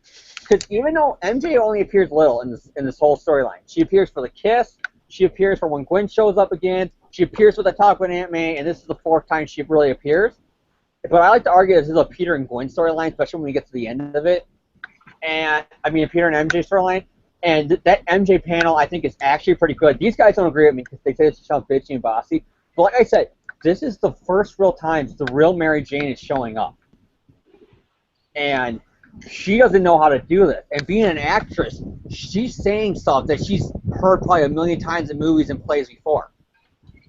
because even though MJ only appears little in this whole storyline, she appears for the kiss, she appears for when Gwen shows up again, she appears with the talk with Aunt May, and this is the 4th time she really appears. But I like to argue this is a Peter and Gwen storyline, especially when we get to the end of it. And I mean, a Peter and MJ storyline. And that MJ panel, I think, is actually pretty good. These guys don't agree with me because they say it's sounds bitchy and bossy. But like I said, this is the first real time the real Mary Jane is showing up. And she doesn't know how to do this. And being an actress, she's saying stuff that she's heard probably a million times in movies and plays before.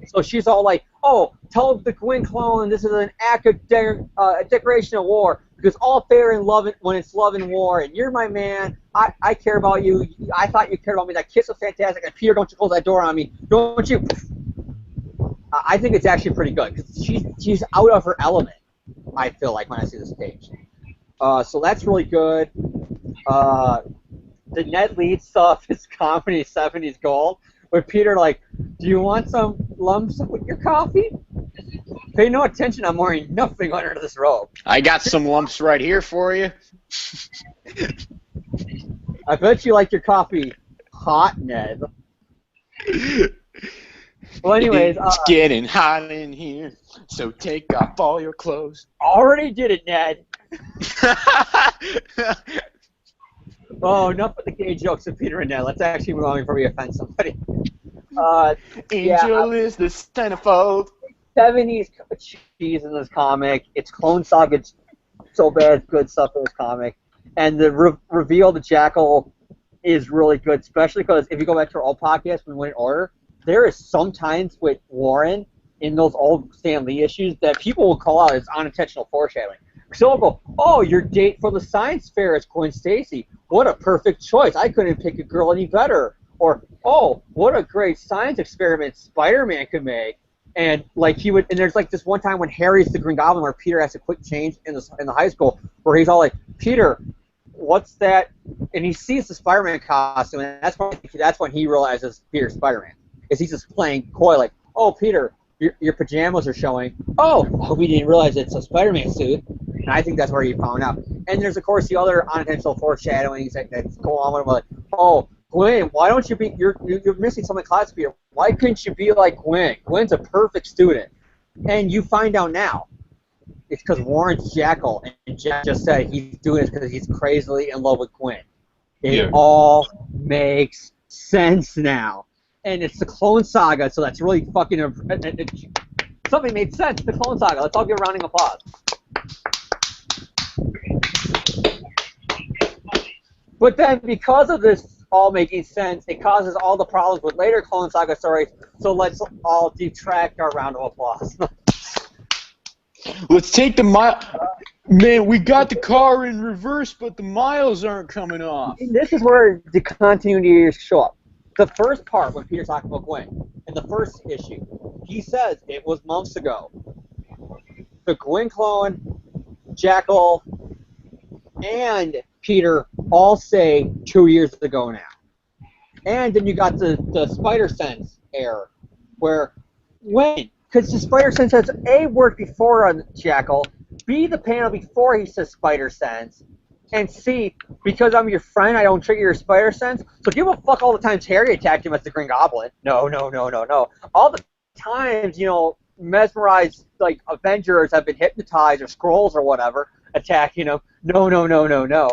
So she's all like, "Oh, tell the Gwyn clone this is an act of declaration of war because all fair in love when it's love and war, and you're my man. I care about you. I thought you cared about me. That kiss was fantastic. And Peter, don't you close that door on me? Don't you?" I think it's actually pretty good because she's out of her element. I feel like when I see this page. So that's really good. The Ned Leeds stuff is comedy 70s gold. With Peter like, "Do you want some lumps with your coffee? Pay no attention, I'm wearing nothing under this robe. I got some lumps right here for you. I bet you like your coffee hot, Ned." Well, anyways, it's getting hot in here, so take off all your clothes. Already did it, Ned. Oh, enough with the gay jokes of Peter and Ned. Let's actually move on before we offend somebody. Angel is the centerfold. 70s cheese in this comic. It's Clone Saga. It's so bad, good stuff in this comic. And the reveal of the Jackal is really good, especially because if you go back to our old podcast, we went in order, there is sometimes with Warren in those old Stan Lee issues that people will call out as unintentional foreshadowing. So they'll go, "Oh, your date for the science fair is Gwen Stacy. What a perfect choice. I couldn't pick a girl any better." Or, "Oh, what a great science experiment Spider-Man could make." And like he would, and there's like this one time when Harry's the Green Goblin where Peter has a quick change in the high school where he's all like, "Peter, what's that?" And he sees the Spider-Man costume, and that's when he realizes Peter's Spider-Man. Is he's just playing coy like, "Oh, Peter, your pajamas are showing. Oh, we didn't realize it's a Spider-Man suit." And I think that's where he found out. And there's of course the other unintentional foreshadowings that's going on with him, like, "Oh, Gwen, why don't you be? You're missing something in class, Peter. Why couldn't you be like Gwen? Gwen's a perfect student." And you find out now, it's because Warren's Jackal, and Jack just said he's doing it because he's crazily in love with Gwen. It all makes sense now, and it's the Clone Saga, so that's really fucking. Something made sense. The Clone Saga. Let's all give a rounding applause. But then, because of this all making sense, it causes all the problems with later Clone Saga stories, so let's all detract our round of applause. Let's take the mile. Man, we got the car in reverse, but the miles aren't coming off. And this is where the continuity show up. The first part, when Peter's talking about Gwen, in the first issue, he says it was months ago. The Gwen clone, Jackal, and Peter all say 2 years ago now. And then you got the Spider Sense error, where when, because the Spider Sense has A, worked before on Jackal, B, the panel before he says Spider Sense, and C, because I'm your friend, I don't trigger your Spider Sense. So give a fuck all the times Harry attacked him as the Green Goblin. No. All the times, mesmerized, like, Avengers have been hypnotized, or Skrulls or whatever, attacking him. No.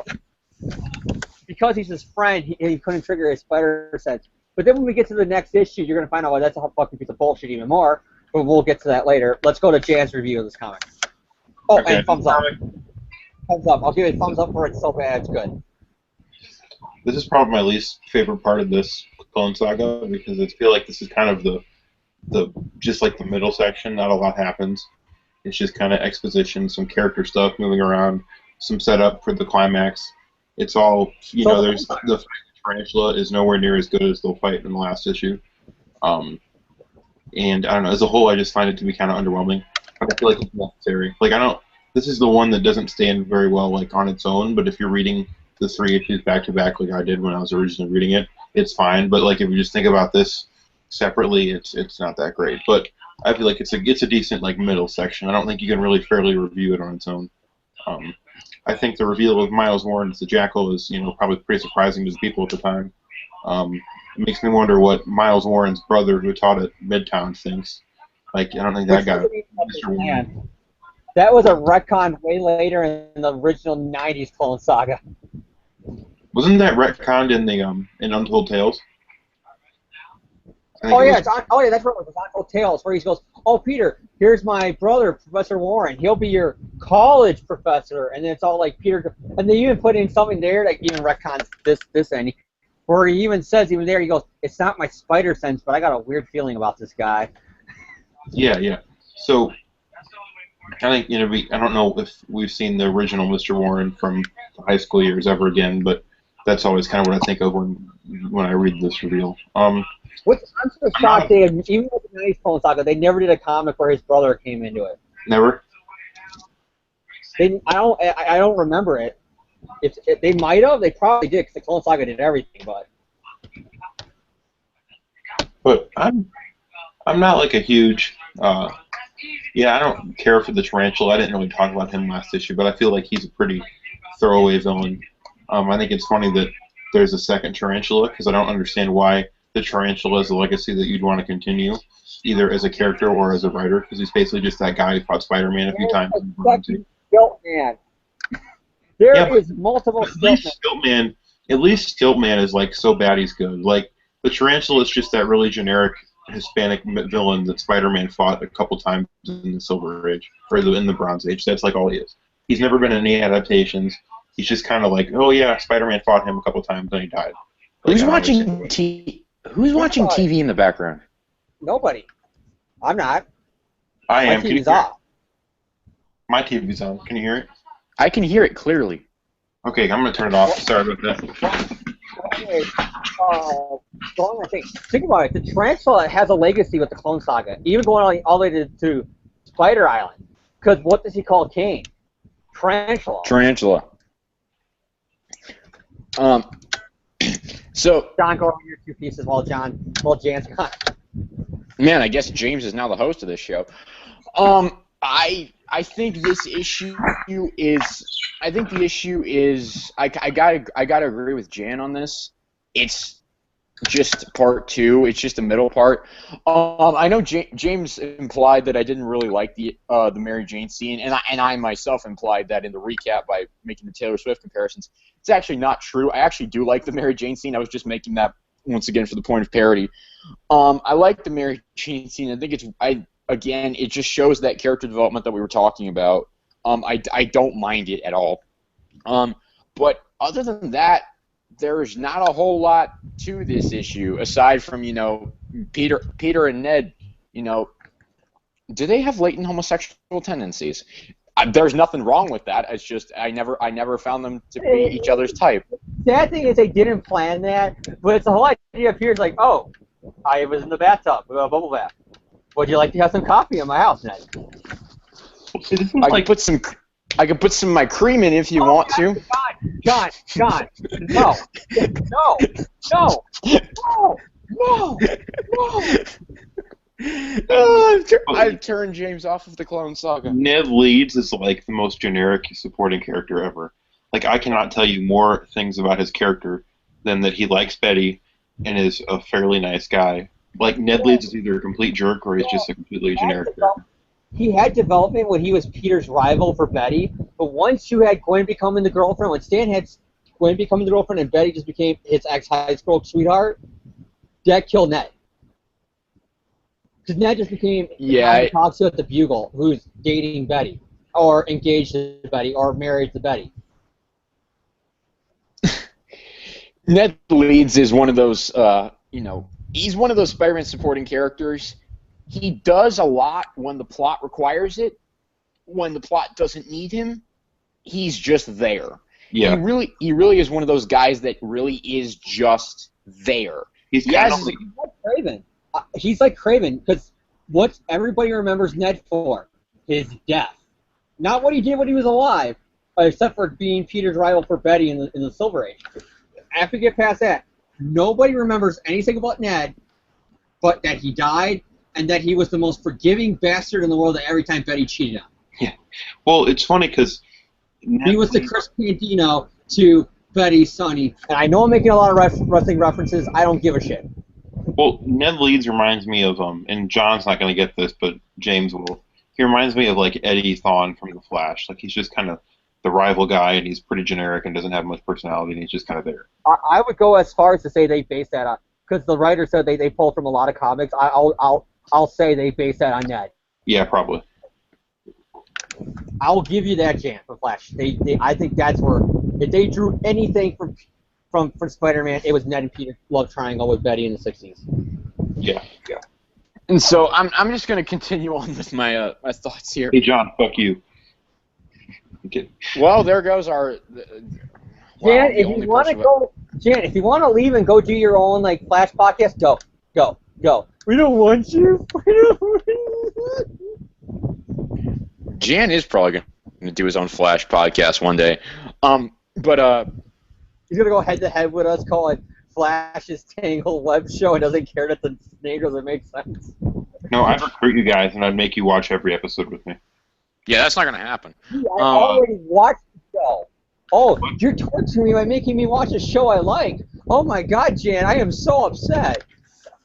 Because he's his friend, he couldn't trigger his Spider Sense. But then when we get to the next issue, you're going to find out why that's a fucking piece of bullshit even more. But we'll get to that later. Let's go to Jan's review of this comic. Oh, okay. And thumbs up. Thumbs up. I'll give it a thumbs up for it's so bad it's good. This is probably my least favorite part of this Clone Saga because I feel like this is kind of the just like the middle section. Not a lot happens. It's just kind of exposition, some character stuff moving around, some setup for the climax. It's all, there's the Tarantula is nowhere near as good as they'll fight in the last issue. And I don't know, as a whole, I just find it to be kind of underwhelming. I don't feel like it's necessary. Like, this is the one that doesn't stand very well, like, on its own, but if you're reading the 3 issues back to back like I did when I was originally reading it, it's fine. But, like, if you just think about this separately, it's not that great. But I feel like it's a decent, like, middle section. I don't think you can really fairly review it on its own. I think the reveal of Miles Warren as the Jackal is, probably pretty surprising to the people at the time. It makes me wonder what Miles Warren's brother, who taught at Midtown, thinks. Like, I don't think that guy. Mr. Warren. That was a retcon way later in the original '90s Clone Saga. Wasn't that retconned in the in Untold Tales? Oh yeah, that's right. It was Untold Tales, where he goes, "Oh Peter, here's my brother, Professor Warren. He'll be your college professor." And then it's all like Peter, and they even put in something there that even retcons this end, where he even says, even there, he goes, "It's not my Spider Sense, but I got a weird feeling about this guy." Yeah, yeah. So I think I don't know if we've seen the original Mr. Warren from the high school years ever again, but that's always kind of what I think of when I read this reveal. Which I'm so I'm shocked not they had, even with the 90s Clone Saga, they never did a comic where his brother came into it. never. I don't remember it. If they might have, they probably did because the Clone Saga did everything. But I'm not like a huge. Yeah, I don't care for the tarantula. I didn't really talk about him last issue, but I feel like he's a pretty throwaway villain. I think it's funny that there's a second tarantula because I don't understand why the tarantula is a legacy that you'd want to continue, either as a character or as a writer, because he's basically just that guy who fought Spider-Man a few times. Stiltman. There is multiple Stiltman. At least Stiltman is like so bad he's good. Like the tarantula is just that really generic Hispanic villain that Spider-Man fought a couple times in the Silver Age or in the Bronze Age. That's like all he is. He's never been in any adaptations. He's just kind of like, oh yeah, Spider-Man fought him a couple times and he died. Who's watching TV in the background? Nobody. I'm not. I am. My TV's off. My TV's on. Can you hear it? I can hear it clearly. Okay, I'm gonna turn it off. Sorry about that. Okay. Think about it. The Tarantula has a legacy with the Clone Saga, even going all the way to Spider Island. Because what does he call Kane? Tarantula. Tarantula. So John, go over your two pieces while Jan's gone. Man, I guess James is now the host of this show. I think this issue is. I think the issue is. I gotta agree with Jan on this. It's just part 2. It's just the middle part. I know James implied that I didn't really like the Mary Jane scene, and I myself implied that in the recap by making the Taylor Swift comparisons. It's actually not true. I actually do like the Mary Jane scene. I was just making that once again for the point of parody. I like the Mary Jane scene. I think again, it just shows that character development that we were talking about. I don't mind it at all. But other than that, there's not a whole lot to this issue aside from, Peter and Ned, do they have latent homosexual tendencies? There's nothing wrong with that. It's just I never found them to be each other's type. Sad thing is they didn't plan that, but it's the whole idea of Peter's like, oh, I was in the bathtub with a bubble bath. Would you like to have some coffee in my house, Ned? I could put some of my cream in if you want to. John, no. I've turned James off of the Clone Saga. Ned Leeds is like the most generic supporting character ever. Like, I cannot tell you more things about his character than that he likes Betty and is a fairly nice guy. Like, Ned Leeds is either a complete jerk or he's just a completely generic character. He had development when he was Peter's rival for Betty, but once you had Gwen becoming the girlfriend, when Stan had Gwen becoming the girlfriend and Betty just became his ex-high school sweetheart, that killed Ned. Because Ned just became the talks to at the Bugle, who's dating Betty, or engaged to Betty, or married to Betty. Ned Leeds is one of those, he's one of those Spider-Man supporting characters. He does a lot when the plot requires it. When the plot doesn't need him, he's just there. Yeah. He really is one of those guys that really is just there. He's like Craven. He's like Craven, because what everybody remembers Ned for is death. Not what he did when he was alive, except for being Peter's rival for Betty in the Silver Age. After you get past that, nobody remembers anything about Ned but that he died and that he was the most forgiving bastard in the world that every time Betty cheated on him. Yeah. Well, it's funny because he was the Chris Pantino to Betty's Sonny. And I know I'm making a lot of wrestling references. I don't give a shit. Well, Ned Leeds reminds me of, and John's not going to get this, but James will. He reminds me of, like, Eddie Thawne from The Flash. Like, he's just kind of the rival guy, and he's pretty generic and doesn't have much personality, and he's just kind of there. I would go as far as to say they base that on, because the writer said they pulled from a lot of comics. I'll say they base that on Ned. Yeah, probably. I'll give you that, Jan, for Flash. I think that's where, if they drew anything from Spider-Man, it was Ned and Peter's love triangle with Betty in the 60s. Yeah. And so I'm just going to continue on with my my thoughts here. Hey, John, fuck you. Okay. Well, there goes our. Jan, if you want to go, Jan, if you want to leave and go do your own like Flash podcast, go. We don't want you. Jan is probably going to do his own Flash podcast one day. But he's gonna go head to head with us, call it Flash's Tangled WebShow, and doesn't care that the name doesn't make sense. No, I'd recruit you guys, and I'd make you watch every episode with me. Yeah, that's not going to happen. I already watched the show. Oh, you're torturing me by making me watch a show I like. Oh my God, Jan, I am so upset.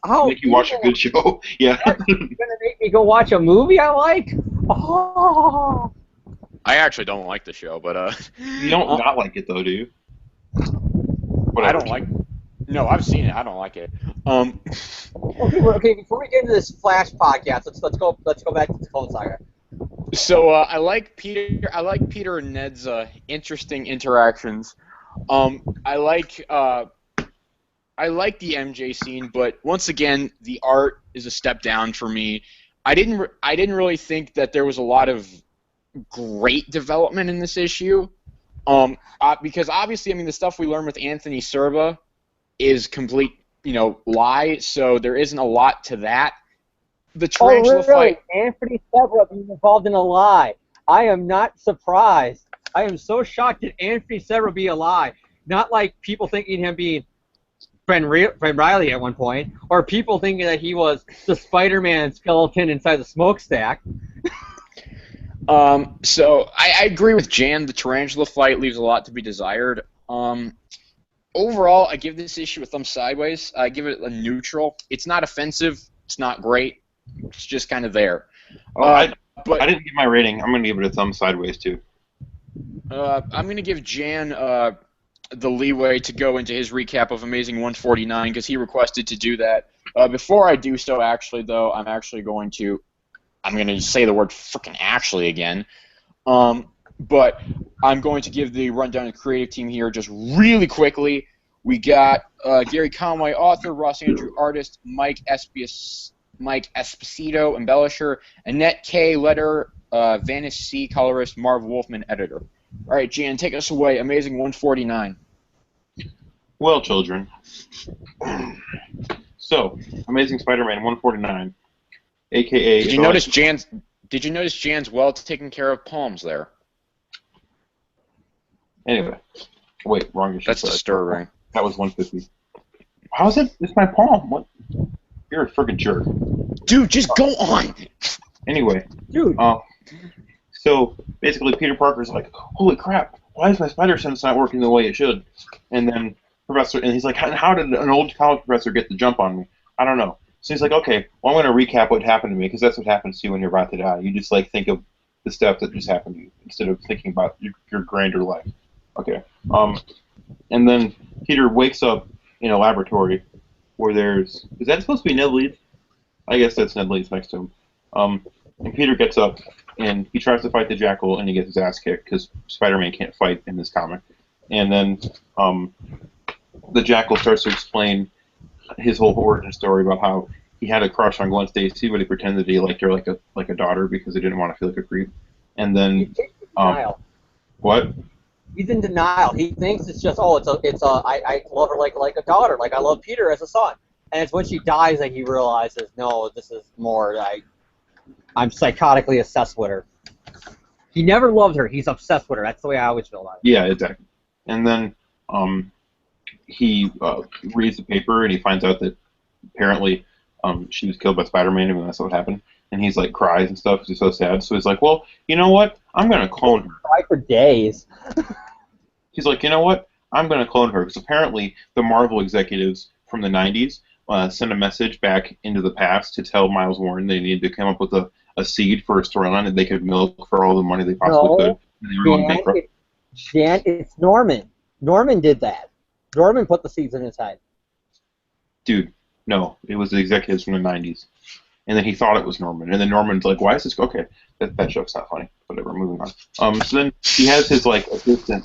How make you watch a good show? Yeah. You're gonna make me go watch a movie I like? Oh. I actually don't like the show, but You don't not like it though, do you? Whatever. I don't like. No, I've seen it. I don't like it. Okay. Before we get into this Flash podcast, let's go back to the Clone Saga. So I like Peter. I like Peter and Ned's interesting interactions. I like the MJ scene, but once again, the art is a step down for me. I didn't really think that there was a lot of great development in this issue. Because obviously, I mean, the stuff we learned with Anthony Serba is complete, lie. So there isn't a lot to that. The tarantula fight. Anthony Serba being involved in a lie. I am not surprised. I am so shocked that Anthony Serba be a lie. Not like people thinking him being Ben Riley at one point, or people thinking that he was the Spider-Man skeleton inside the smokestack. So I agree with Jan. The tarantula fight leaves a lot to be desired. Overall, I give this issue a thumb sideways. I give it a neutral. It's not offensive. It's not great. It's just kind of there. I didn't give my rating. I'm going to give it a thumb sideways, too. I'm going to give Jan the leeway to go into his recap of Amazing 149 because he requested to do that. Before I do so, actually, though, I'm going to say the word frickin' actually again. But I'm going to give the rundown of the creative team here just really quickly. We got Gary Conway, author, Ross Andrew, artist, Mike Esposito, embellisher, Annette K, letterer, Vanish C, colorist, Marv Wolfman, editor. All right, Jan, take us away. Amazing 149. Well, children. So, Amazing Spider-Man 149, a.k.a. Did you notice Jan's well taken care of palms there? Anyway, wait, wrong issue. That's disturbing. That was 150. How's it? It's my palm. What? You're a friggin' jerk. Dude, just go on. Anyway, Dude. So basically, Peter Parker's like, "Holy crap! Why is my spider sense not working the way it should?" And then he's like, "How did an old college professor get the jump on me? I don't know." So he's like, "Okay, well, I'm going to recap what happened to me because that's what happens to you when you're about to die. You just like think of the stuff that just happened to you instead of thinking about your grander life." Okay. And then Peter wakes up in a laboratory where is that supposed to be Ned Leeds? I guess that's Ned Leeds next to him. And Peter gets up and he tries to fight the Jackal and he gets his ass kicked because Spider-Man can't fight in this comic. And then the Jackal starts to explain his whole origin story about how he had a crush on Gwen Stacy, but he pretended he liked her like a daughter because he didn't want to feel like a creep. And then He's in denial. What? He's in denial. He thinks it's just I love her like a daughter, like I love Peter as a son. And it's when she dies that he realizes, no, this is more I'm psychotically obsessed with her. He never loved her. He's obsessed with her. That's the way I always feel about it. Yeah, exactly. And then he reads the paper and he finds out that apparently she was killed by Spider-Man, and that's what happened. And he's like cries and stuff because he's so sad. So he's like, well, you know what? I'm gonna clone her. Cry for days. He's like, you know what? I'm gonna clone her because apparently the Marvel executives from the '90s sent a message back into the past to tell Miles Warren they needed to come up with a seed for a storyline that they could milk for all the money they possibly could. And they were going bankrupt. Dan, it's Norman. Norman did that. Norman put the seeds in his head. Dude, no, it was the executives from the '90s. And then he thought it was Norman. And then Norman's like, why is this? Okay, that joke's not funny. Whatever, moving on. So then he has his, like, assistant.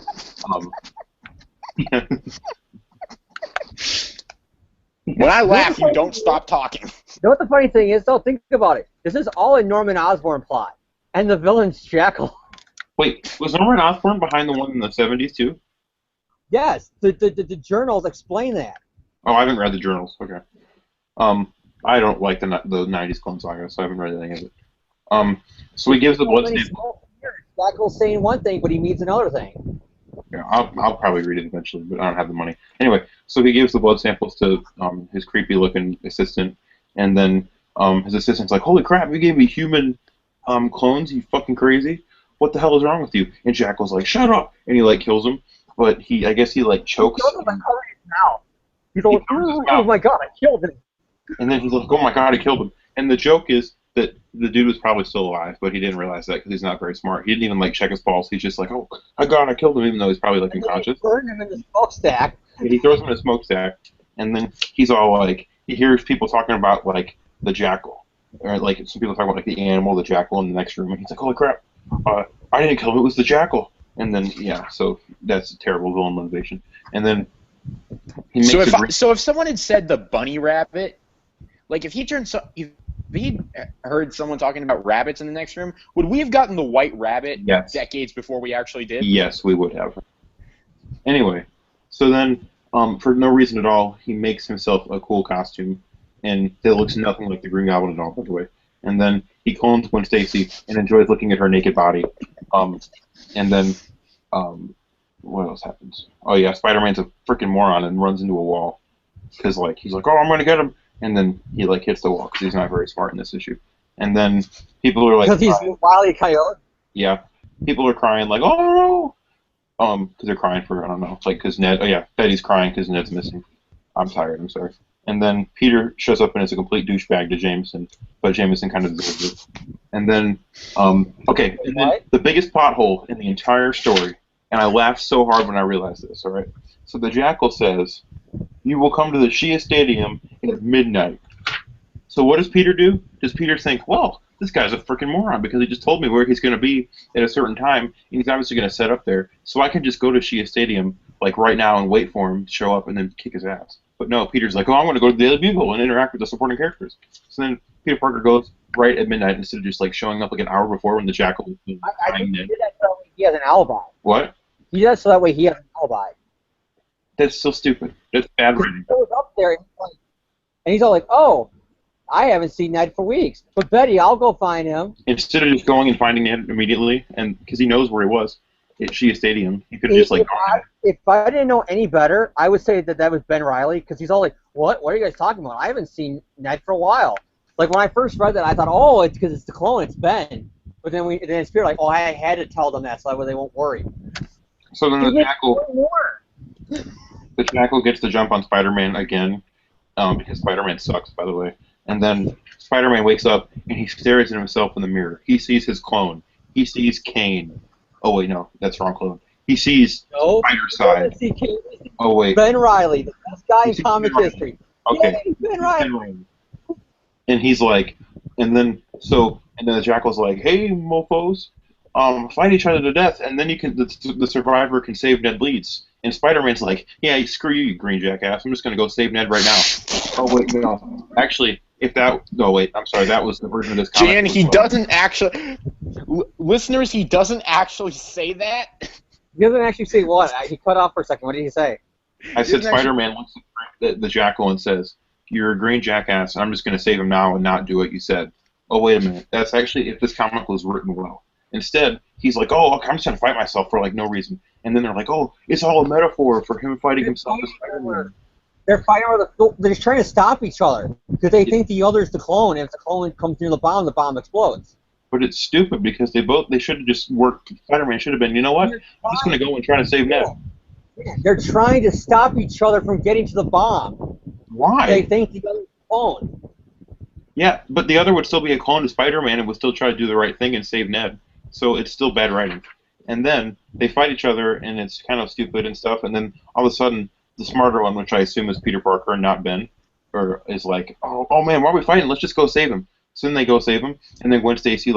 When I laugh, you don't stop talking. know what the funny thing is, though? Think about it. This is all a Norman Osborn plot, and the villain's Jackal. Wait, was Norman Osborn behind the one in the 70s too? Yes, the journals explain that. Oh, I haven't read the journals. Okay. I don't like the 90s Clone Saga, so I haven't read anything of it. So he gives the blood sample. Jackal's saying one thing, but he means another thing. Yeah, I'll probably read it eventually, but I don't have the money. Anyway, so he gives the blood samples to his creepy-looking assistant, and then his assistant's like, "Holy crap! You gave me human clones? You fucking crazy! What the hell is wrong with you?" And Jackal's like, "Shut up!" And he like kills him, but I guess he like chokes. He kills him by covering his mouth. He's like, "Oh my god, I killed him!" And then he's like, "Oh my god, I killed him!" And the joke is that the dude was probably still alive, but he didn't realize that because he's not very smart. He didn't even like check his pulse. He's just like, "Oh my god, I killed him," even though he's probably like unconscious. He burned him in the smokestack. And he throws him in a smokestack, and then he's all like, he hears people talking about like the jackal, or like some people talking about like the animal, the jackal in the next room, and he's like, "Holy crap, I didn't kill him. It was the jackal." And then yeah, so that's a terrible villain motivation. And then he makes so if someone had said the bunny rabbit, like if he heard someone talking about rabbits in the next room, would we have gotten the white rabbit decades before we actually did? Yes, we would have. Anyway, so then for no reason at all, he makes himself a cool costume, and it looks nothing like the Green Goblin at all, by the way. And then he clones Gwen Stacy and enjoys looking at her naked body. And then what else happens? Oh yeah, Spider-Man's a freaking moron and runs into a wall because like he's like, "Oh, I'm gonna get him." And then he like hits the wall because he's not very smart in this issue. And then people are like, because he's Wile E. Coyote. Yeah, people are crying like, "Oh no!" Because they're crying for I don't know, like because Ned. Oh yeah, Betty's crying because Ned's missing. I'm tired. I'm sorry. And then Peter shows up and is a complete douchebag to Jameson, but Jameson kind of deserves it. And then okay, and then the biggest plot hole in the entire story, and I laughed so hard when I realized this. All right, so the Jackal says, "You will come to the Shia Stadium at midnight." So what does Peter do? Does Peter think, "Well, this guy's a freaking moron because he just told me where he's going to be at a certain time, and he's obviously going to set up there, so I can just go to Shia Stadium like right now and wait for him to show up and then kick his ass." But no, Peter's like, "Oh, I'm going to go to the Daily Bugle and interact with the supporting characters." So then Peter Parker goes right at midnight instead of just like showing up like an hour before when the Jackal was I think he did that so that way he has an alibi. What? He does so that way he has an alibi. That's so stupid. That's bad writing. He goes up there and he's all like, "Oh, I haven't seen Ned for weeks. But Betty, I'll go find him." Instead of just going and finding Ned immediately, and because he knows where he was at Shia Stadium, he could have just like. If I didn't know any better, I would say that was Ben Reilly because he's all like, "What? What are you guys talking about? I haven't seen Ned for a while." Like when I first read that, I thought, "Oh, it's because it's the clone, it's Ben." But then then Spirit like, "Oh, I had to tell them that so that way they won't worry." So then the Jackal gets the jump on Spider-Man again, because Spider-Man sucks, by the way. And then Spider-Man wakes up and he stares at himself in the mirror. He sees his clone. He sees Kane. Oh wait, no, that's the wrong clone. He sees Spider-Side. Oh wait. Ben Reilly, the best guy in comic history. Okay. Yay, Ben Reilly. And he's like, and then the Jackal's like, "Hey, mofos, fight each other to death, and then you can the survivor can save Ned Leeds." And Spider-Man's like, "Yeah, screw you, you green jackass. I'm just gonna go save Ned right now." Oh wait, no. Actually, I'm sorry, that was the version of this comic. Jan, he doesn't actually. Listeners, he doesn't actually say that. He doesn't actually say what? He cut off for a second. What did he say? I said Spider-Man looks at the Jackal and says, "You're a green jackass, and I'm just gonna save him now and not do what you said." Oh wait a minute, that's actually if this comic was written well. Instead, he's like, "Oh, okay, I'm just gonna fight myself for like no reason," and then they're like, "Oh, it's all a metaphor for him fighting himself as Spider-Man." They're fighting over they're just trying to stop each other because they think the other's the clone, and if the clone comes near the bomb explodes. But it's stupid because they should have just worked. Spider-Man should have been, you know what? I'm just gonna go and try to save Ned. They're trying to stop each other from getting to the bomb. Why? They think the other's the clone. Yeah, but the other would still be a clone of Spider-Man and would still try to do the right thing and save Ned. So it's still bad writing. And then they fight each other, and it's kind of stupid and stuff. And then all of a sudden, the smarter one, which I assume is Peter Parker and not Ben, is like, "Oh man, why are we fighting? Let's just go save him." So then they go save him, and then Gwen Stacy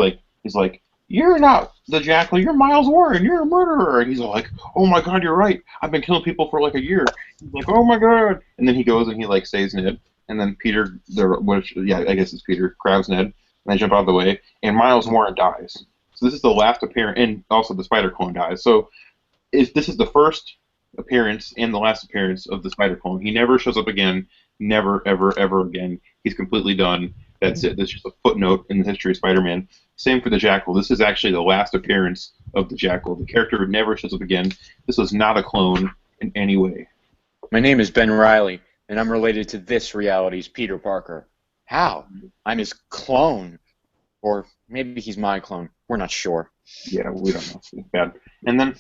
is like, "You're not the Jackal. You're Miles Warren. You're a murderer." And he's all like, "Oh my God, you're right. I've been killing people for like a year." He's like, "Oh my God!" And then he goes and he like saves Ned. and then Peter, I guess it's Peter, grabs Ned, and they jump out of the way, and Miles Warren dies. So this is the last appearance, and also the Spider Clone dies. So this is the first appearance and the last appearance of the Spider Clone. He never shows up again. Never, ever, ever again. He's completely done. That's it. That's just a footnote in the history of Spider-Man. Same for the Jackal. This is actually the last appearance of the Jackal. The character never shows up again. This was not a clone in any way. My name is Ben Reilly, and I'm related to this reality's Peter Parker. How? I'm his clone. Or maybe he's my clone. We're not sure. Yeah, we don't know. It's bad. And then,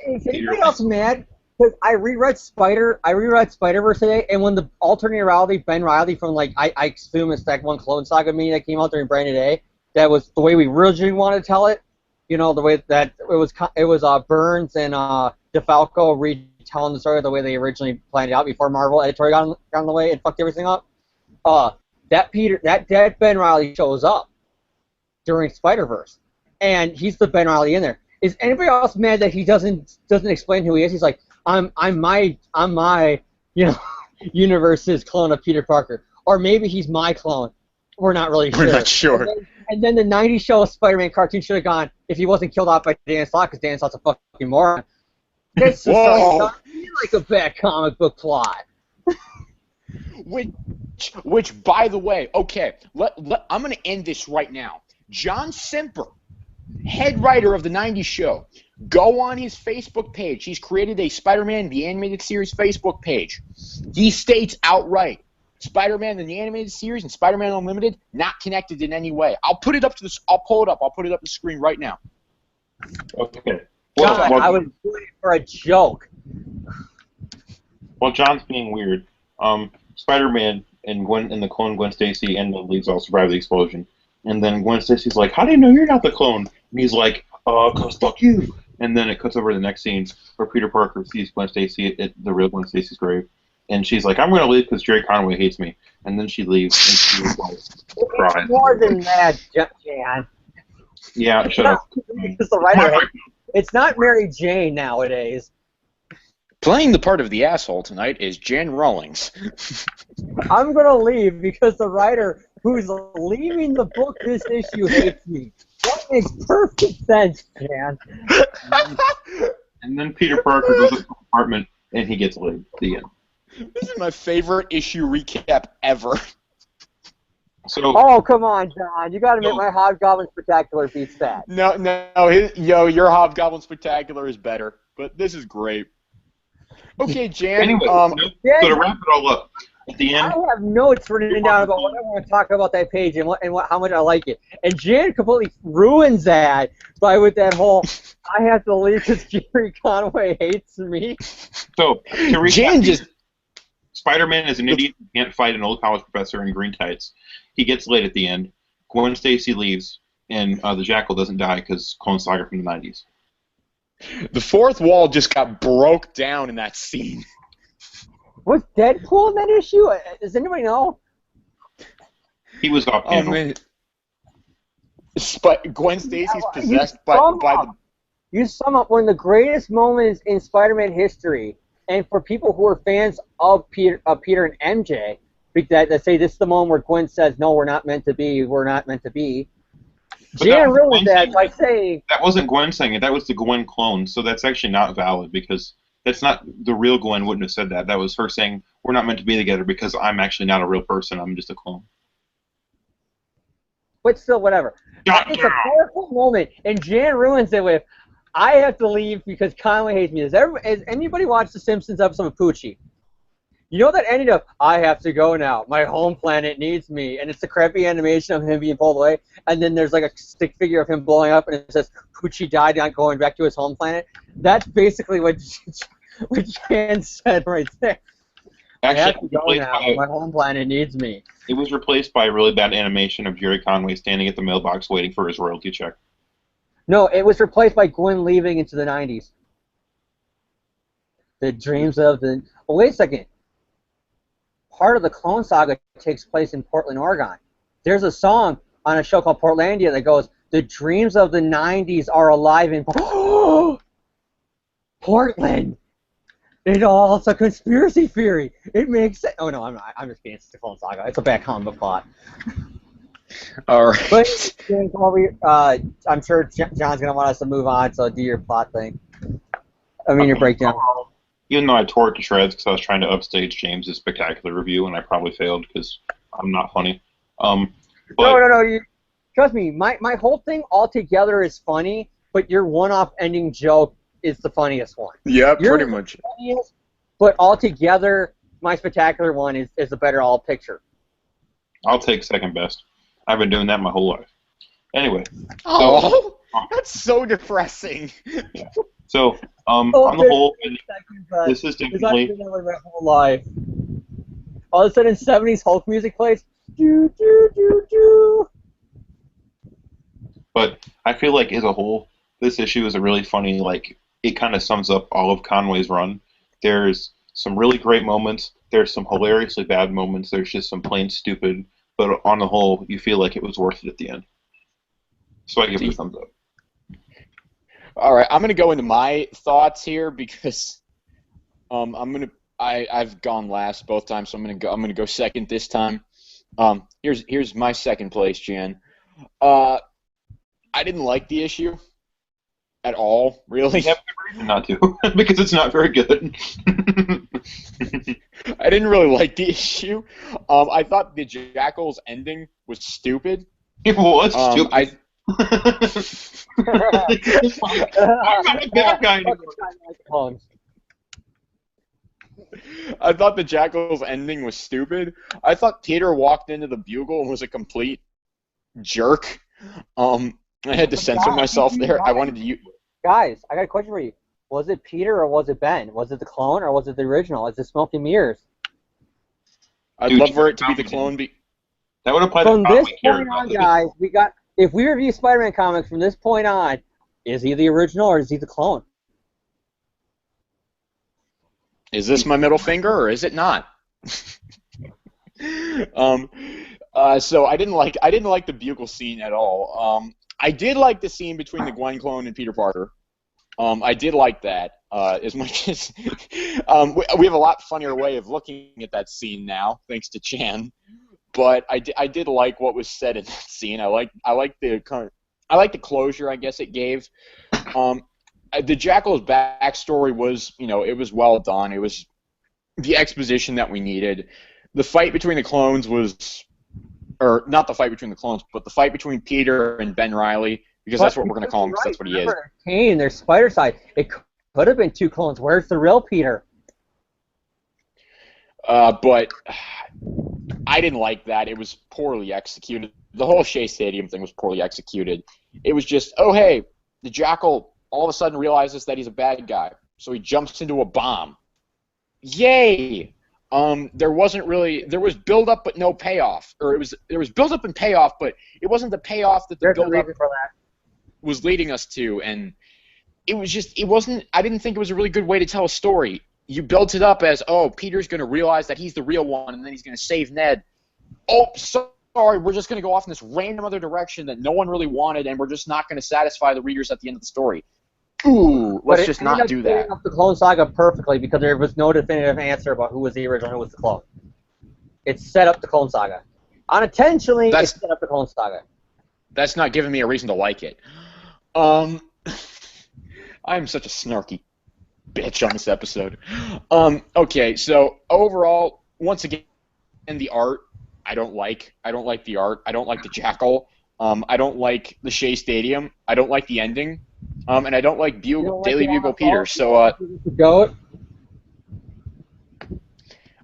Is anybody else mad? Because I reread Spider-Verse today, and when the alternate reality Ben Reilly from, like, I assume it's that one Clone Saga mini that came out during Brand New Day, that was the way we originally wanted to tell it. You know, the way that it was Burns and DeFalco retelling the story the way they originally planned it out before Marvel editorial got in the way and fucked everything up. That dead Ben Reilly shows up during Spider-Verse, and he's the Ben Reilly in there. Is anybody else mad that he doesn't explain who he is? He's like, I'm my universe's clone of Peter Parker, or maybe he's my clone. We're not really sure. We're not sure. And then the '90s show Spider-Man cartoon should have gone if he wasn't killed off by Dan Slott, because Dan Slott's a fucking moron. This is like a bad comic book plot. Which, by the way, okay, I'm going to end this right now. John Simper, head writer of the '90s show, go on his Facebook page. He's created a Spider-Man the Animated Series Facebook page. He states outright, Spider-Man the Animated Series and Spider-Man Unlimited not connected in any way. I'll pull it up the screen right now. Okay. God, I was doing it for a joke. Well, John's being weird. Spider-Man and the clone Gwen Stacy and the leads all survive the explosion. And then Gwen Stacy's like, how do you know you're not the clone? And he's like, 'cause fuck you. And then it cuts over to the next scene where Peter Parker sees Gwen Stacy at the real Gwen Stacy's grave. And she's like, I'm going to leave because Jerry Conway hates me. And then she leaves and she was like, crying. It's more than that, Jan. Yeah, shut up. Because the writer, it's not Mary Jane nowadays. Playing the part of the asshole tonight is Jan Rawlings. I'm going to leave because the writer who's leaving the book this issue hates me. That makes perfect sense, Jan. And then Peter Parker goes to the apartment and he gets laid. The end. This is my favorite issue recap ever. So, oh, come on, John. You got to admit my Hobgoblin Spectacular beats that. No, your Hobgoblin Spectacular is better, but this is great. Okay, Jan. anyway, so to wrap it all up, at the end, I have notes written down about what I want to talk about that page and how much I like it. And Jan completely ruins that with that whole, I have to leave because Jerry Conway hates me. So, to recap, Jan just... Spider-Man is an idiot who can't fight an old college professor in green tights. He gets laid at the end. Gwen Stacy leaves, and the Jackal doesn't die because Clone Saga from the '90s. The fourth wall just got broke down in that scene. Was Deadpool in that issue? Does anybody know? He was off panel. Man. Gwen Stacy's possessed by the... You sum up one of the greatest moments in Spider-Man history, and for people who are fans of Peter and MJ, that say this is the moment where Gwen says, no, we're not meant to be. Jan ruined that by saying... That wasn't Gwen saying it. That was the Gwen clone, so that's actually not valid because that's not... The real Gwen wouldn't have said that. That was her saying, we're not meant to be together because I'm actually not a real person. I'm just a clone. But still, whatever. It's a powerful moment, and Jan ruins it with, I have to leave because Conway hates me. Has anybody watched the Simpsons episode of Poochie? You know that ended up, I have to go now. My home planet needs me. And it's the crappy animation of him being pulled away. And then there's like a stick figure of him blowing up, and it says, Poochie died, not going back to his home planet. That's basically what Jan said right there. Actually, I have to go now. My home planet needs me. It was replaced by a really bad animation of Jerry Conway standing at the mailbox waiting for his royalty check. No, it was replaced by Gwen leaving into the 90s. The dreams of the... Oh, wait a second. Part of the Clone Saga takes place in Portland, Oregon. There's a song on a show called Portlandia that goes, the dreams of the 90s are alive in... Portland! It's all a conspiracy theory. It makes sense. Oh no, I'm not. I'm just kidding. It's the Clone Saga. It's a bad comic book plot. All right. But I'm sure John's gonna want us to move on. So do your plot thing. I mean your breakdown. Even though I tore it to shreds because I was trying to upstage James's spectacular review, and I probably failed because I'm not funny. But No. Trust me. My whole thing altogether is funny, but your one-off ending joke is the funniest one. Yeah, pretty much. Funniest, but altogether, my spectacular one is the better all picture. I'll take second best. I've been doing that my whole life. Anyway. That's so depressing. Yeah. So, on the whole, this is I've definitely... been that way my whole life. All of a sudden, 70s Hulk music plays. Do, do, do, do. But I feel like, as a whole, this issue is a really funny, like, it kind of sums up all of Conway's run. There's some really great moments. There's some hilariously bad moments. There's just some plain stupid. But on the whole, you feel like it was worth it at the end. So I give it a thumbs up. All right, I'm gonna go into my thoughts here because I've gone last both times, so I'm gonna go second this time. Here's my second place, Jan. I didn't like the issue at all, really. Yeah, not to, because it's not very good. I didn't really like the issue. I thought the Jackal's ending was stupid. It was stupid. I'm not a bad guy anymore. I thought the Jackal's ending was stupid. I thought Peter walked into the Bugle and was a complete jerk. I had to censor myself there. I wanted to use... Guys, I got a question for you. Was it Peter or was it Ben? Was it the clone or was it the original? Is it Smoke and Mirrors? I'd love for it to be the clone. That would apply from to this point on, guys. If we review Spider-Man comics from this point on, is he the original or is he the clone? Is this my middle finger or is it not? So I didn't like the Bugle scene at all. I did like the scene between the Gwen clone and Peter Parker. I did like that as much as we have a lot funnier way of looking at that scene now, thanks to Chan. But I did like what was said in that scene. I like the closure I guess it gave. The Jackal's backstory was, it was well done. It was the exposition that we needed. The fight between the clones was, or not the fight between the clones, but the fight between Peter and Ben Reilly, because that's what we're going to call him, because that's what he is. Kane, there's Spider Side. It could have been two clones. Where's the real Peter? But I didn't like that. It was poorly executed. The whole Shea Stadium thing was poorly executed. It was just, oh, hey, the Jackal all of a sudden realizes that he's a bad guy, so he jumps into a bomb. Yay! There was build-up but no payoff. Or there was build-up and payoff, but it wasn't the payoff that the build-up was leading us to, and I didn't think it was a really good way to tell a story. You built it up as, oh, Peter's going to realize that he's the real one, and then he's going to save Ned. Oh, sorry, we're just going to go off in this random other direction that no one really wanted, and we're just not going to satisfy the readers at the end of the story. Ooh, let's just not do that. It ended up the Clone Saga perfectly because there was no definitive answer about who was the original and who was the clone. It set up the Clone Saga. Unintentionally, it set up the Clone Saga. That's not giving me a reason to like it. I'm such a snarky bitch on this episode. Okay, so overall, once again, the art, I don't like the art. I don't like the Jackal. I don't like the Shea Stadium. I don't like the ending. And I don't like Daily Bugle Peter. So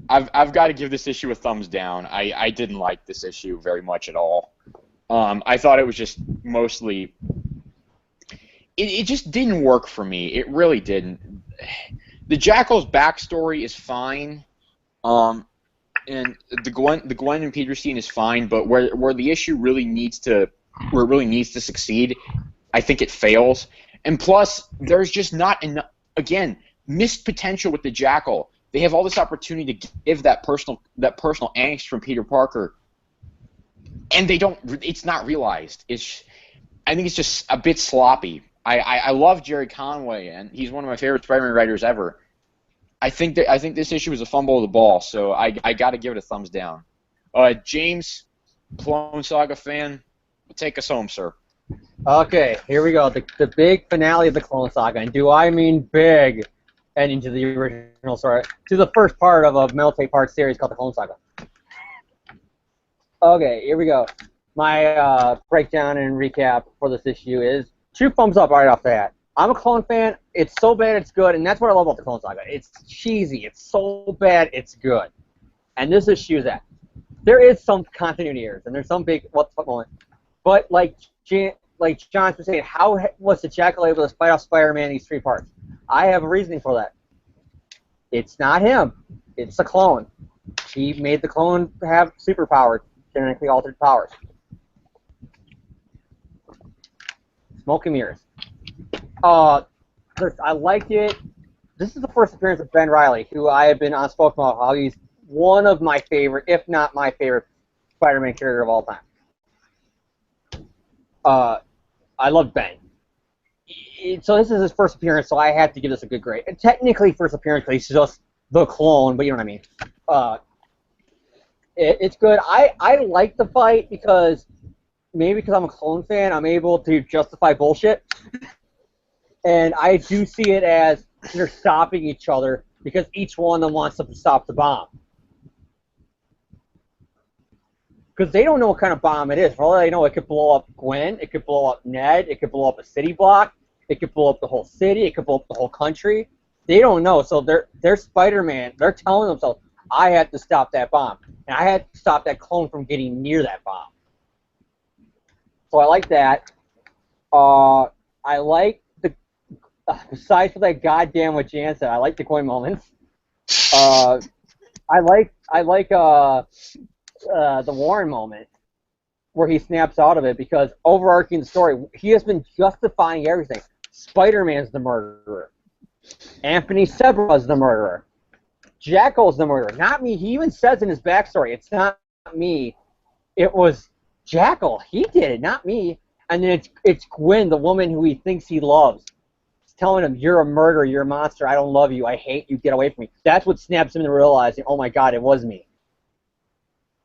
I've got to give this issue a thumbs down. I didn't like this issue very much at all. I thought it was just mostly... It just didn't work for me. It really didn't. The Jackal's backstory is fine, and the Gwen and Peter scene is fine. But where the issue really needs to succeed, I think it fails. And plus, there's just not enough. Again, missed potential with the Jackal. They have all this opportunity to give that personal angst from Peter Parker, and they don't. It's not realized. I think it's just a bit sloppy. I love Jerry Conway, and he's one of my favorite Spider-Man writers ever. I think this issue was a fumble of the ball, so I got to give it a thumbs down. James, Clone Saga fan, take us home, sir. Okay, here we go. The big finale of the Clone Saga, and do I mean big, ending to the original story, to the first part of a multi-part series called the Clone Saga. Okay, here we go. My breakdown and recap for this issue is 2 thumbs up right off the bat. I'm a Clone fan. It's so bad it's good, and that's what I love about the Clone Saga. It's cheesy. It's so bad it's good. And this issue is that. There is some continuity errors, and there's some big what the fuck moment. But like John's been saying, how was the Jackal able to fight off Spider-Man in these 3 parts? I have a reasoning for that. It's not him. It's the clone. He made the clone have superpowers, genetically altered powers. Smoke and mirrors. I liked it. This is the first appearance of Ben Reilly, who I have been unspoken about how he's one of my favorite, if not my favorite, Spider-Man character of all time. I love Ben. So this is his first appearance, so I have to give this a good grade. And technically first appearance, because he's just the clone, but you know what I mean. It's good. I like the fight because maybe because I'm a Clone fan, I'm able to justify bullshit. And I do see it as they're stopping each other because each one of them wants to stop the bomb. Because they don't know what kind of bomb it is. For all they know, it could blow up Gwen, it could blow up Ned, it could blow up a city block, it could blow up the whole city, it could blow up the whole country. They don't know, so they're Spider-Man. They're telling themselves, I have to stop that bomb. And I had to stop that clone from getting near that bomb. So I like that. I like the, besides for that goddamn what Jan said, I like the Gwen moments. I like the Warren moment where he snaps out of it because overarching the story, he has been justifying everything. Spider-Man's the murderer. Anthony Sebra's the murderer. Jackal's the murderer. Not me. He even says in his backstory, it's not me. It was Jackal. He did it, not me. And then it's Gwen, the woman who he thinks he loves. He's telling him, you're a murderer. You're a monster. I don't love you. I hate you. Get away from me. That's what snaps him into realizing, oh, my God, it was me.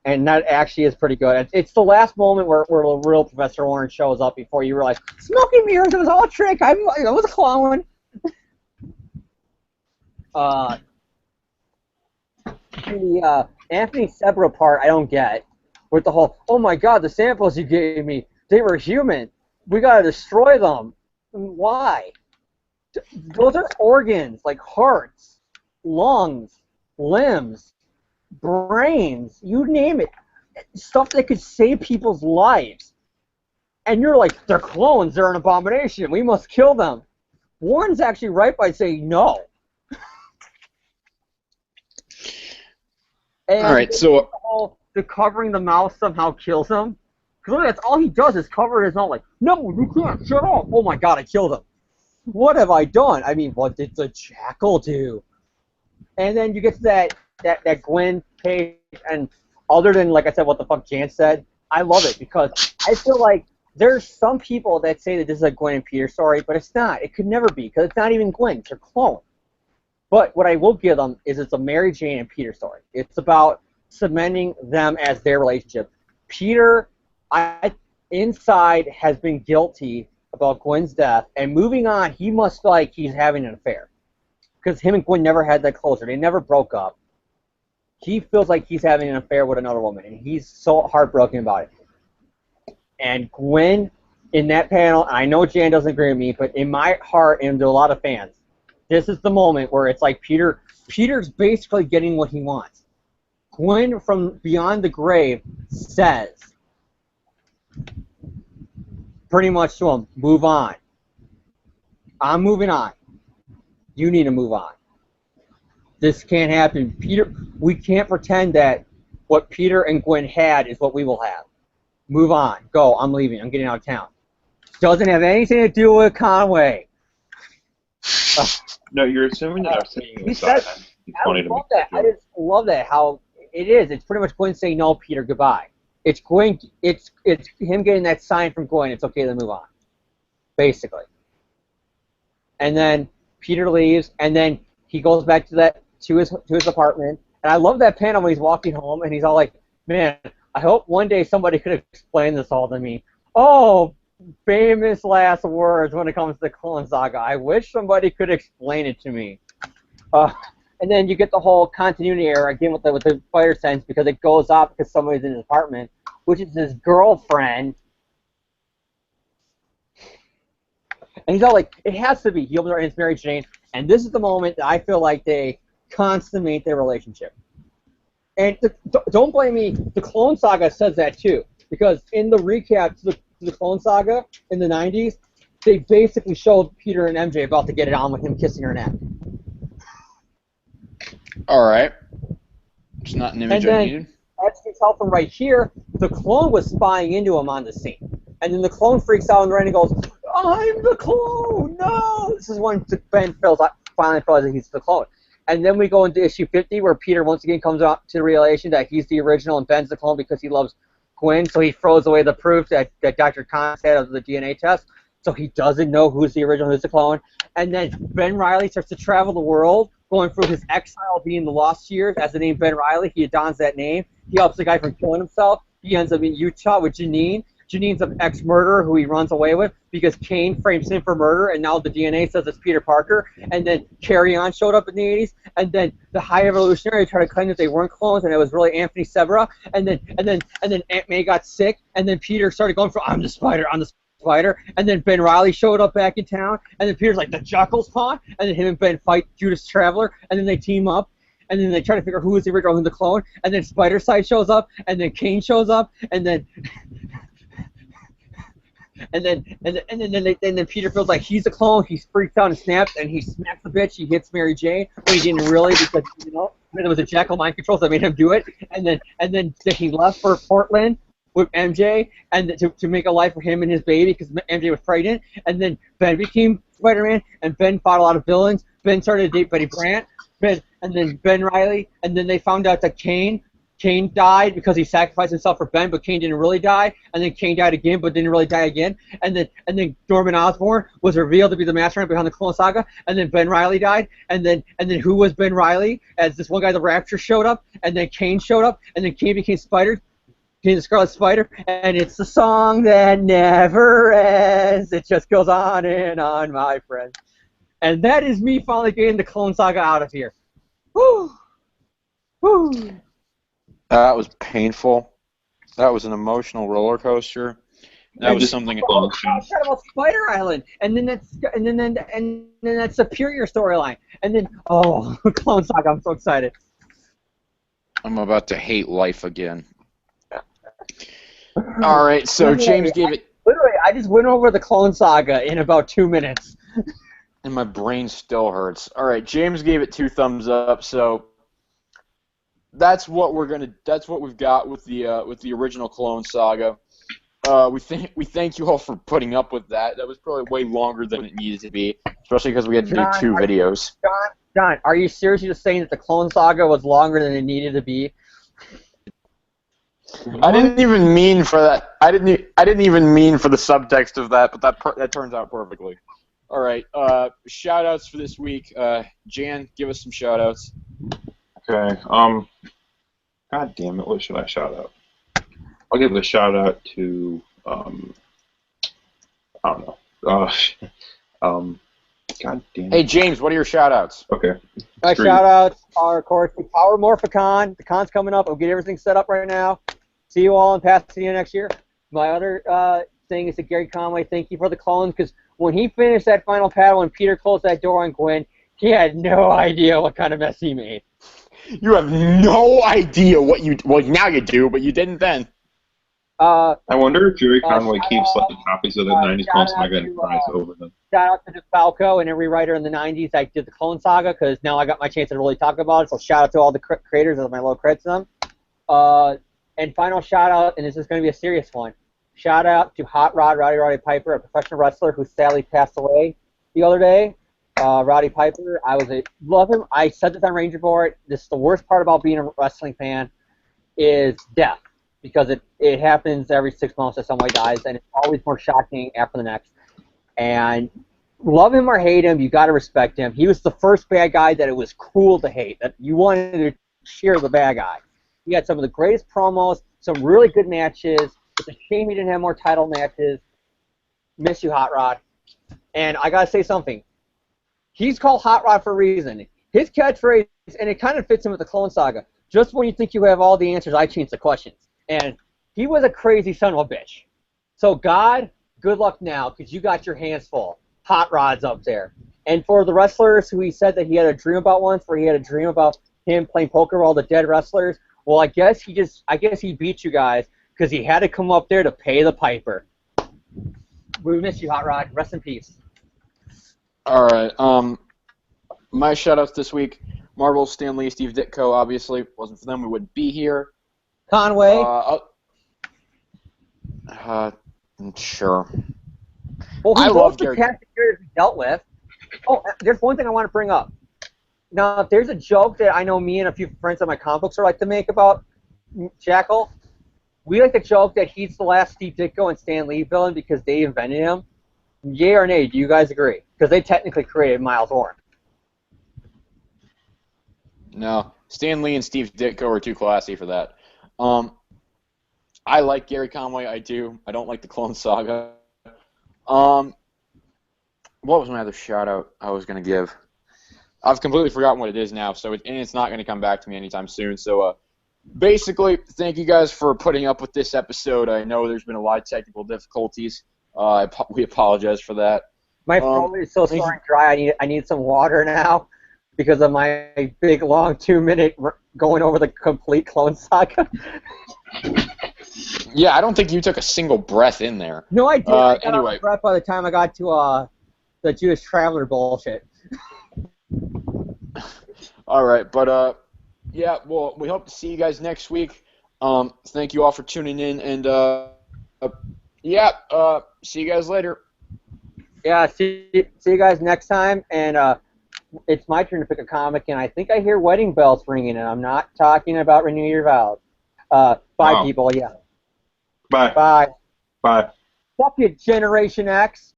And that actually is pretty good. It's the last moment where the real Professor Orange shows up before you realize, smoke and mirrors, it was all a trick. I was a clone. The Anthony Sebra part I don't get. With the whole, oh my God, the samples you gave me, they were human. We gotta destroy them. Why? Those are organs, like hearts, lungs, limbs, brains, you name it. Stuff that could save people's lives. And you're like, they're clones, they're an abomination, we must kill them. Warren's actually right by saying no. And all right, so the covering the mouth somehow kills him. Because that's all he does is cover his mouth like, no, you can't, shut up. Oh my God, I killed him. What have I done? I mean, what did the Jackal do? And then you get to that Gwen page, and other than, like I said, what the fuck Jan said, I love it because I feel like there's some people that say that this is a Gwen and Peter story, but it's not. It could never be because it's not even Gwen. It's her clone. But what I will give them is it's a Mary Jane and Peter story. It's about cementing them as their relationship. Peter, inside, has been guilty about Gwen's death, and moving on, he must feel like he's having an affair. Because him and Gwen never had that closure. They never broke up. He feels like he's having an affair with another woman, and he's so heartbroken about it. And Gwen, in that panel, I know Jan doesn't agree with me, but in my heart, and to a lot of fans, this is the moment where it's like Peter's basically getting what he wants. Gwen from beyond the grave says, pretty much to him, move on. I'm moving on. You need to move on. This can't happen. Peter, we can't pretend that what Peter and Gwen had is what we will have. Move on. Go. I'm leaving. I'm getting out of town. Doesn't have anything to do with Conway. No, you're assuming that I'm saying it was I love that. I just love that how it is. It's pretty much Gwen saying no, Peter, goodbye. It's Gwen. It's him getting that sign from Gwen. It's okay to move on, basically. And then Peter leaves, and then he goes back to to his apartment, and I love that panel when he's walking home, and he's all like, "Man, I hope one day somebody could explain this all to me." Oh, famous last words when it comes to Clone Saga. I wish somebody could explain it to me. And then you get the whole continuity error again with the spider sense because it goes off because somebody's in his apartment, which is his girlfriend. And he's all like, it has to be. He opens her and it's Mary Jane. And this is the moment that I feel like they consummate their relationship. And don't blame me. The Clone Saga says that too, because in the recap to the Clone Saga in the 90s, they basically showed Peter and MJ about to get it on with him kissing her neck. All right. It's not an image I needed. As you can tell from right here, the clone was spying into him on the scene. And then the clone freaks out and Randy goes, "I'm the clone! No!" This is when Ben finally realizes he's the clone. And then we go into issue 50 where Peter once again comes out to the realization that he's the original and Ben's the clone because he loves Gwen. So he throws away the proof that Dr. Khan had of the DNA test. So he doesn't know who's the original, who's the clone. And then Ben Reilly starts to travel the world, going through his exile being the lost years as the name Ben Reilly. He adons that name. He helps the guy from killing himself. He ends up in Utah with Janine. Janine's an ex-murderer who he runs away with because Kane frames him for murder, and now the DNA says it's Peter Parker. And then Carry On showed up in the 80s, and then the High Evolutionary tried to claim that they weren't clones, and it was really Anthony Severa. And then Aunt May got sick, and then Peter started going for I'm the Spider, and then Ben Reilly showed up back in town, and then Peter's like the Jockel's pawn, and then him and Ben fight Judas Traveler, and then they team up, and then they try to figure out who is the original, who's the clone, and then Spider-Side shows up, and then Kane shows up, and then and then Peter feels like he's the clone. He freaks out and snaps, and he smacks the bitch. He hits Mary Jane, but he didn't really because it was a Jekyll mind control that made him do it. And then he left for Portland with MJ and to make a life for him and his baby because MJ was pregnant. And then Ben became Spider-Man, and Ben fought a lot of villains. Ben started to date Betty Brant. And then Ben Reilly, and then they found out that Kane died because he sacrificed himself for Ben, but Kane didn't really die. And then Kane died again, but didn't really die again. And then Norman Osborn was revealed to be the mastermind behind the Clone Saga. And then Ben Reilly died. And then who was Ben Reilly? As this one guy, the Rapture, showed up. And then Kane showed up. And then Kane became the Scarlet Spider. And it's the song that never ends. It just goes on and on, my friend. And that is me finally getting the Clone Saga out of here. Woo! Woo! That was painful. That was an emotional roller coaster. That was something. Oh, talk about Spider Island, and then that Superior storyline, and then Clone Saga. I'm so excited. I'm about to hate life again. All right, so James gave it. Literally, I just went over the Clone Saga in about 2 minutes. And my brain still hurts. All right, James gave it 2 thumbs up. So that's what we've got with the original Clone Saga. We thank you all for putting up with that. That was probably way longer than it needed to be, especially because we had to do 2 videos. John, are you seriously just saying that the Clone Saga was longer than it needed to be? I didn't even mean for that. I didn't even mean for the subtext of that, but that turns out perfectly. All right, shout-outs for this week. Jan, give us some shout-outs. Okay. God damn it! What should I shout out? I'll give a shout out to I don't know. God damn it. Hey James, what are your shout outs? Okay. My shout outs are of course to Power Morphicon. The con's coming up. I'll get everything set up right now. See you all in Pasadena next year. My other thing is to Gary Conway. Thank you for the clones, because when he finished that final panel and Peter closed that door on Gwen, he had no idea what kind of mess he made. You have no idea what you... Well, now you do, but you didn't then. I wonder if Jerry Conway keeps like copies of the 90s Clone Saga and cries over them. Shout out to DeFalco and every writer in the 90s that did the Clone Saga, because now I got my chance to really talk about it, so shout out to all the creators of my little credits to them. And final shout out, and this is going to be a serious one, shout out to Hot Rod, Roddy Piper, a professional wrestler who sadly passed away the other day. Roddy Piper, love him. I said this on Ranger Board. This is the worst part about being a wrestling fan is death, because it happens every 6 months that somebody dies, and it's always more shocking after the next. And love him or hate him, you got to respect him. He was the first bad guy that it was cool to hate, that you wanted to cheer the bad guy. He had some of the greatest promos, some really good matches. It's a shame he didn't have more title matches. Miss you, Hot Rod. And I got to say something. He's called Hot Rod for a reason. His catchphrase, and it kind of fits in with the Clone Saga, just when you think you have all the answers, I change the questions. And he was a crazy son of a bitch. So, God, good luck now, because you got your hands full. Hot Rod's up there. And for the wrestlers who he said that he had a dream about once, where he had a dream about him playing poker with all the dead wrestlers, well, I guess he beat you guys because he had to come up there to pay the piper. We miss you, Hot Rod. Rest in peace. All right. My shout-outs this week, Marvel, Stan Lee, Steve Ditko, obviously. Wasn't for them, we wouldn't be here. Conway. Sure. Well, I love the Gary. cast of characters we dealt with. Oh, there's one thing I want to bring up. Now, there's a joke that I know me and a few friends at my comic books are like to make about Jackal. We like to joke that he's the last Steve Ditko and Stan Lee villain because they invented him. Yay or nay, do you guys agree? Because they technically created Miles Warren. No, Stan Lee and Steve Ditko are too classy for that. I like Gary Conway, I do. I don't like the Clone Saga. What was my other shout-out I was going to give? I've completely forgotten what it is now, and it's not going to come back to me anytime soon. So, basically, thank you guys for putting up with this episode. I know there's been a lot of technical difficulties. We apologize for that. My throat is so sore and dry. I need some water now because of my big, long 2-minute going over the complete Clone Saga. Yeah, I don't think you took a single breath in there. No, I did. I got anyway. out of breath by the time I got to the Jewish Traveler bullshit. All right, but yeah, well, we hope to see you guys next week. Thank you all for tuning in, and see you guys later. Yeah, see you guys next time, and it's my turn to pick a comic, and I think I hear wedding bells ringing, and I'm not talking about Renew Your Vows. Bye, people, yeah. Bye. Bye. Bye. Fuck you, Generation X.